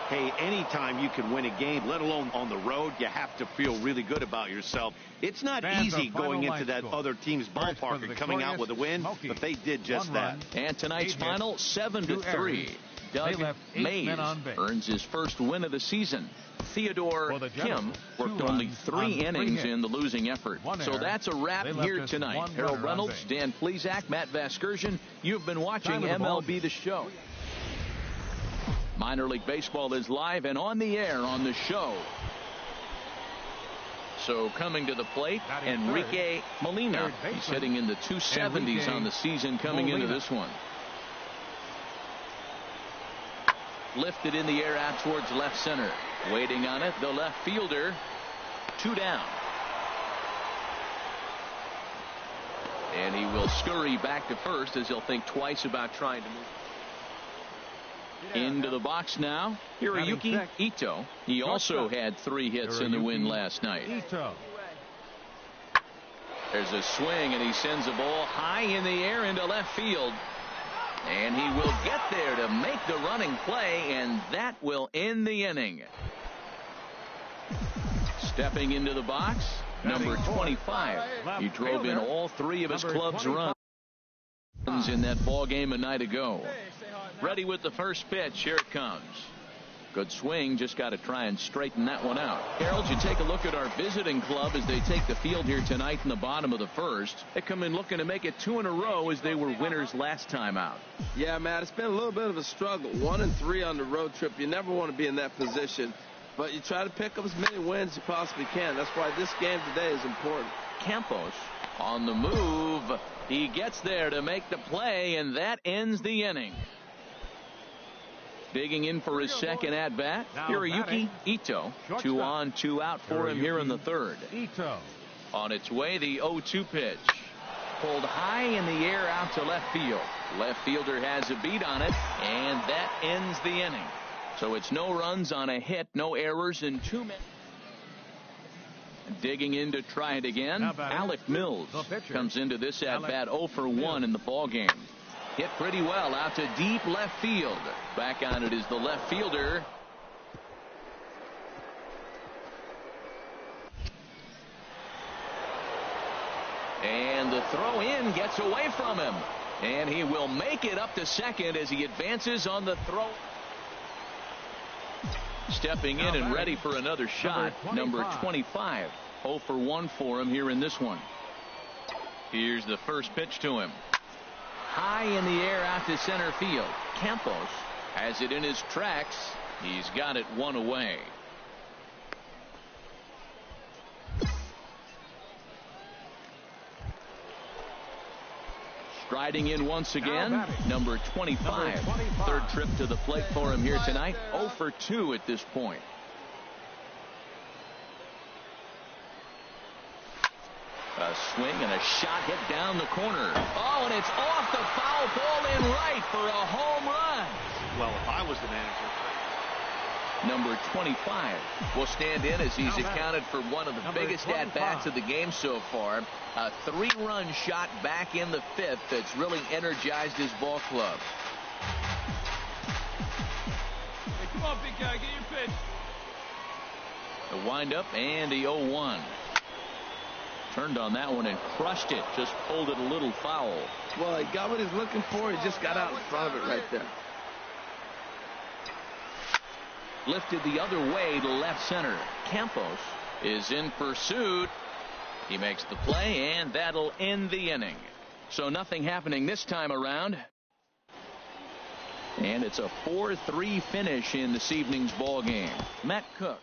Hey, anytime you can win a game, let alone on the road, you have to feel really good about yourself. It's not easy going into that other team's ballpark and coming out with a win, but they did just that. And tonight's final, 7-3. Doug Mays earns his first win of the season. Theodore Kim worked only 3 innings in the losing effort. So that's a wrap here tonight. Harold Reynolds, Dan Plesac, Matt Vasgersian. You've been watching MLB The Show. Minor League Baseball is live and on the air on the show. So coming to the plate, Enrique Molina. He's hitting in the 270s on the season coming into this one. Lifted in the air out towards left center. Waiting on it, the left fielder. 2 down. And he will scurry back to first as he'll think twice about trying to move. Into the box now, Hiroyuki Ito. He also had 3 hits in the win last night. There's a swing, and he sends a ball high in the air into left field. And he will get there to make the running play, and that will end the inning. Stepping into the box, number 25. He drove in all 3 of his club's runs in that ball game a night ago. Ready with the first pitch. Here it comes. Good swing. Just got to try and straighten that one out. Harold, you take a look at our visiting club as they take the field here tonight in the bottom of the first. They come in looking to make it 2 in a row as they were winners last time out. Yeah, Matt, it's been a little bit of a struggle. 1-3 on the road trip. You never want to be in that position, but you try to pick up as many wins as you possibly can. That's why this game today is important. Campos on the move. He gets there to make the play, and that ends the inning. Digging in for his second at-bat, Hiroyuki Ito. 2 on, 2 out for him here in the third. On its way, the 0-2 pitch. Pulled high in the air out to left field. Left fielder has a beat on it, and that ends the inning. So it's no runs on a hit, no errors in 2 minutes. Digging in to try it again, Alec Mills comes into this at-bat 0 for 1 in the ballgame. Hit pretty well out to deep left field. Back on it is the left fielder. And the throw in gets away from him. And he will make it up to second as he advances on the throw. Stepping in and ready for another shot, number 25. 0 for 1 for him here in this one. Here's the first pitch to him. High in the air out to center field. Campos has it in his tracks. He's got it 1 away. Striding in once again, number 25. Third trip to the plate for him here tonight. 0 for 2 at this point. A swing and a shot hit down the corner. Oh, and it's off the foul pole in right for a home run. Well, if I was the manager. Number 25 will stand in as he's accounted for one of the biggest at-bats of the game so far. A 3-run shot back in the 5th that's really energized his ball club. Hey, come on, big guy, get your pitch. The windup and the 0-1. Turned on that one and crushed it. Just pulled it a little foul. Well, he got what he's looking for. He just got out in front of it right there. Lifted the other way to left center. Campos is in pursuit. He makes the play, and that'll end the inning. So nothing happening this time around. And it's a 4-3 finish in this evening's ball game. Matt Cook.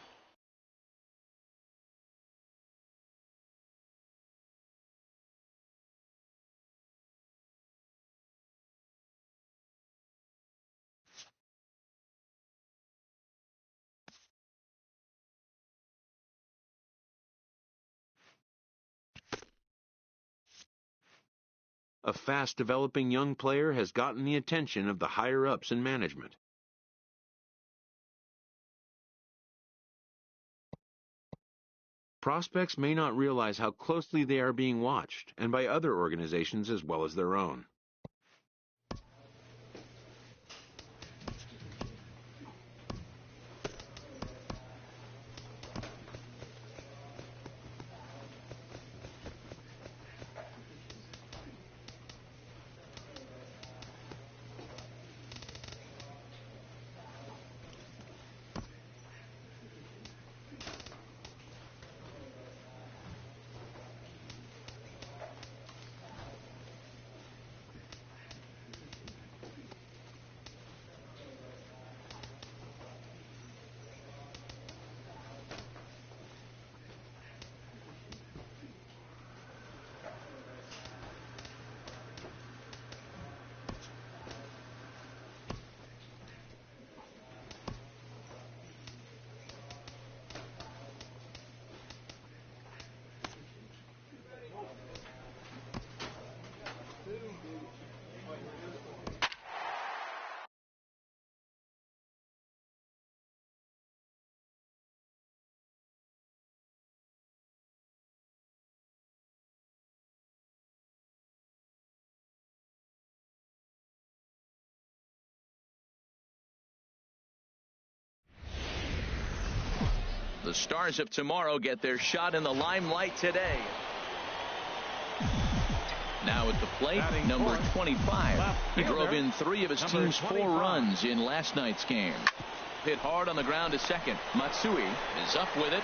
A fast-developing young player has gotten the attention of the higher-ups in management. Prospects may not realize how closely they are being watched, and by other organizations as well as their own. The Stars of tomorrow get their shot in the limelight today. Now at the plate, number 25. He drove in 3 of his team's 4 runs in last night's game. Hit hard on the ground to second. Matsui is up with it.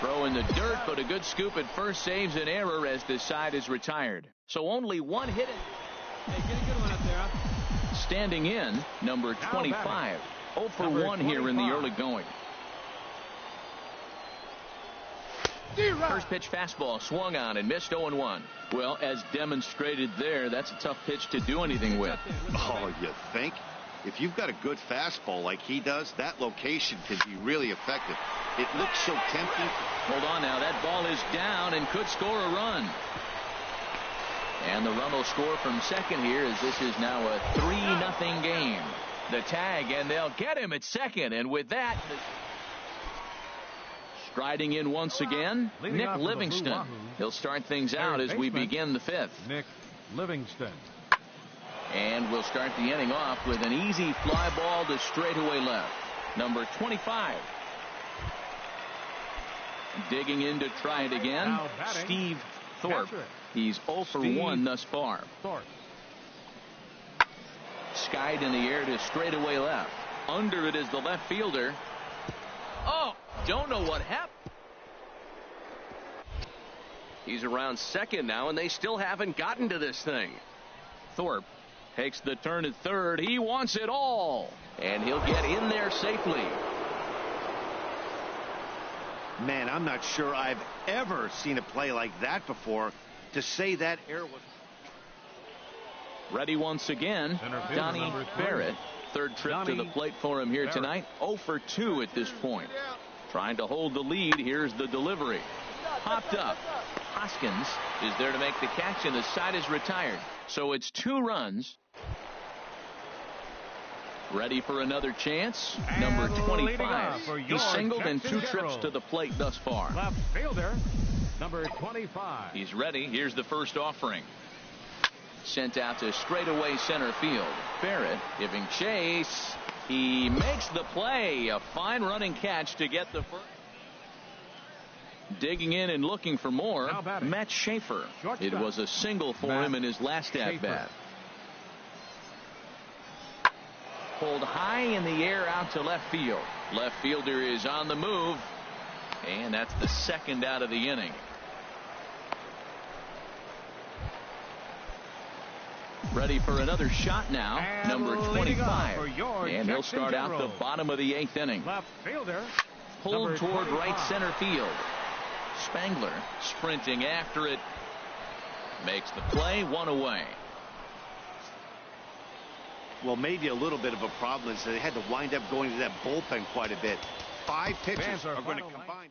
Throw in the dirt, but a good scoop at first saves an error as the side is retired. So only 1 hit. Hey, get a good one up there, huh? Standing in, number 25. 0 for 1 here in the early going. First pitch fastball swung on and missed 0-1. Well, as demonstrated there, that's a tough pitch to do anything with. Oh, you think? If you've got a good fastball like he does, that location can be really effective. It looks so tempting. Hold on now. That ball is down and could score a run. And the run will score from second here as this is now a 3-0 game. The tag, and they'll get him at second. And with that, striding in once again, Nick Livingston. He'll start things out as we begin the 5th. Nick Livingston. And we'll start the inning off with an easy fly ball to straightaway left. Number 25. Digging in to try it again, Steve Thorpe. He's 0 for 1 thus far. Skied in the air to straightaway left. Under it is the left fielder. Oh, don't know what happened. He's around second now, and they still haven't gotten to this thing. Thorpe takes the turn at third. He wants it all, and he'll get in there safely. Man, I'm not sure I've ever seen a play like that before. To say that error was... Ready once again, Donnie Barrett. Third trip to the plate for him here tonight. 0 for 2 at this point. Trying to hold the lead. Here's the delivery. Popped up. Hoskins is there to make the catch, and the side is retired. So it's 2 runs. Ready for another chance. Number 25. He singled in 2 trips to the plate thus far. Left fielder, number 25. He's ready. Here's the first offering. Sent out to straightaway center field. Barrett giving chase. He makes the play. A fine running catch to get the first. Digging in and looking for more, Matt Schaefer. It was a single for him in his last at-bat. Pulled high in the air out to left field. Left fielder is on the move, and that's the second out of the inning. Ready for another shot now, number 25. And he'll start out the bottom of the 8th inning. Left fielder. Pulled toward right center field. Spangler sprinting after it. Makes the play, 1 away. Well, maybe a little bit of a problem is they had to wind up going to that bullpen quite a bit. 5 pitchers are going to combine.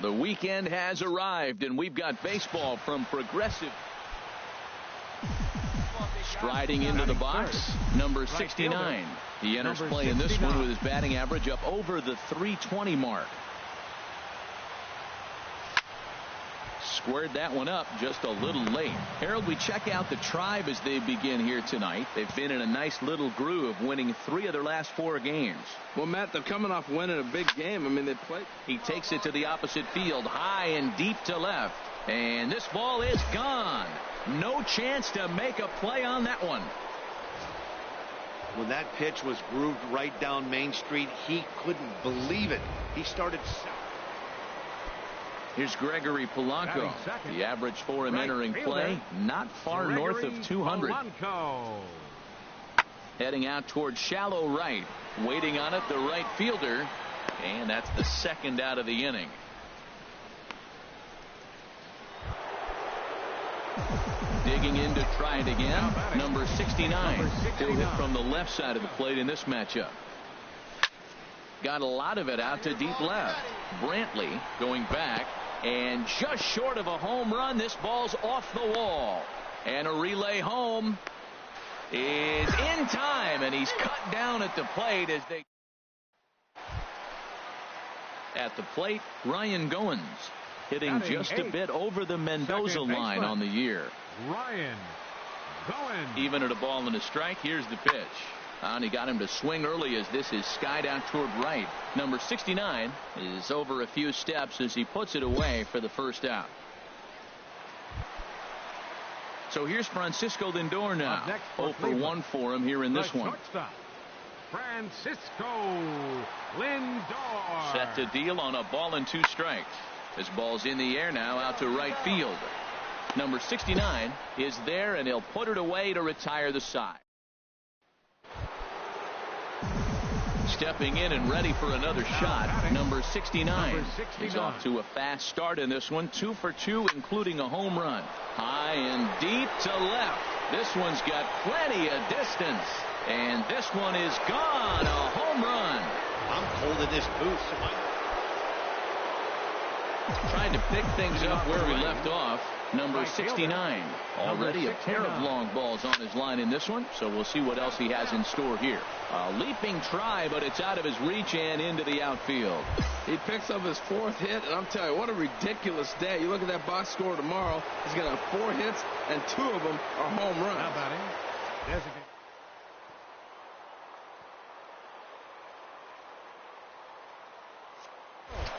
The weekend has arrived, and we've got baseball from Progressive. Striding into the box, number 69. He enters play in this one with his batting average up over the 320 mark. Squared that one up just a little late. Harold, we check out the Tribe as they begin here tonight. They've been in a nice little groove, winning 3 of their last 4 games. Well, Matt, they're coming off winning a big game. I mean, they played. He takes it to the opposite field, high and deep to left. And this ball is gone. No chance to make a play on that one. When that pitch was grooved right down Main Street, he couldn't believe it. He started. Here's Gregory Polanco. The average for him entering play, not far north of 200. Heading out toward shallow right. Waiting on it, the right fielder. And that's the second out of the inning. Digging in to try it again. Number 69. He'll hit from the left side of the plate in this matchup. Got a lot of it out to deep left. Brantley going back. And just short of a home run, this ball's off the wall. And a relay home is in time, and he's cut down at the plate as they. At the plate, Ryan Goins hitting just a bit over the Mendoza line on the year. Ryan Goins. Even at a ball and a strike, here's the pitch. And he got him to swing early as this is skied out toward right. Number 69 is over a few steps as he puts it away for the first out. So here's Francisco Lindor now. 0 for 1 for him here in this one. Francisco Lindor. Set to deal on a ball and 2 strikes. This ball's in the air now out to right field. Number 69 is there, and he'll put it away to retire the side. Stepping in and ready for another shot, number 69. He's off to a fast start in this one. 2 for 2, including a home run. High and deep to left. This one's got plenty of distance. And this one is gone. A home run. I'm cold in this booth. Trying to pick things up where we left off. Number 69. Already a pair of long balls on his line in this one, so we'll see what else he has in store here. A leaping try, but it's out of his reach and into the outfield. He picks up his 4th hit, and I'm telling you, what a ridiculous day. You look at that box score tomorrow, he's going to have 4 hits, and 2 of them are home runs. How about him?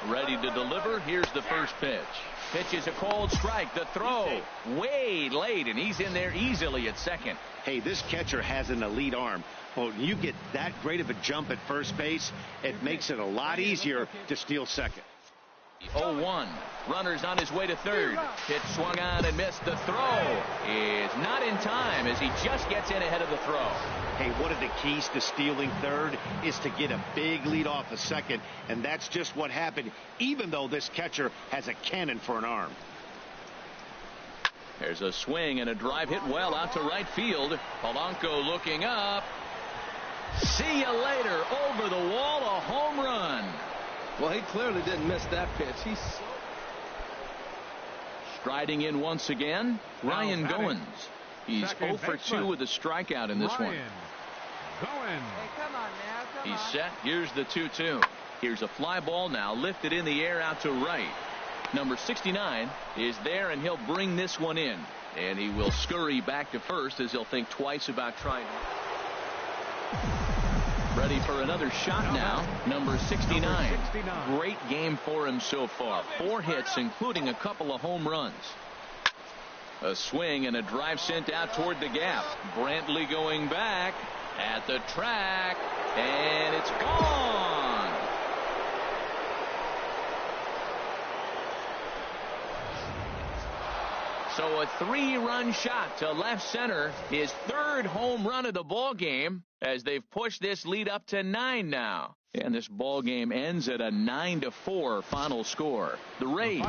Ready to deliver. Here's the first pitch. Pitch is a cold strike. The throw way late, and he's in there easily at second. Hey, this catcher has an elite arm. Well, when you get that great of a jump at first base, it makes it a lot easier to steal second. 0-1. Runner's on his way to third. Pitch swung on and missed. The throw is not in time as he just gets in ahead of the throw. Hey, one of the keys to stealing third is to get a big lead off a second, and that's just what happened, even though this catcher has a cannon for an arm. There's a swing and a drive hit well out to right field. Polanco looking up. See you later. Over the wall, a home run. Well, he clearly didn't miss that pitch. He's striding in once again, Ryan Goins. He's 0 for 2 with a strikeout in this one. Goins. Hey, come on now. Come He's on. set. Here's the 2-2. Here's a fly ball now lifted in the air out to right. Number 69 is there, and he'll bring this one in. And he will scurry back to first as he'll think twice about trying. Ready for another shot now. Number 69. Great game for him so far. 4 hits, including a couple of home runs. A swing and a drive sent out toward the gap. Brantley going back at the track, and it's gone. So a 3-run shot to left center, his 3rd home run of the ball game, as they've pushed this lead up to 9 now. And this ball game ends at a 9-4 final score. The Rays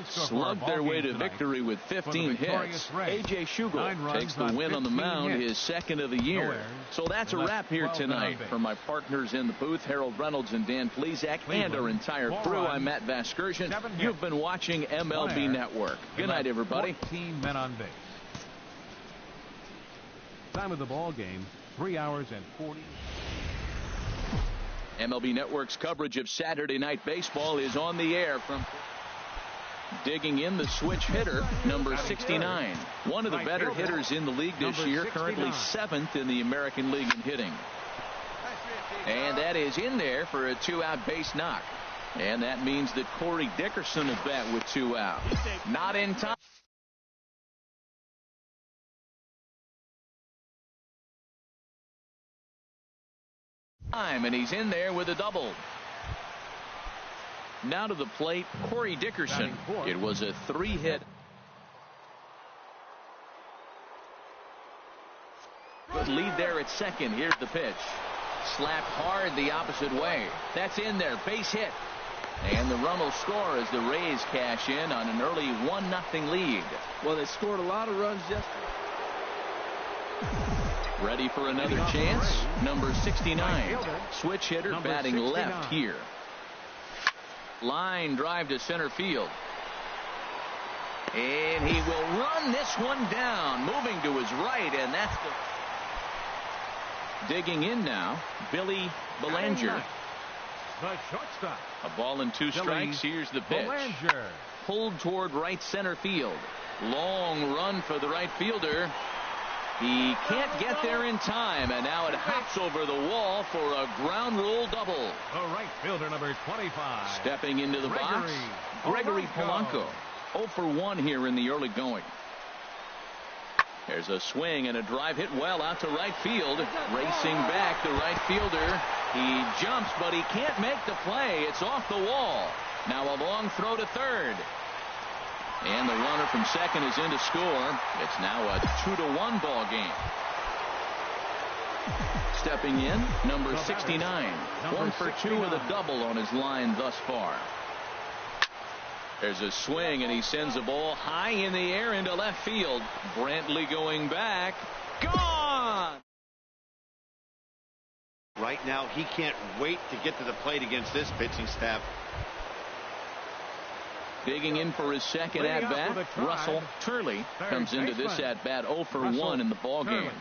slugged their way to victory with 15 hits. A.J. Schugel takes the win on the mound, his second of the year. So that's a wrap here tonight. For my partners in the booth, Harold Reynolds and Dan Plesac, and our entire crew, I'm Matt Vasgersian. You've been watching MLB Network. Good night, everybody. 14 men on base. Time of the ball game, 3 hours and 40. MLB Network's coverage of Saturday Night Baseball is on the air from digging in the switch hitter, number 69. One of the better hitters in the league this year, currently 7th in the American League in hitting. And that is in there for a 2-out base knock. And that means that Corey Dickerson will bat with 2 out. Not in time. And he's in there with a double. Now to the plate, Corey Dickerson. It was a 3-hit. Good lead there at second. Here's the pitch. Slapped hard the opposite way. That's in there. Base hit. And the run will score as the Rays cash in on an early 1-0 lead. Well, they scored a lot of runs yesterday. Ready for another chance. Number 69. Switch hitter batting left here. Line drive to center field. And he will run this one down. Moving to his right. And that's the... Digging in now, Billy Belanger. The shortstop. A ball and 2 strikes. Here's the pitch. Belanger. Pulled toward right center field. Long run for the right fielder. He can't get there in time, and now it hops over the wall for a ground rule double. The right fielder, number 25. Stepping into the box, Gregory Polanco. 0 for 1 here in the early going. There's a swing and a drive hit well out to right field. Racing back, the right fielder. He jumps, but he can't make the play. It's off the wall. Now a long throw to third. And the runner from second is in to score. It's now a 2-1 ball game. Stepping in, number 69. 1 for 2 with a double on his line thus far. There's a swing, and he sends a ball high in the air into left field. Brantley going back. Gone! Right now, he can't wait to get to the plate against this pitching staff. Digging in for his second at-bat, Russell Turley comes into this at-bat 0 for 1 in the ball game.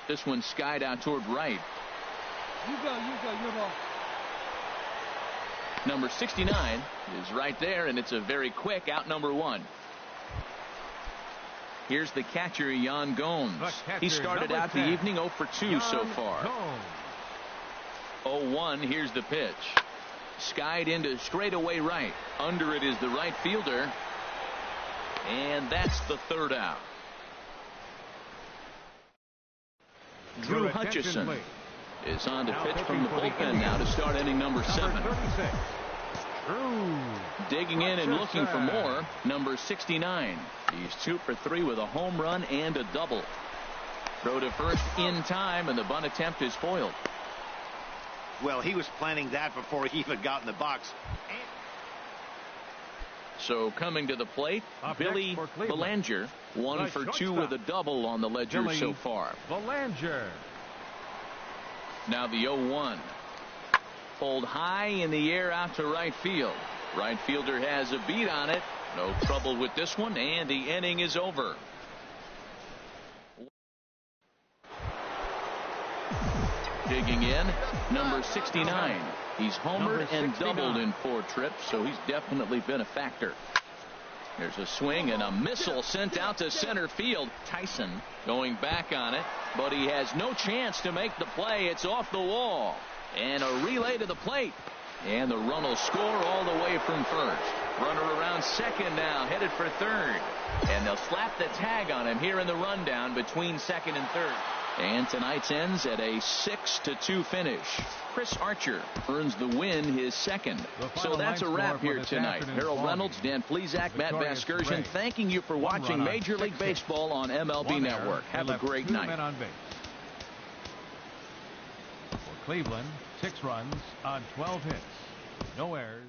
This one skied out toward right. You go, your ball. Number 69 is right there, and it's a very quick out number 1. Here's the catcher, Yan Gomes. He started out the evening 0 for 2 so far. 0-1, here's the pitch. Skied into straightaway right. Under it is the right fielder. And that's the 3rd out. Drew Hutchison is on to pitch from the bullpen now to start inning number 7. Digging in and looking for more, number 69. He's 2 for 3 with a home run and a double. Throw to first in time, and the bunt attempt is foiled. Well, he was planning that before he even got in the box. So coming to the plate, Billy Belanger. 1 for 2 with a double on the ledger so far. Belanger. Now the 0-1. Pulled high in the air out to right field. Right fielder has a beat on it. No trouble with this one, and the inning is over. Digging in, number 69. He's homered and doubled in 4 trips, so he's definitely been a factor. There's a swing and a missile sent out to center field. Tyson going back on it, but he has no chance to make the play. It's off the wall. And a relay to the plate. And the run will score all the way from first. Runner around second now, headed for third. And they'll slap the tag on him here in the rundown between second and third. And tonight's ends at a 6-2 finish. Chris Archer earns the win, his second. So that's a wrap here tonight. Harold Reynolds, Dan Plesac, Matt Vasgersian, thanking you for watching Major League Baseball on MLB Network. Have a great night. Cleveland, 6 runs on 12 hits. No errors.